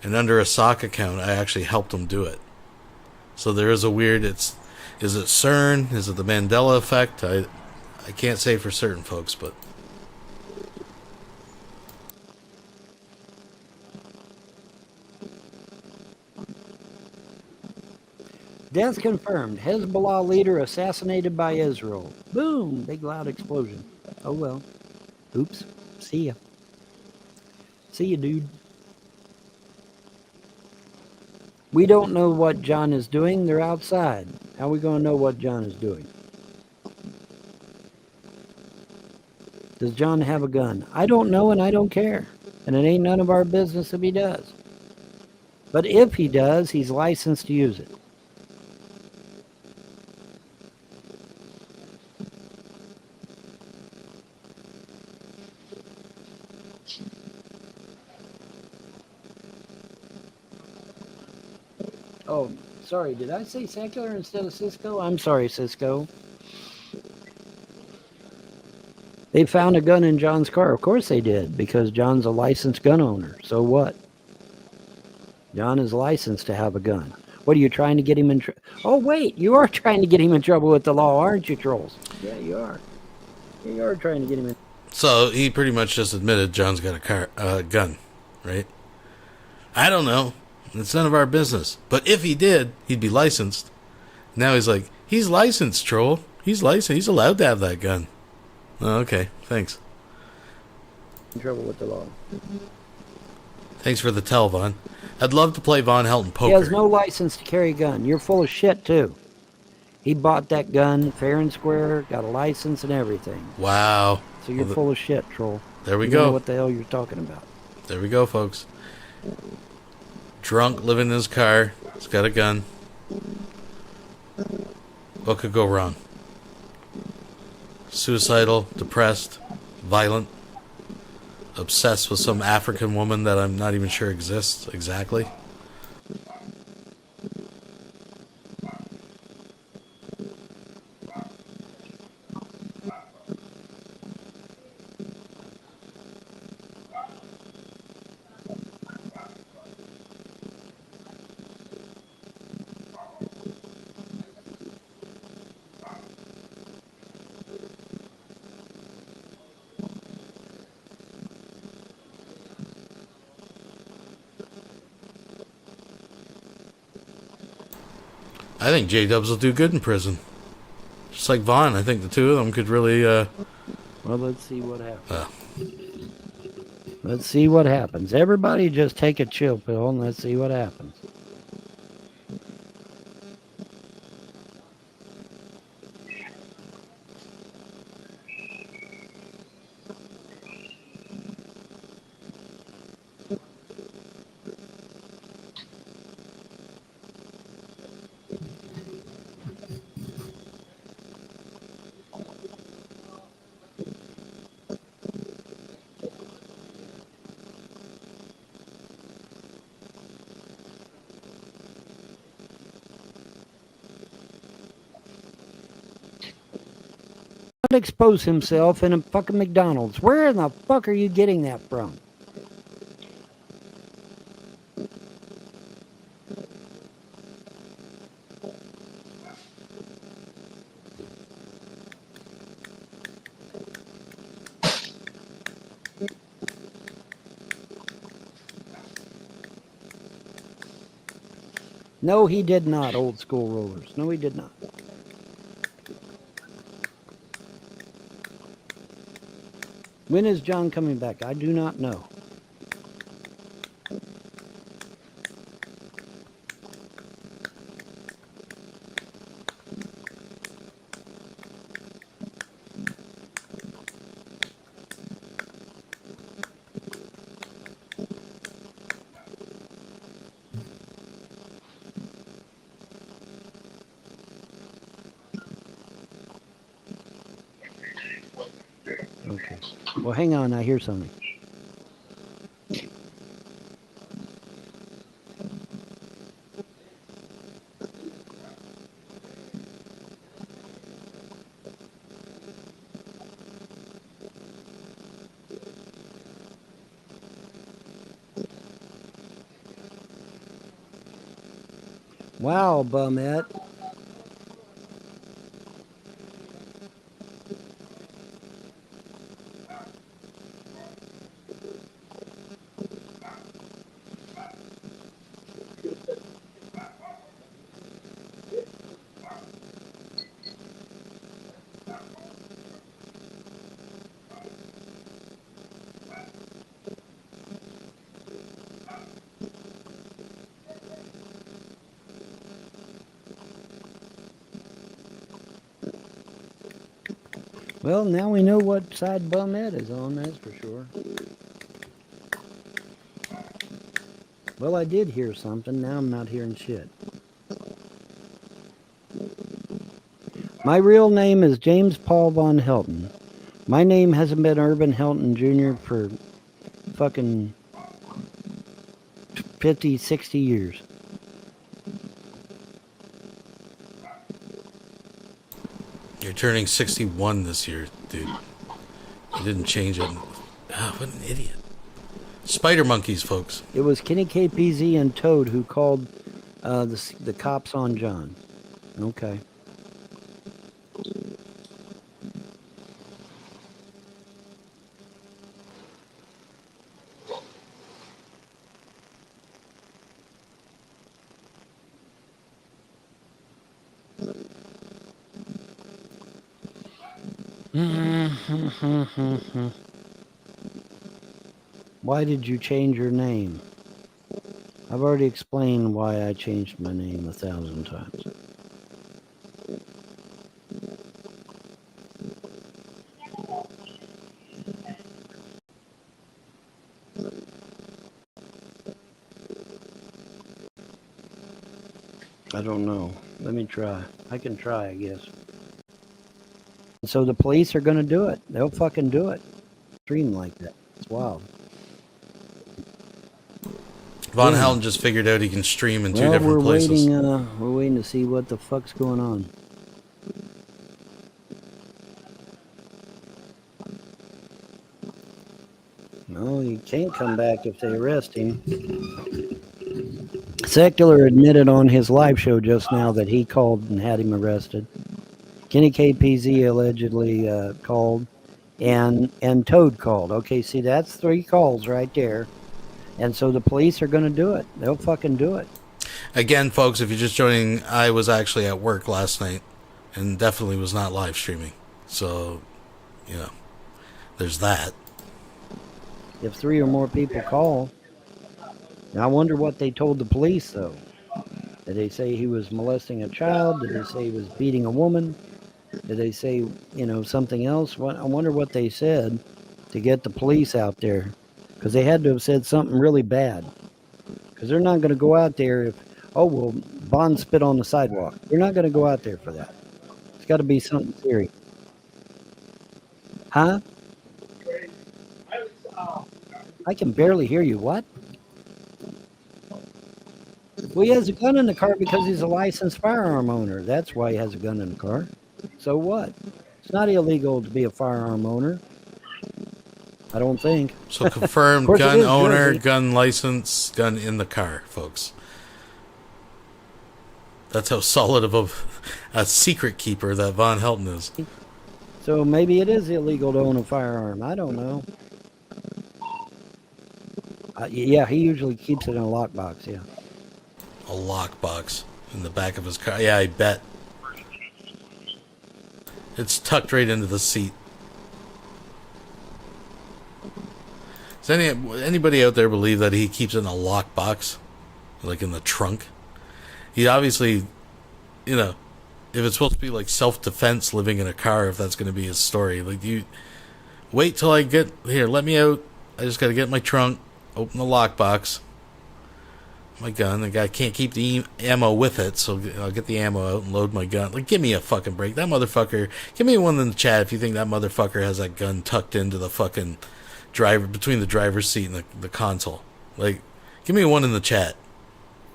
S2: And under a sock account, I actually helped him do it. So there is a weird, is it CERN? Is it the Mandela effect? I can't say for certain, folks, but...
S4: Death confirmed. Hezbollah leader assassinated by Israel. Boom! Big loud explosion. Oh well. Oops. See ya. See ya, dude. We don't know what John is doing. They're outside. How are we going to know what John is doing? Does John have a gun? I don't know and I don't care. And it ain't none of our business if he does. But if he does, he's licensed to use it. Oh, sorry, did I say secular instead of Cisco? I'm sorry, Cisco. They found a gun in John's car. Of course they did, because John's a licensed gun owner. So what? John is licensed to have a gun. What are you trying to get him in trouble? Oh, wait, you are trying to get him in trouble with the law, aren't you, trolls? Yeah, you are. You are trying to get him in.
S2: So he pretty much just admitted John's got a gun, right? I don't know. It's none of our business. But if he did, he'd be licensed. Now he's like, he's licensed, troll. He's licensed. He's allowed to have that gun. Oh, okay, thanks.
S4: In trouble with the law.
S2: Thanks for the tell, Vaughn. I'd love to play Von Helton poker.
S4: He has no license to carry a gun. You're full of shit, too. He bought that gun fair and square, got a license and everything.
S2: Wow.
S4: So you're full of shit, troll.
S2: There we
S4: You
S2: go.
S4: don't know what the hell you're talking about.
S2: There we go, folks. Drunk, living in his car. He's got a gun. What could go wrong? Suicidal, depressed, violent, obsessed with some African woman that I'm not even sure exists exactly. I think Jdubs will do good in prison. Just like Vaughn, I think the two of them could really,
S4: Well, let's see what happens. Let's see what happens. Everybody just take a chill pill and let's see what happens. Expose himself in a fucking McDonald's. Where in the fuck are you getting that from? No, he did not, old school rollers. No, he did not. When is John coming back? I do not know. Okay. Well, hang on. I hear something. Wow, bumette. Well, now we know what side Bumette is on, that's for sure. Well, I did hear something. Now I'm not hearing shit. My real name is James Paul Von Helton. My name hasn't been Urban Helton Jr. for fucking 50, 60 years.
S2: You're turning 61 this year, dude. You didn't change it. Ah, what an idiot. Spider monkeys, folks.
S4: It was Kenny KPZ and Toad who called the cops on John. Okay. Why did you change your name? I've already explained why I changed my name 1,000 times. I don't know. Let me try. I can try, I guess. So the police are going to do it. They'll fucking do it. Stream like that. It's wild.
S2: Von Helton just figured out he can stream in two different
S4: we're
S2: places.
S4: We're waiting to see what the fuck's going on. No, he can't come back if they arrest him. Secular admitted on his live show just now that he called and had him arrested. Kenny KPZ allegedly called, and Toad called. Okay, see, that's 3 calls right there. And so the police are going to do it. They'll fucking do it.
S2: Again, folks, if you're just joining, I was actually at work last night and definitely was not live streaming. So, you know, there's that.
S4: If 3 or more people call, now I wonder what they told the police, though. Did they say he was molesting a child? Did they say he was beating a woman? Did they say, something else? I wonder what they said to get the police out there. Because they had to have said something really bad. Because they're not going to go out there if, Bond spit on the sidewalk. They're not going to go out there for that. It's got to be something serious. Huh? I can barely hear you. What? Well, he has a gun in the car because he's a licensed firearm owner. That's why he has a gun in the car. So what? It's not illegal to be a firearm owner. I don't think.
S2: So confirmed gun owner, gun license, gun in the car, folks. That's how solid of a secret keeper that Von Helton is.
S4: So maybe it is illegal to own a firearm. I don't know. Yeah, he usually keeps it in a lockbox, yeah.
S2: A lockbox in the back of his car. Yeah, I bet. It's tucked right into the seat. Does anybody out there believe that he keeps it in a lockbox? Like in the trunk? He obviously, if it's supposed to be like self-defense living in a car, if that's going to be his story. Like, you wait till I get here, let me out. I just got to get my trunk, open the lockbox. My gun. The guy can't keep the ammo with it, so I'll get the ammo out and load my gun. Like, give me a fucking break. That motherfucker, give me one in the chat if you think that motherfucker has that gun tucked into the fucking driver, between the driver's seat and the console. Like, give me one in the chat,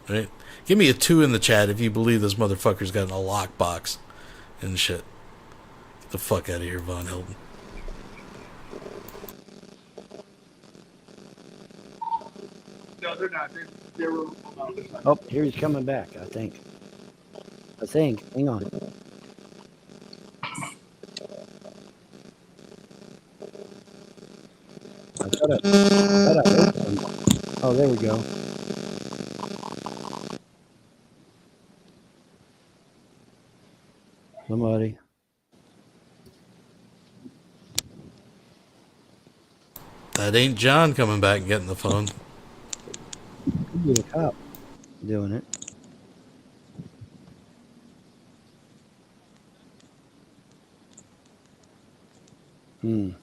S2: right? Give me a 2 in the chat if you believe this motherfucker's got a lockbox and shit. Get the fuck out of here, Von Helton.
S7: No, they're not. They're
S4: Oh, here he's coming back, I think. Hang on. I thought I heard something. Oh, there we go. Somebody.
S2: That ain't John coming back and getting the phone.
S4: Could be a cop doing it. I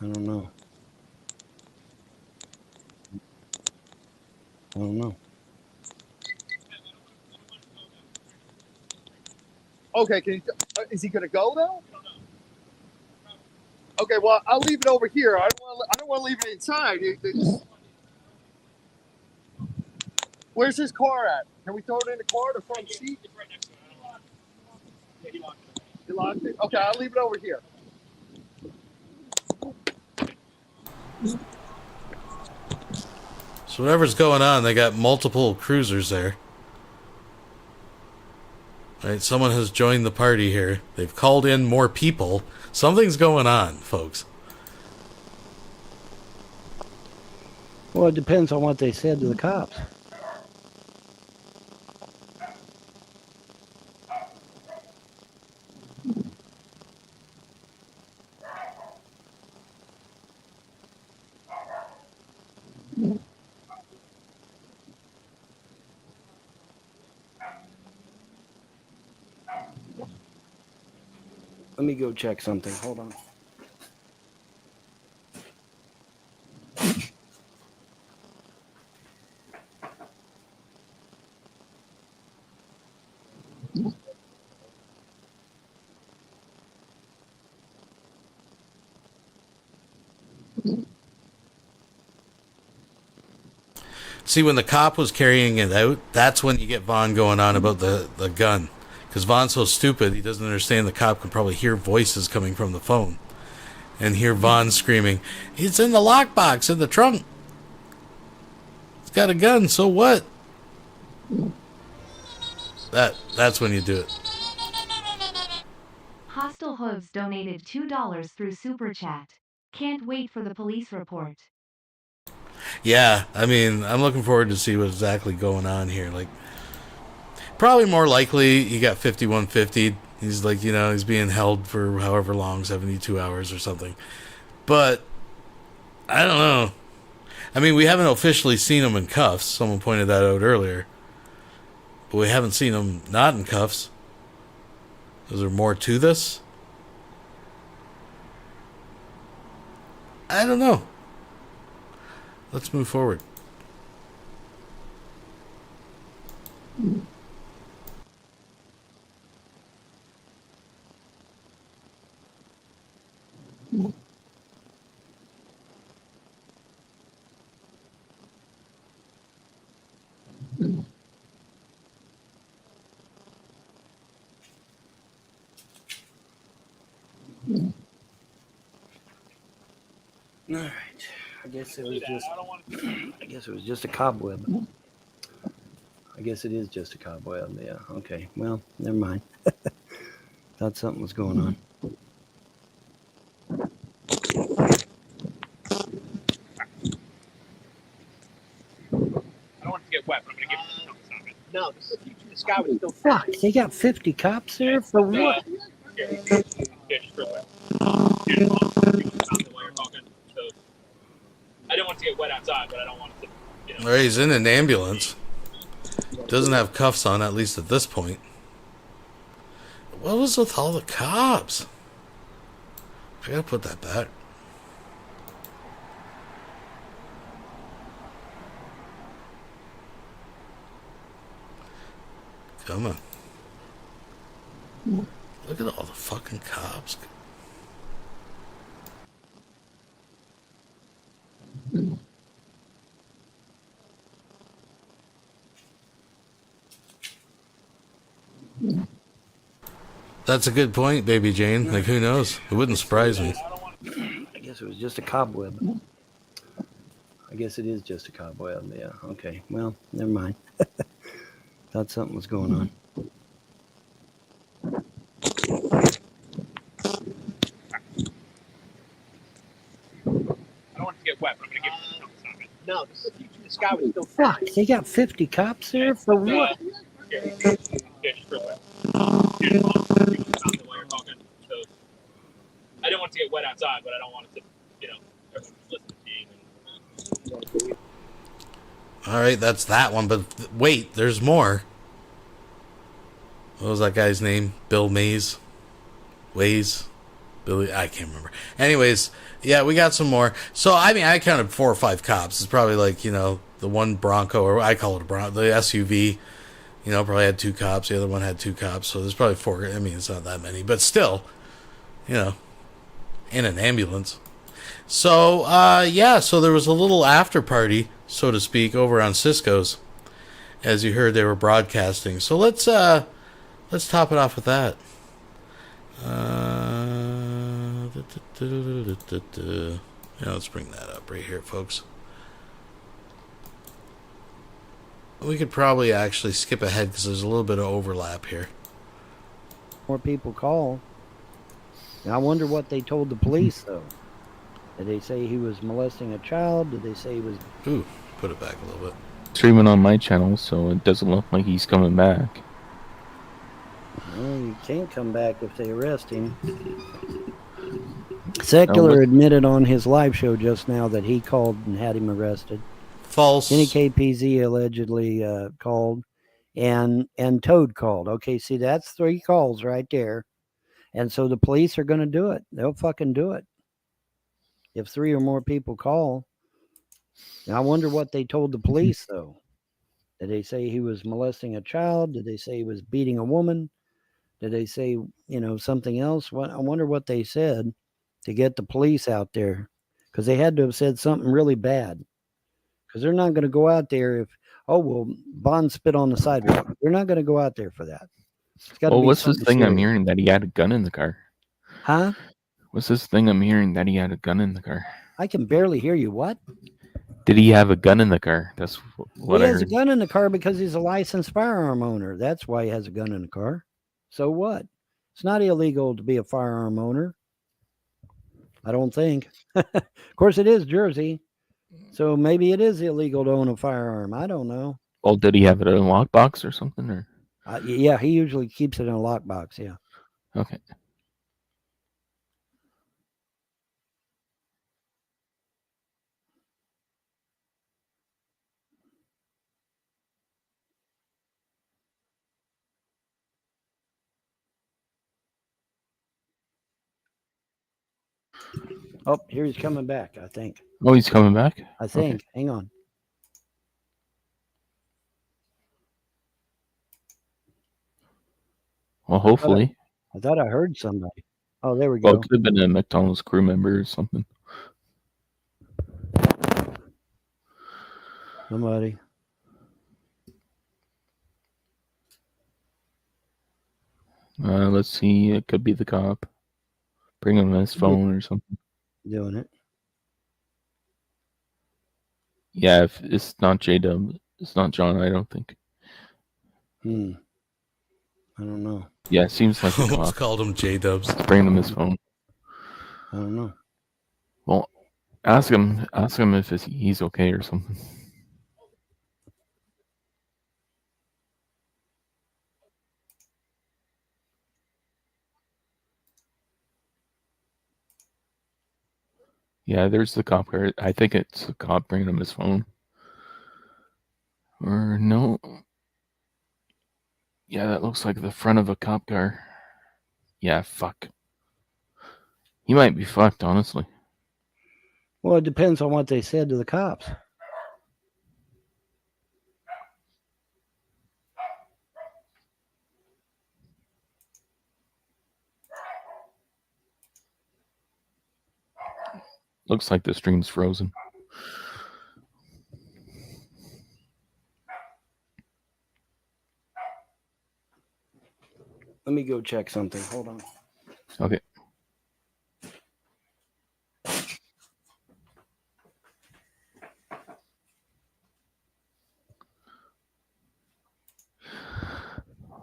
S4: don't know. I don't know.
S13: Okay, is he gonna go though? Okay, well I'll leave it over here. I don't want to leave it inside. Where's his car at? Can we throw it in the car, the front seat?
S7: It's right next to it. He locked it.
S13: You locked it? Okay, I'll leave it over here.
S2: So whatever's going on, they got multiple cruisers there. Right, someone has joined the party here. They've called in more people. Something's going on, folks.
S4: Well, it depends on what they said to the cops. Let me go check something. Hold on.
S2: See, when the cop was carrying it out, that's when you get Vaughn going on about the gun. Because Vaughn's so stupid, he doesn't understand the cop can probably hear voices coming from the phone. And hear Vaughn screaming, "It's in the lockbox, in the trunk. It's got a gun, so what?" That's when you do it.
S9: Hostile Hooves donated $2 through Super Chat. Can't wait for the police report.
S2: Yeah, I mean, I'm looking forward to see what's exactly going on here. Like, probably more likely he got 5150. He's like, you know, he's being held for however long, 72 hours or something. But I don't know. I mean, we haven't officially seen him in cuffs. Someone pointed that out earlier. But we haven't seen him not in cuffs. Is there more to this? I don't know. Let's move forward.
S4: All right. I guess it was just a cobweb. I guess it is just a cobweb. Yeah. Okay. Well, never mind. Thought something was going on.
S7: I don't want it to get wet, but I'm gonna give it some time. No, the sky was still.
S4: Fuck! They got 50 cops there for what?
S7: Yeah, just real quick. While you're talking, so I didn't want it to get wet outside, but I don't want it to, you know.
S2: Right, he's in an ambulance. Doesn't have cuffs on, at least at this point. What was with all the cops? I gotta put that back. Come on. Look at all the fucking cops. That's a good point, Baby Jane. Like, who knows? It wouldn't surprise me.
S4: I guess it was just a cobweb. I guess it is just a cobweb. Yeah. Okay. Well, never mind. Thought something was going on.
S7: I don't want it to get wet, but I'm gonna give it some time. No, the sky was still.
S4: Fuck! They got 50 cops there for what?
S7: Yeah, just real quick. While you're talking, so I didn't want it to get wet outside, but I don't want it to, you know, everyone listening to me.
S2: All right, that's that one. But wait, there's more. What was that guy's name? Bill Mays? Ways? Billy? I can't remember. Anyways, yeah, we got some more. So, I mean, I counted 4 or 5 cops. It's probably like, you know, the one Bronco, or I call it a Bronco, the SUV, probably had 2 cops. The other one had 2 cops. So there's probably 4. I mean, it's not that many, but still, in an ambulance. So, so there was a little after party, so to speak, over on Cisco's. As you heard, they were broadcasting. So let's top it off with that. Let's bring that up right here, folks. We could probably actually skip ahead because there's a little bit of overlap here.
S4: More people call. And I wonder what they told the police, though. Did they say he was molesting a child? Did they say he was...
S2: Ooh, put it back a little bit.
S10: Streaming on my channel, so it doesn't look like he's coming back.
S4: Well, you can't come back if they arrest him. Secular admitted on his live show just now that he called and had him arrested.
S2: False.
S4: NKPZ allegedly called, and Toad called. Okay, see, that's 3 calls right there. And so the police are going to do it. They'll fucking do it. If 3 or more people call. Now, I wonder what they told the police, though. Did they say he was molesting a child? Did they say he was beating a woman? Did they say, something else? I wonder what they said to get the police out there. Because they had to have said something really bad. Because they're not going to go out there if, Bond spit on the sidewalk. They're not going to go out there for that. It's gotta be
S10: what's this thing
S4: serious.
S10: I'm hearing that he had a gun in the car?
S4: Huh?
S10: What's this thing I'm hearing that he had a gun in the car?
S4: I can barely hear you. What?
S10: Did he have a gun in the car? That's what
S4: He
S10: I
S4: has a
S10: heard.
S4: gun in the car because he's a licensed firearm owner. That's why he has a gun in the car. So what? It's not illegal to be a firearm owner. I don't think. Of course, it is Jersey. So maybe it is illegal to own a firearm. I don't know.
S10: Well, did he have it in a lockbox or something? Or
S4: Yeah, he usually keeps it in a lockbox. Yeah.
S10: okay.
S4: Oh, here he's coming back, I think.
S10: Oh, he's coming back?
S4: I think.
S10: Okay.
S4: Hang on.
S10: Well, hopefully.
S4: I thought I heard somebody. Oh, there we
S10: Well,
S4: go.
S10: it could have been a McDonald's crew member or something.
S4: Somebody.
S10: Let's see. It could be the cop. Bring him his phone or something.
S4: Doing it.
S10: Yeah, if it's not Jdubs, it's not John, I don't think.
S4: I don't know.
S10: Yeah, it seems like a
S2: Almost
S10: cop.
S2: called him Jdubs.
S10: Let's bring him his phone.
S4: I don't know.
S10: Well, ask him if he's okay or something. Yeah, there's the cop car. I think it's the cop bringing him his phone. Or no. Yeah, that looks like the front of a cop car. Yeah, fuck. He might be fucked, honestly.
S4: Well, it depends on what they said to the cops.
S10: Looks like the stream's frozen.
S4: Let me go check something. Hold on.
S10: Okay.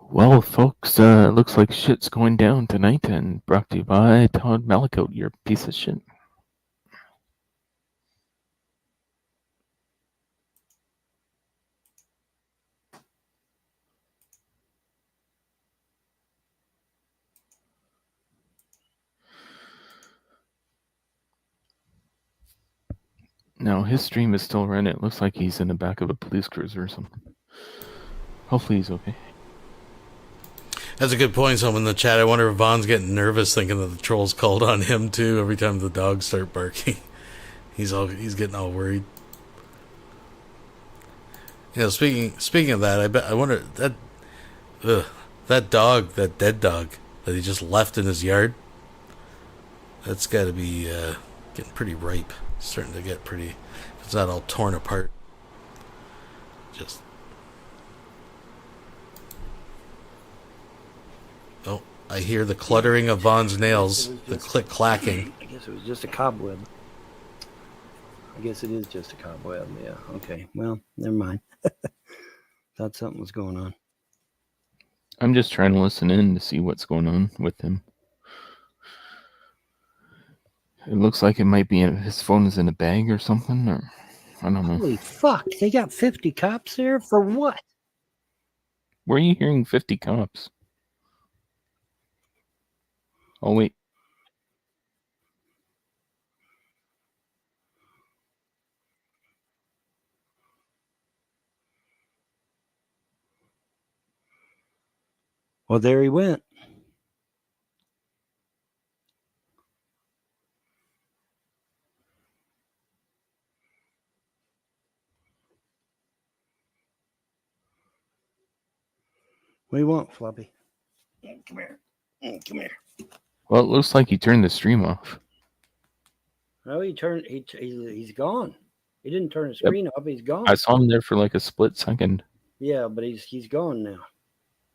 S10: Well, folks, looks like shit's going down tonight, and brought to you by Todd Malicote, your piece of shit. Now, his stream is still running. It looks like he's in the back of a police cruiser or something. Hopefully he's okay.
S2: That's a good point. Someone in the chat. I wonder if Vaughn's getting nervous thinking that the trolls called on him too every time the dogs start barking. He's getting all worried. You know, speaking of that, I wonder that that dog, that dead dog that he just left in his yard. That's got to be getting pretty ripe. Starting to get pretty. It's not all torn apart. Just. Oh, I hear the cluttering of Vaughn's nails. The click clacking.
S4: I guess it was just a cobweb. I guess it is just a cobweb. Yeah. Okay. Well, never mind. Thought something was going on.
S10: I'm just trying to listen in to see what's going on with him. It looks like it might be his phone is in a bag or something, or I don't know.
S4: Holy fuck! They got 50 cops there for what?
S10: Where are you hearing 50 cops? Oh wait.
S4: Well, there he went. What do you want, Floppy? Come here. Come here.
S10: Well, it looks like he turned the stream off.
S4: No, he's gone. He didn't turn the screen off. He's gone.
S10: I saw him there for like a split second.
S4: Yeah, but he's gone now.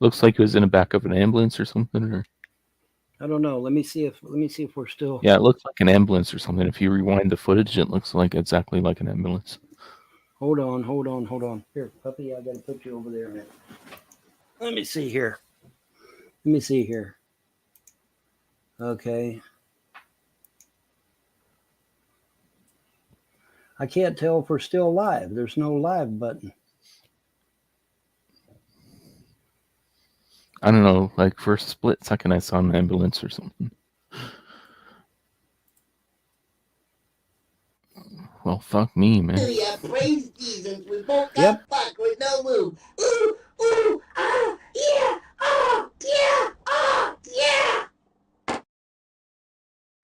S10: Looks like he was in the back of an ambulance or something, or
S4: I don't know. Let me see if we're still.
S10: yeah, it looks like an ambulance or something. If you rewind the footage, it looks like exactly like an ambulance.
S4: Hold on. Here, puppy, I gotta put you over there a minute. Let me see here. Okay. I can't tell if we're still live. There's no live button.
S10: I don't know, like for a split second I saw an ambulance or something. Well, fuck me, man.
S8: Yeah, praise Jesus. We both got fucked with no move. Ooh, ooh, ah, yeah, oh, yeah, oh, yeah.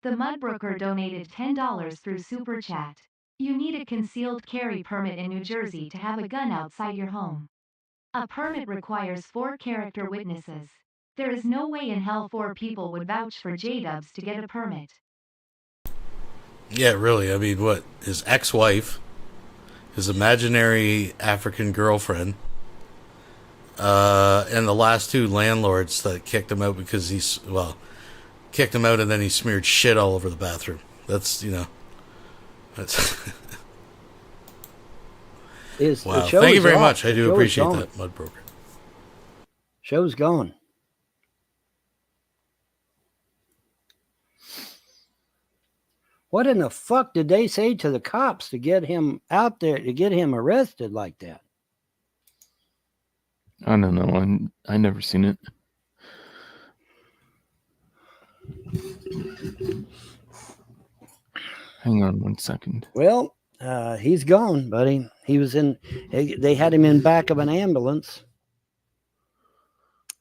S9: The Mudbrooker donated $10 through Super Chat. You need a concealed carry permit in New Jersey to have a gun outside your home. A permit requires 4 character witnesses. There is no way in hell 4 people would vouch for Jdubs to get a permit.
S2: Yeah, really. I mean, what? His ex-wife, his imaginary African girlfriend, and the last 2 landlords that kicked him out because kicked him out and then he smeared shit all over the bathroom. That's, that's... Wow. Thank you very much. I do appreciate that, Mudbroker.
S4: Show's gone. What in the fuck did they say to the cops to get him out there, to get him arrested like that?
S10: I don't know. I never seen it. Hang on 1 second.
S4: Well, he's gone, buddy. He was they had him in back of an ambulance,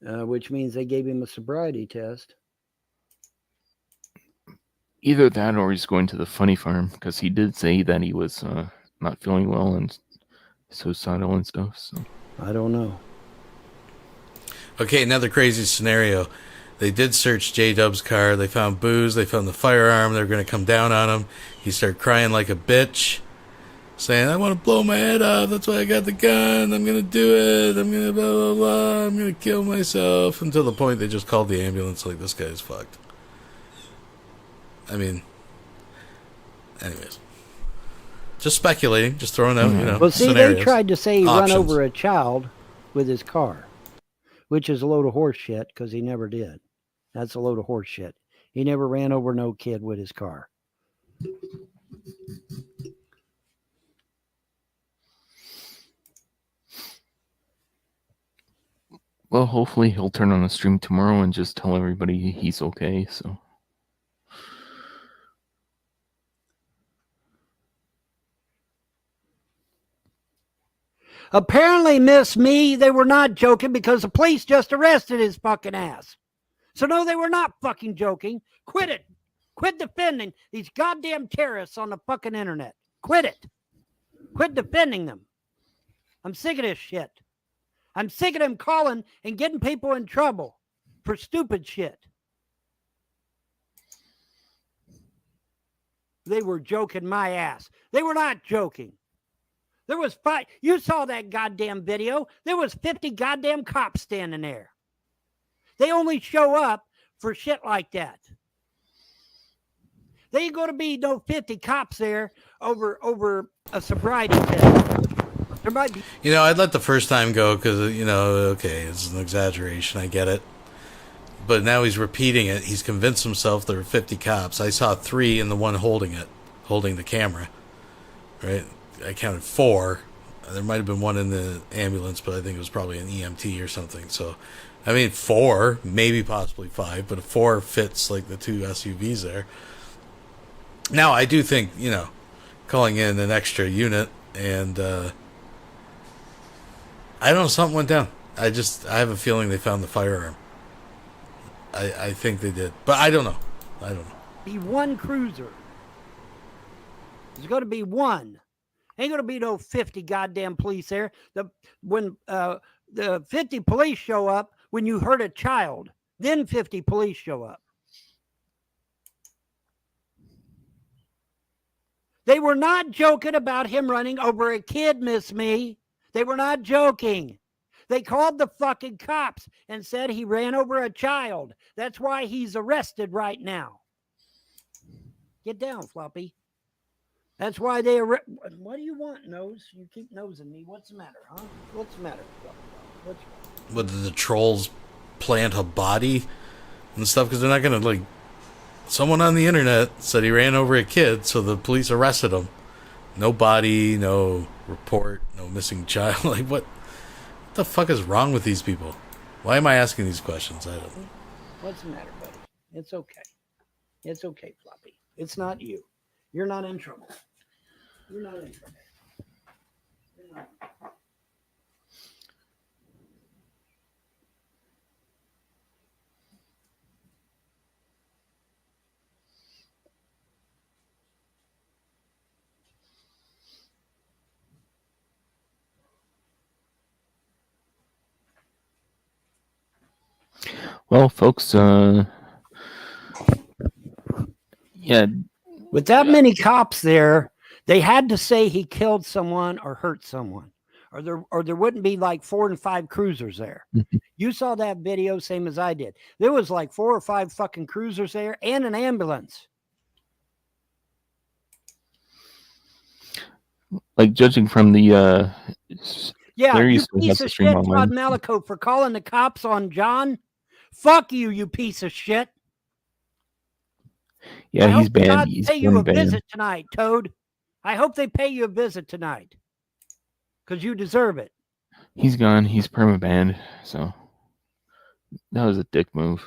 S4: which means they gave him a sobriety test.
S10: Either that or he's going to the funny farm, because he did say that he was not feeling well and suicidal and stuff. So
S4: I don't know.
S2: Okay, another crazy scenario. They did search Jdub's car. They found booze. They found the firearm. They were going to come down on him. He started crying like a bitch, saying, I want to blow my head off. That's why I got the gun. I'm going to do it. I'm going to blah, blah, blah. I'm going to kill myself. Until the point they just called the ambulance like, this guy's fucked. I mean, anyways. Just speculating. Just throwing out,
S4: Well, see,
S2: scenarios.
S4: they tried to say he
S2: Options.
S4: run over a child with his car, which is a load of horse shit because he never did. That's a load of horse shit. He never ran over no kid with his car.
S10: well, hopefully he'll turn on a stream tomorrow and just tell everybody he's okay. So
S4: Apparently, Miss Me, they were not joking because the police just arrested his fucking ass. So no, they were not fucking joking. Quit it. Quit defending these goddamn terrorists on the fucking internet. Quit it. Quit defending them. I'm sick of this shit. I'm sick of them calling and getting people in trouble for stupid shit. They were joking my ass. They were not joking. There was five. You saw that goddamn video. There was 50 goddamn cops standing there. They only show up for shit like that. There ain't going to be no 50 cops there over a sobriety test. There might be.
S2: You know, I'd let the first time go because, you know, okay, it's an exaggeration. I get it. But now he's repeating it. He's convinced himself there were 50 cops. I saw 3 and the one holding the camera. Right? I counted 4. There might have been one in the ambulance, but I think it was probably an EMT or something. So, I mean, 4, maybe possibly 5, but a 4 fits like the 2 SUVs there. Now, I do think, you know, calling in an extra unit and, I don't know, something went down. I have a feeling they found the firearm. I think they did. But I don't know.
S4: Be one cruiser. There's going to be one. Ain't going to be no 50 goddamn police there. When the 50 police show up, when you hurt a child, then 50 police show up. They were not joking about him running over a kid, Miss Me. They were not joking. They called the fucking cops and said he ran over a child. That's why he's arrested right now. Get down, Floppy. That's why they arrest. What do you want, Nose? You keep nosing me. What's the matter, huh? What's the matter, Floppy?
S2: Would the trolls plant a body and stuff? Because they're not going to, like... Someone on the internet said he ran over a kid, so the police arrested him. No body, no report, no missing child. Like, what the fuck is wrong with these people? Why am I asking these questions? I don't know.
S4: What's the matter, buddy? It's okay. It's okay, Floppy. It's not you. You're not in trouble. You're not in trouble. You're not.
S10: Well, folks, yeah.
S4: With that many cops there, they had to say he killed someone or hurt someone, or there wouldn't be like 4 and 5 cruisers there. You saw that video, same as I did. There was like 4 or 5 fucking cruisers there and an ambulance.
S10: Like, judging from the
S4: yeah,
S10: Larry
S4: you piece of shit, Todd Malico, for calling the cops on John. Fuck you, you piece of shit.
S10: Yeah, he's banned.
S4: He's pay you a visit tonight, Toad. I hope they pay you a visit tonight, because you deserve it.
S10: He's gone. He's perma-banned. So that was a dick move.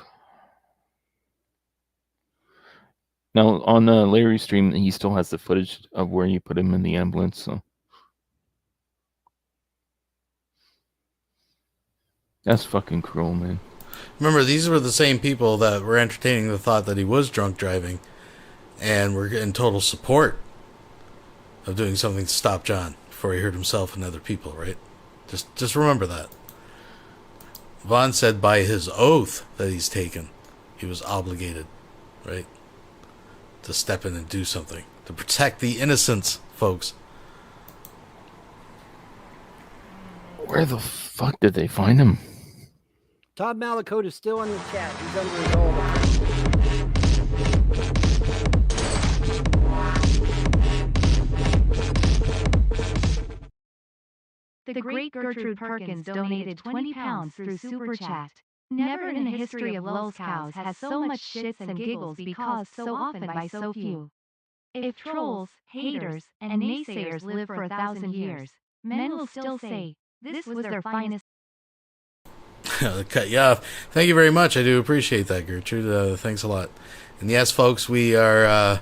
S10: Now on Larry's stream, he still has the footage of where you put him in the ambulance. So that's fucking cruel, man.
S2: Remember, these were the same people that were entertaining the thought that he was drunk driving and were in total support of doing something to stop John before he hurt himself and other people, right? Just remember that. Vaughn said by his oath that he's taken, he was obligated, right, to step in and do something to protect the innocents, folks.
S10: Where the fuck did they find him?
S4: Todd Malicote is still in the chat. He's under his all.
S9: The great Gertrude Perkins donated 20 pounds through Super Chat. Never in the history of Lulz Cows has so much shits and giggles be caused so often by so few. If trolls, haters, and naysayers live for 1,000 years, men will still say, this was their finest.
S2: Cut you off. Thank you very much. I do appreciate that, Gertrude. Thanks a lot. And yes, folks, we are,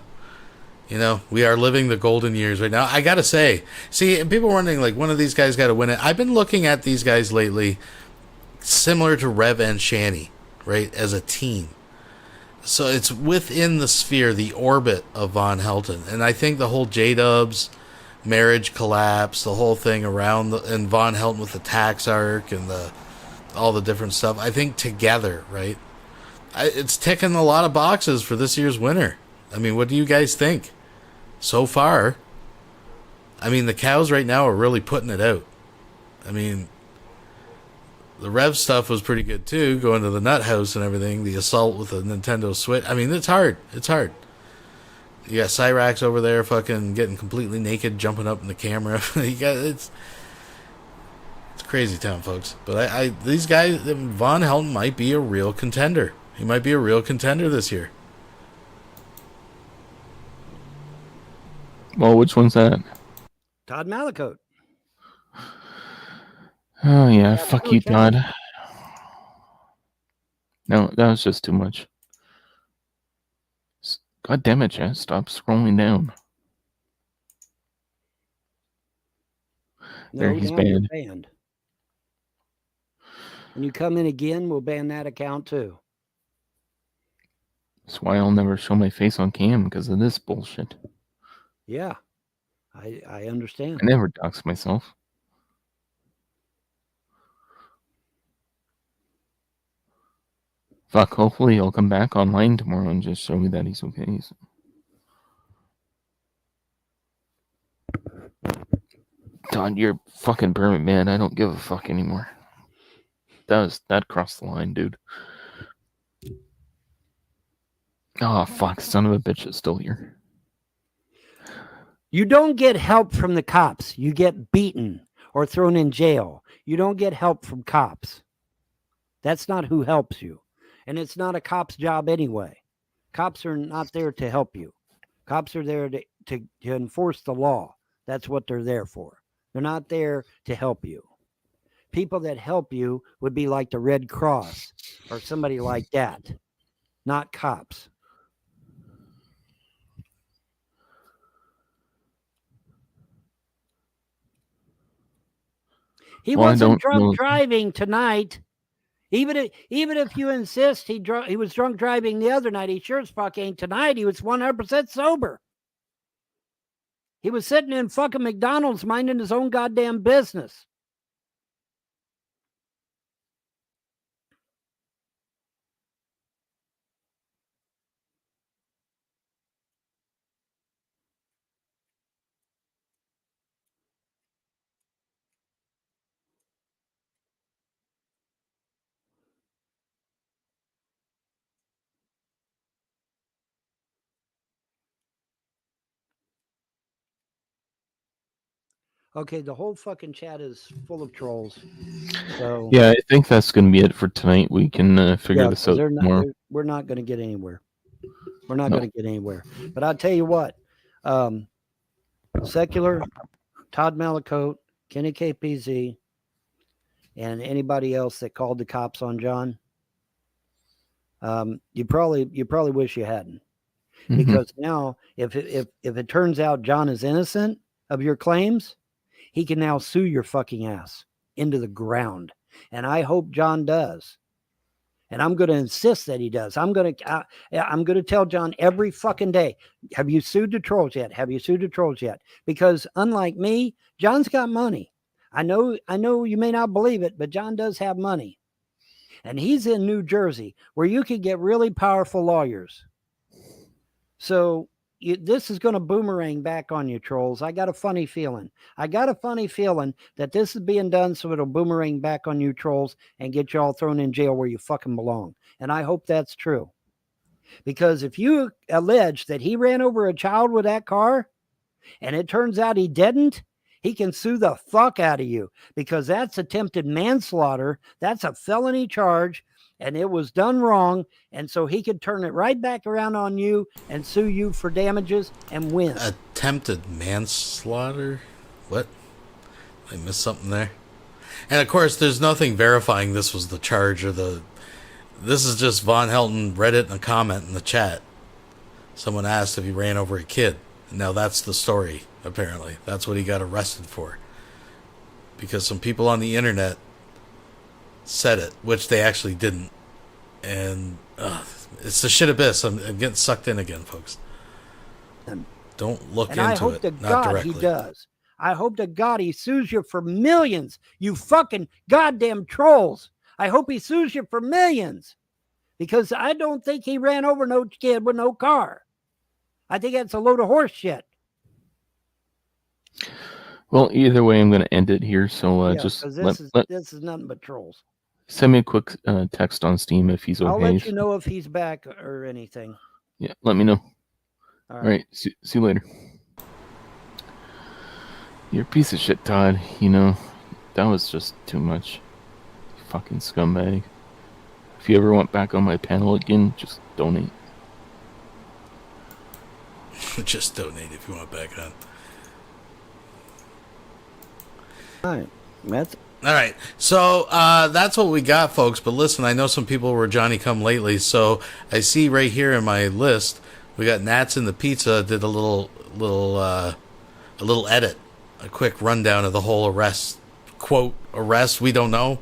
S2: we are living the golden years right now. I gotta say, see, people are wondering, like, one of these guys got to win it. I've been looking at these guys lately, similar to Rev and Shanny, right, as a team. So it's within the sphere, the orbit of Von Helton. And I think the whole Jdubs, marriage collapse, the whole thing around, and Von Helton with the tax arc and all the different stuff. I think together, right? It's ticking a lot of boxes for this year's winner. I mean, what do you guys think? So far, I mean, the cows right now are really putting it out. I mean, the Rev stuff was pretty good too, going to the nut house and everything, the assault with the Nintendo Switch. I mean, it's hard. It's hard. You got Cyrax over there fucking getting completely naked, jumping up in the camera. It's crazy town, folks. But these guys, Von Helton might be a real contender. He might be a real contender this year.
S10: Well, which one's that?
S4: Todd Malakote.
S10: Oh, yeah. Fuck you, Todd. No, that was just too much. God damn it, Jess. Stop scrolling down. There, he's banned.
S4: When you come in again, we'll ban that account too.
S10: That's why I'll never show my face on cam, because of this bullshit.
S4: Yeah, I understand.
S10: I never dox myself. Fuck, hopefully he'll come back online tomorrow and just show me that he's okay. Todd, you're fucking permit, man. I don't give a fuck anymore. That crossed the line, dude. Oh, fuck. Son of a bitch is still here.
S4: You don't get help from the cops. You get beaten or thrown in jail. You don't get help from cops. That's not who helps you. And it's not a cop's job anyway. Cops are not there to help you. Cops are there to enforce the law. That's what they're there for. They're not there to help you. People that help you would be like the Red Cross or somebody like that, not cops. He wasn't drunk driving tonight. Even if you insist he was drunk driving the other night, he sure as fuck ain't tonight. He was 100% sober. He was sitting in fucking McDonald's minding his own goddamn business. Okay, the whole fucking chat is full of trolls. So
S10: yeah, I think that's going to be it for tonight. We can figure this out tomorrow.
S4: We're not going to get anywhere. We're not going to get anywhere. But I'll tell you what, Secular, Todd Malakote, Kenny KPZ, and anybody else that called the cops on John, you probably wish you hadn't, because now if it turns out John is innocent of your claims, he can now sue your fucking ass into the ground. And I hope John does. And I'm going to insist that he does. I'm going to tell John every fucking day, have you sued the trolls yet? Have you sued the trolls yet? Because unlike me, John's got money. I know you may not believe it, but John does have money. And he's in New Jersey, where you can get really powerful lawyers. So this is going to boomerang back on you, trolls. I got a funny feeling. That this is being done so it'll boomerang back on you, trolls, and get you all thrown in jail where you fucking belong. And I hope that's true. Because if you allege that he ran over a child with that car, and it turns out he didn't, he can sue the fuck out of you, because that's attempted manslaughter. That's a felony charge. And it was done wrong, and so he could turn it right back around on you and sue you for damages and win.
S2: Attempted manslaughter? What? I missed something there. And of course, there's nothing verifying this was the charge or the... This is just Von Helton read it in a comment in the chat. Someone asked if he ran over a kid. Now that's the story, apparently. That's what he got arrested for. Because some people on the internet said it, which they actually didn't. And it's the shit abyss. I'm getting sucked in again, folks. Don't look into it.
S4: And I hope to God he does. I hope to God he sues you for millions, you fucking goddamn trolls. I hope he sues you for millions, because I don't think he ran over no kid with no car. I think that's a load of horse shit.
S10: Well, either way, I'm going to end it here. So
S4: Yeah,
S10: just
S4: 'cause this is nothing but trolls.
S10: send me a quick text on Steam if he's okay.
S4: I'll let you know if he's back or anything.
S10: Yeah, let me know.
S4: All
S10: right. See you later. You're a piece of shit, Todd. You know, that was just too much. You fucking scumbag. If you ever want back on my panel again, just donate.
S2: Just donate if you want back on.
S4: All right.
S2: All right. So that's what we got, folks. But listen, I know some people were Johnny come lately. So I see right here in my list, we got Nats in the Pizza did a little edit, a quick rundown of the whole arrest. Quote, arrest, we don't know.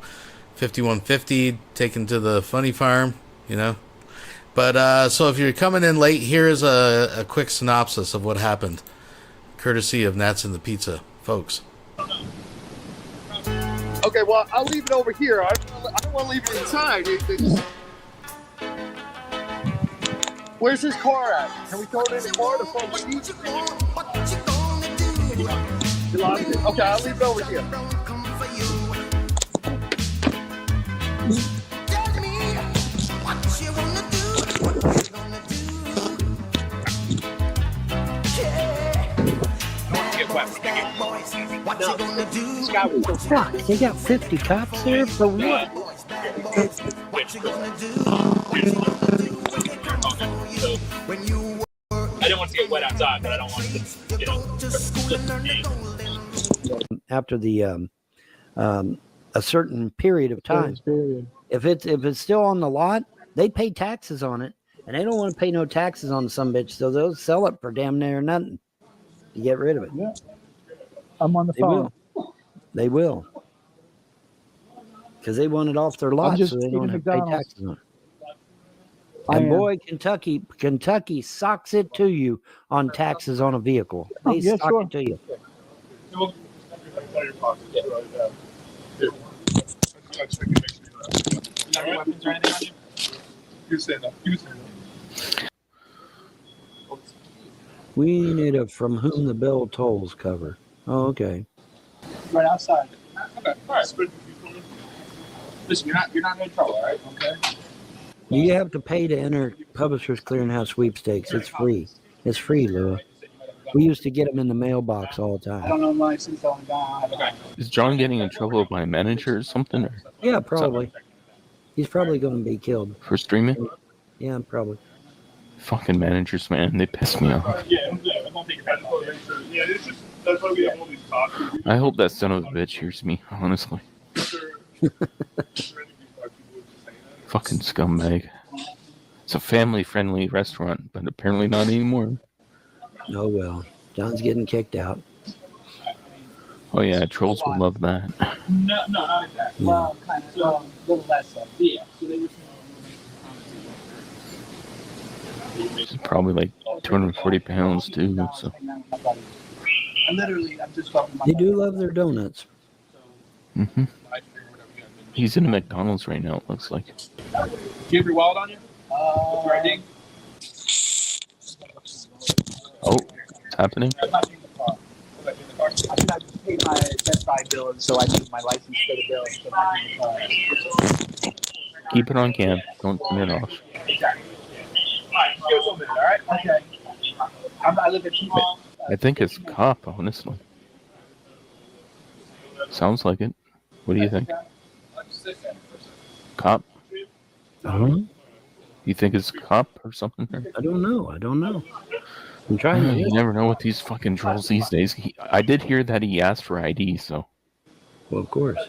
S2: 5150 taken to the funny farm, you know. But so if you're coming in late, here's a quick synopsis of what happened, courtesy of Nats in the Pizza, folks.
S13: Okay, well, I'll leave it over here. I don't want to leave it inside. Where's his car at? Can we throw it in the car to front seat? You lost it? Okay, I'll leave it over here.
S4: Fuck, they got 50 cops there for what?
S7: I didn't want to get wet outside, but I don't want to, you know.
S4: After the a certain period of time, if it's still on the lot, they pay taxes on it, and they don't want to pay no taxes on some bitch, so they'll sell it for damn near nothing to get rid of it.
S5: Yeah, I'm on the phone.
S4: They will, because they want it off their lot, so they don't have to pay taxes on it. And boy, Kentucky socks it to you on taxes on a vehicle. They sock it to you. We need a From Whom the Bell Tolls cover. Oh, okay.
S7: Right outside. Okay. All right. Listen, you're not in trouble, all right? Okay.
S4: You have to pay to enter Publishers Clearinghouse sweepstakes. It's free. It's free, Lou. We used to get them in the mailbox all the time.
S7: I don't know my since on God. Okay.
S10: Is John getting in trouble with my manager or something? Or?
S4: Yeah, probably. He's probably going to be killed.
S10: For streaming?
S4: Yeah, probably.
S10: Fucking managers, man. They piss me off.
S7: Yeah, I'm going to take it. Yeah, it's just, that's why we have all these talks.
S10: I hope that son of a bitch hears me, honestly. Fucking scumbag. It's a family-friendly restaurant, but apparently not anymore.
S4: Oh, well. John's getting kicked out.
S10: Oh, yeah. Trolls would love that.
S7: No, not exactly. Well, kind of. A little less. Yeah. So they were
S10: She's probably like 240 pounds, too. So.
S7: I'm just talking about.
S4: They do love their donuts.
S10: Mm-hmm. He's in a McDonald's right now, it looks like.
S7: Do you have your wallet on you? Ready?
S10: Oh, it's happening?
S7: I think I just paid my Best Buy bill, so I need my license for the bill. So
S10: Keep it on cam. Don't turn it off.
S7: Exactly. All right, give us a minute, all right? Okay. I live at 2
S10: I think it's cop, honestly. Sounds like it. What do you think? Cop? You think it's cop or something?
S4: I don't know. I'm trying to.
S10: You never know with these fucking trolls these days. I did hear that he asked for ID, so.
S4: Well, of course.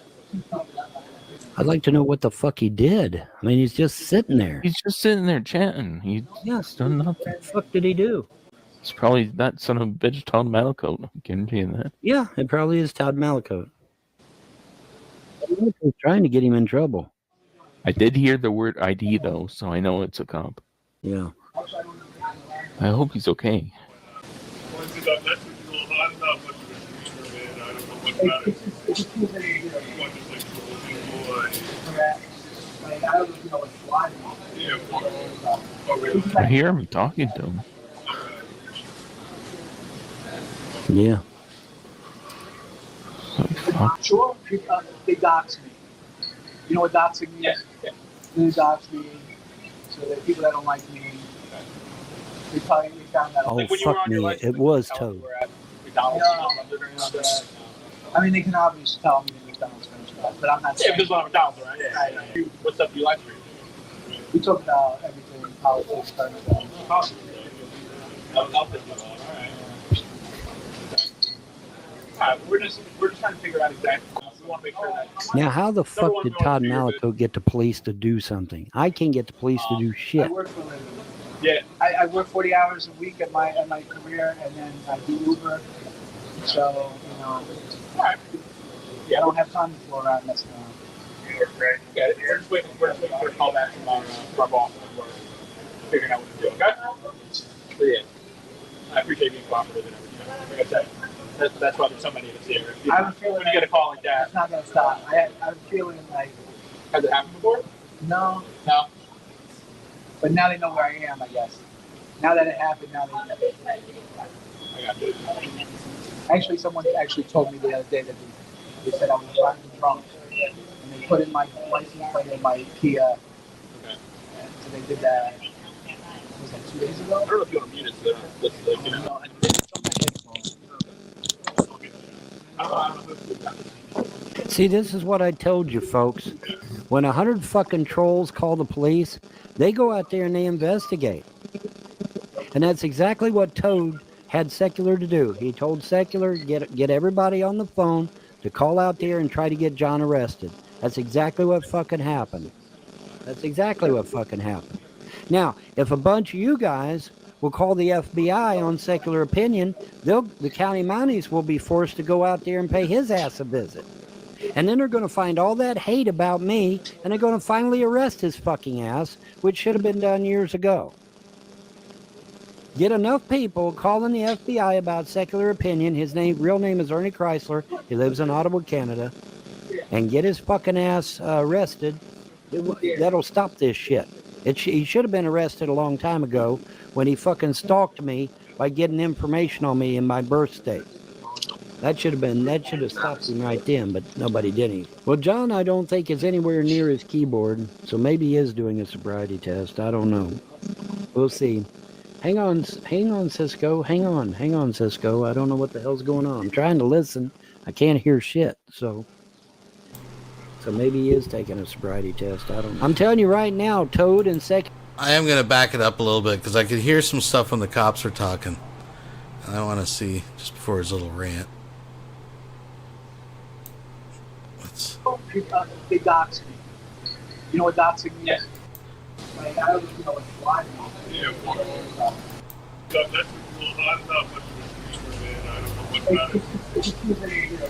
S4: I'd like to know what the fuck he did. I mean, he's just sitting there.
S10: He's just sitting there chatting. He's done nothing.
S4: What the fuck did he do?
S10: It's probably that son of a bitch, Todd Malacote. I'm guaranteeing that.
S4: Yeah, it probably is Todd Malacote. He's trying to get him in trouble.
S10: I did hear the word ID, though, so I know it's a cop.
S4: Yeah.
S10: I hope he's okay.
S3: It's just too many to do. Correct. Like, I don't even know what's why.
S10: I hear him talking to him.
S4: Yeah.
S3: Sure, they dox me. You know what doxing means? Yeah. They dox me, so that people that don't like me, they found out.
S4: Oh, fuck me. It was Toad.
S3: I mean, they can obviously tell me the McDonald's French fries, but I'm not saying.
S7: Yeah, this is on McDonald's, right? Yeah. What stuff do you like?
S3: We talk about everything, politics, current events.
S7: All right, we're just trying to figure out exactly. We want to make sure that.
S4: Now, how the fuck did Todd Malaco get the police to do something? I can't get the police to do shit.
S3: I work for a living. Yeah, I work 40 hours a week at my career, and then I do Uber. So, you know, I don't have time to floor around and mess around.
S7: Yeah, we're just waiting for a call back from our boss. We're figuring out what to do, okay? But yeah, I appreciate being cooperative and everything. Like I said, that's why there's so many of us here.
S3: I have a feeling
S7: when you get a call like that,
S3: it's not going to stop. I'm feeling like...
S7: Has it happened before?
S3: No.
S7: No?
S3: But now they know where I am, I guess. Now that it happened, now they know.
S7: I got you.
S3: Actually, someone actually told me the other day that they said I was driving drunk. And they put in my license plate in my Kia.
S7: Okay.
S3: And so they did that, was that 2 days ago?
S7: I don't know if you want to mute it, so let's you know.
S3: No, I didn't.
S4: See, this is what I told you, folks. When 100 fucking trolls call the police, they go out there and they investigate. And that's exactly what Toad had Secular to do. He told Secular, get everybody on the phone to call out there and try to get John arrested. That's exactly what fucking happened. That's exactly what fucking happened. Now, if a bunch of you guys will call the FBI on Secular Opinion, the county mounties will be forced to go out there and pay his ass a visit. And then they're going to find all that hate about me, and they're going to finally arrest his fucking ass, which should have been done years ago. Get enough people calling the FBI about Secular Opinion. His real name is Ernie Chrysler. He lives in Ottawa, Canada. And get his fucking ass arrested. That'll stop this shit. He should have been arrested a long time ago when he fucking stalked me by getting information on me in my birth state. That should have stopped him right then, but nobody did anything. Well, John, I don't think is anywhere near his keyboard, so maybe he is doing a sobriety test. I don't know. We'll see. Hang on, Cisco. Hang on, Cisco. I don't know what the hell's going on. I'm trying to listen. I can't hear shit, so maybe he is taking a sobriety test. I don't know. I'm telling you right now, Toad and
S2: I am going to back it up a little bit because I could hear some stuff when the cops are talking. And I want to see just before his little rant.
S3: They dox me. You know what doxing means? Yeah. Like, I don't even know what's why.
S7: Yeah, that's cool. I'm not much of a streamer, man. I don't know what's about it.
S3: It's just too many to do.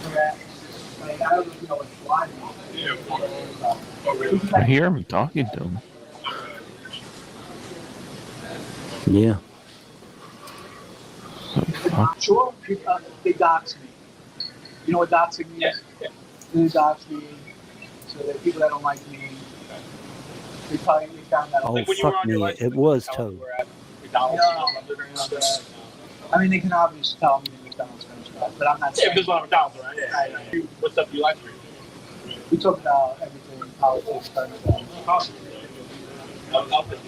S3: Correct. Like, I don't even know what's why.
S10: I hear him talking to him.
S4: Yeah.
S3: Sure, they dox me. You know what doxing means? Yeah. They dox me, so that people that don't like me, they found out.
S4: Oh, fuck me. It was Toad.
S3: I mean, they can obviously tell me the McDonald's French fries, but I'm not saying.
S7: Yeah, this is on McDonald's, right? Yeah. What stuff do you like?
S3: We talk about everything, politics, current events.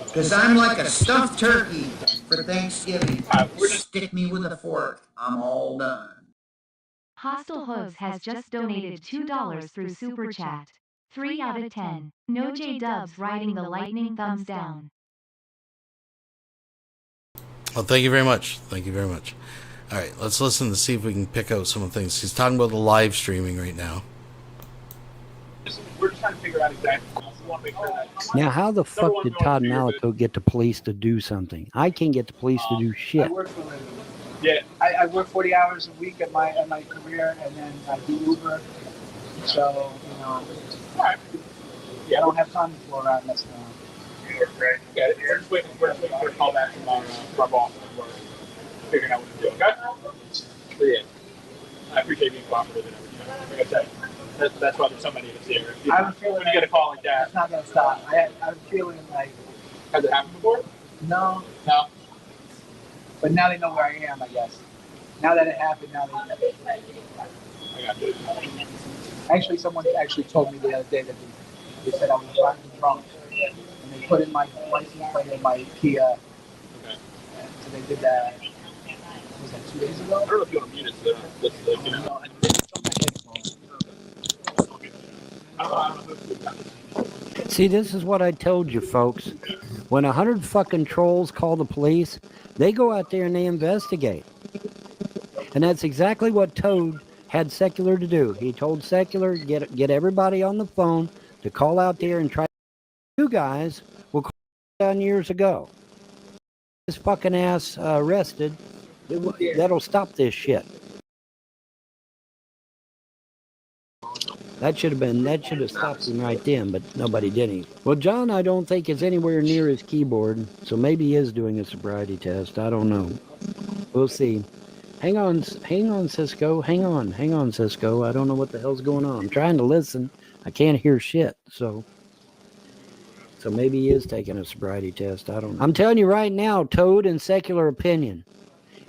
S11: Because I'm like a stuffed turkey for Thanksgiving. Stick me with a fork. I'm all done.
S9: Hostile Hooves has just donated $2 through Super Chat. 3 out of 10. No Jdubs writing the lightning thumbs down.
S2: Well, thank you very much. Thank you very much. All right, let's listen to see if we can pick out some of the things. He's talking about the live streaming right now.
S7: We're just trying to figure out exactly. We want to make sure that.
S4: Now, how the fuck did Todd Malaco get the police to do something? I can't get the police to do shit.
S3: I work for a living. Yeah, I work 40 hours a week at my career, and then I do Uber. So, you know, I don't have time to floor around and mess around.
S7: Yeah, we're just waiting for a call back from our boss. We're figuring out what to do, okay? But yeah, I appreciate being cooperative and everything. Like I said, that's why there's so many of us here.
S5: I have a feeling
S7: When you get a call like that,
S5: that's not gonna stop. I have a feeling like
S7: has it happened before?
S5: no,
S7: No.
S5: but now they know where I am. I guess. Now that it happened, now they.
S7: I got you.
S5: Actually, someone actually told me the other day that they said I was driving drunk, and they put in my license plate in my Kia.
S7: Okay.
S5: And so they did that. Was that 2 days ago?
S7: I don't know if you want to mute it. So let's you know.
S5: No, I did it on my headphones.
S7: I don't know who.
S4: See, this is what I told you, folks. When 100 fucking trolls call the police, they go out there and they investigate. And that's exactly what Toad had Secular to do. He told Secular, get everybody on the phone to call out there and try. You guys will call down years ago. This fucking ass arrested. That'll stop this shit. That should have stopped him right then, but nobody did it. Well, John, I don't think is anywhere near his keyboard, so maybe he is doing a sobriety test. I don't know. We'll see. Hang on, Cisco. Hang on, Cisco. I don't know what the hell's going on. I'm trying to listen. I can't hear shit, so maybe he is taking a sobriety test. I don't know. I'm telling you right now, Toad and Secular Opinion.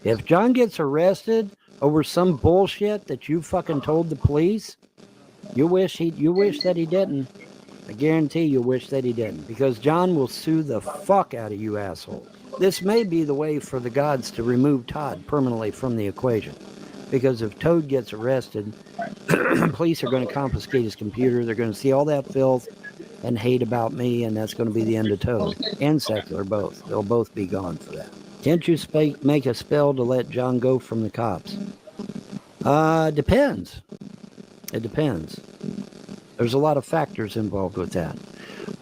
S4: If John gets arrested over some bullshit that you fucking told the police, you wish that he didn't. I guarantee you wish that he didn't, because John will sue the fuck out of you assholes. This may be the way for the gods to remove Todd permanently from the equation, because if Toad gets arrested, police are going to confiscate his computer. They're going to see all that filth and hate about me, and that's going to be the end of Toad and Secular both. They'll both be gone for that. Can't you make a spell to let John go from the cops? Depends. It depends. There's a lot of factors involved with that.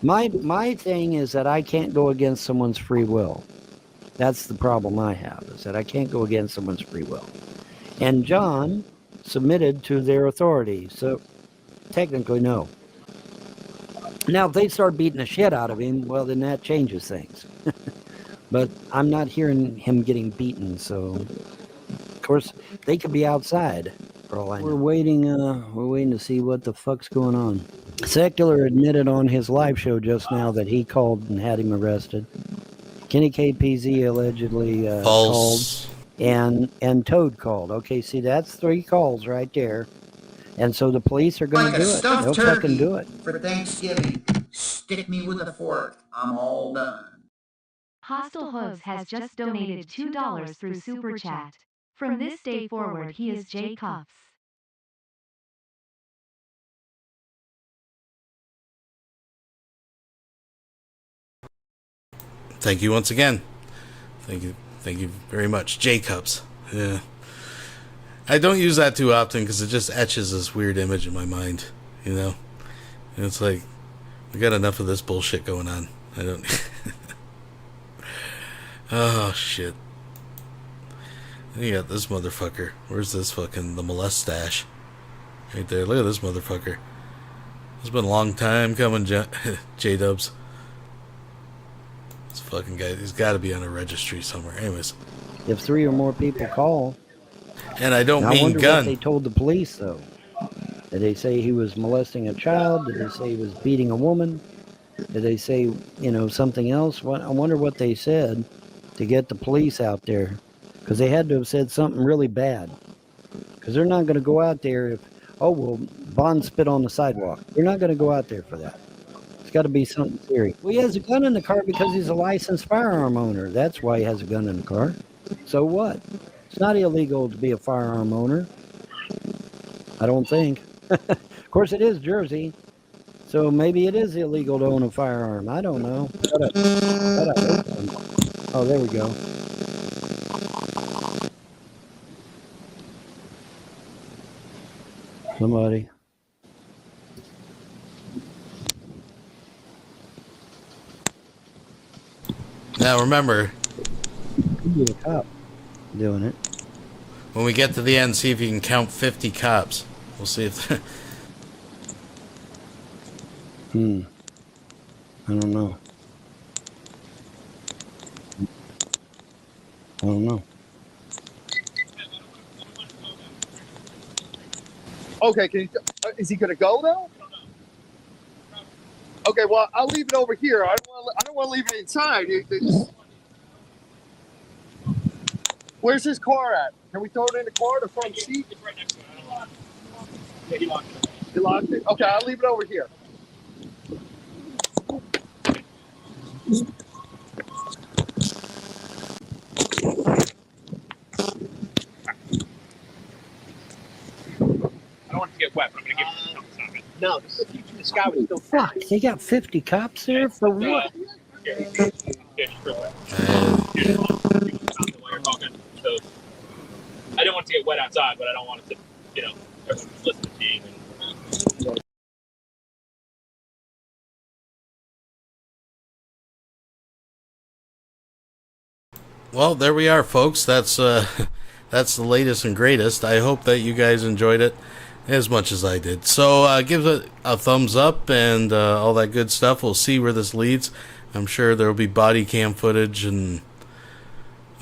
S4: My thing is that I can't go against someone's free will. That's the problem I have, is that I can't go against someone's free will. And John submitted to their authority, so technically no. Now, if they start beating the shit out of him, well, then that changes things. But I'm not hearing him getting beaten, so of course they could be outside. For all I know. We're waiting to see what the fuck's going on. Secular admitted on his live show just now that he called and had him arrested. Kenny KPZ allegedly called, and Toad called. Okay, see, that's 3 calls right there. And so the police are going to do it. They'll fucking do it.
S11: For Thanksgiving, stick me with a fork. I'm all done.
S9: Hostile Hooves has just donated $2 through Super Chat. From this day forward, he is Jdubs.
S2: Thank you once again. Thank you very much, Jdubs. Yeah, I don't use that too often because it just etches this weird image in my mind. You know, and it's like we got enough of this bullshit going on. I don't. Oh shit. You got this motherfucker. Where's this fucking the molestache? Right there. Look at this motherfucker. It's been a long time coming, Jdubs. This fucking guy, he's got to be on a registry somewhere. Anyways.
S4: If 3 or more people call.
S2: And I don't mean
S4: wonder
S2: gun.
S4: What they told the police, though. Did they say he was molesting a child? Did they say he was beating a woman? Did they say, something else? I wonder what they said to get the police out there. Because they had to have said something really bad. Because they're not going to go out there if, Bond spit on the sidewalk. They're not going to go out there for that. It's got to be something serious. Well, he has a gun in the car because he's a licensed firearm owner. That's why he has a gun in the car. So what? It's not illegal to be a firearm owner. I don't think. Of course, it is Jersey. So maybe it is illegal to own a firearm. I don't know. Oh, there we go. Somebody.
S2: Now remember,
S4: Could be a cop doing it.
S2: when we get to the end, see if you can count 50 cops. We'll see if...
S4: I don't know.
S13: Okay, is he gonna go though? Okay, well I'll leave it over here. I don't want to leave it inside. Where's his car at? Can we throw it in the car, the front seat?
S7: It's right next to it. Yeah, he locked it.
S13: You locked it? Okay, I'll leave it over here.
S7: I don't want it to get wet, but I'm going to give it to him.
S13: No, this guy was still.
S4: Fuck, they got 50 cops there for what?
S7: Yeah, just real quick. While you're talking. So, I didn't want it to get wet outside, but I don't want it to, everyone just listen to you.
S2: Well, there we are, folks. That's that's the latest and greatest. I hope that you guys enjoyed it as much as I did. So give it a thumbs up and all that good stuff. We'll see where this leads. I'm sure there will be body cam footage and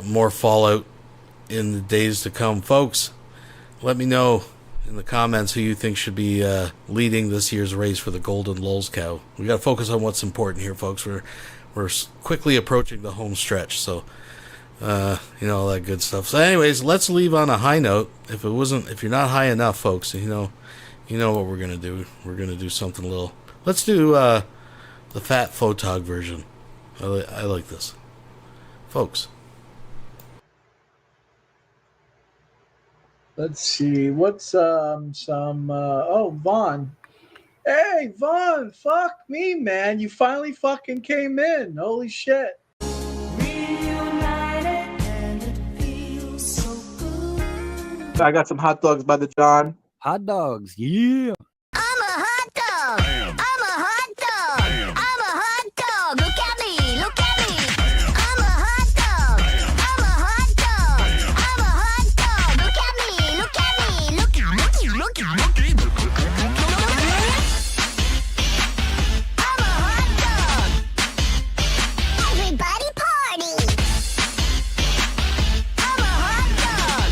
S2: more fallout in the days to come, folks. Let me know in the comments who you think should be leading this year's race for the Golden Lulz cow. We got to focus on what's important here, folks. We're quickly approaching the home stretch, so all that good stuff. So anyways, let's leave on a high note. If you're not high enough, folks, you know what we're gonna do. We're gonna do something a little. Let's do the fat photog version. I like this, folks.
S5: Let's see. What's Vaughn. Hey, Vaughn, fuck me, man. You finally fucking came in. Holy shit. I got some hot dogs by the John.
S4: Hot dogs, yeah.
S8: I'm a hot dog. I'm a hot dog. I'm a hot dog. Look at me. Look at me. I'm a hot dog. I'm a hot dog. I'm a hot dog. Look at me. Look at me. Look at me. Look at me. I'm a hot dog. Everybody party. I'm a hot dog.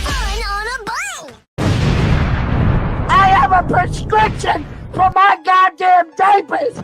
S8: Fun on a bun.
S12: I have a prescription for my goddamn diapers.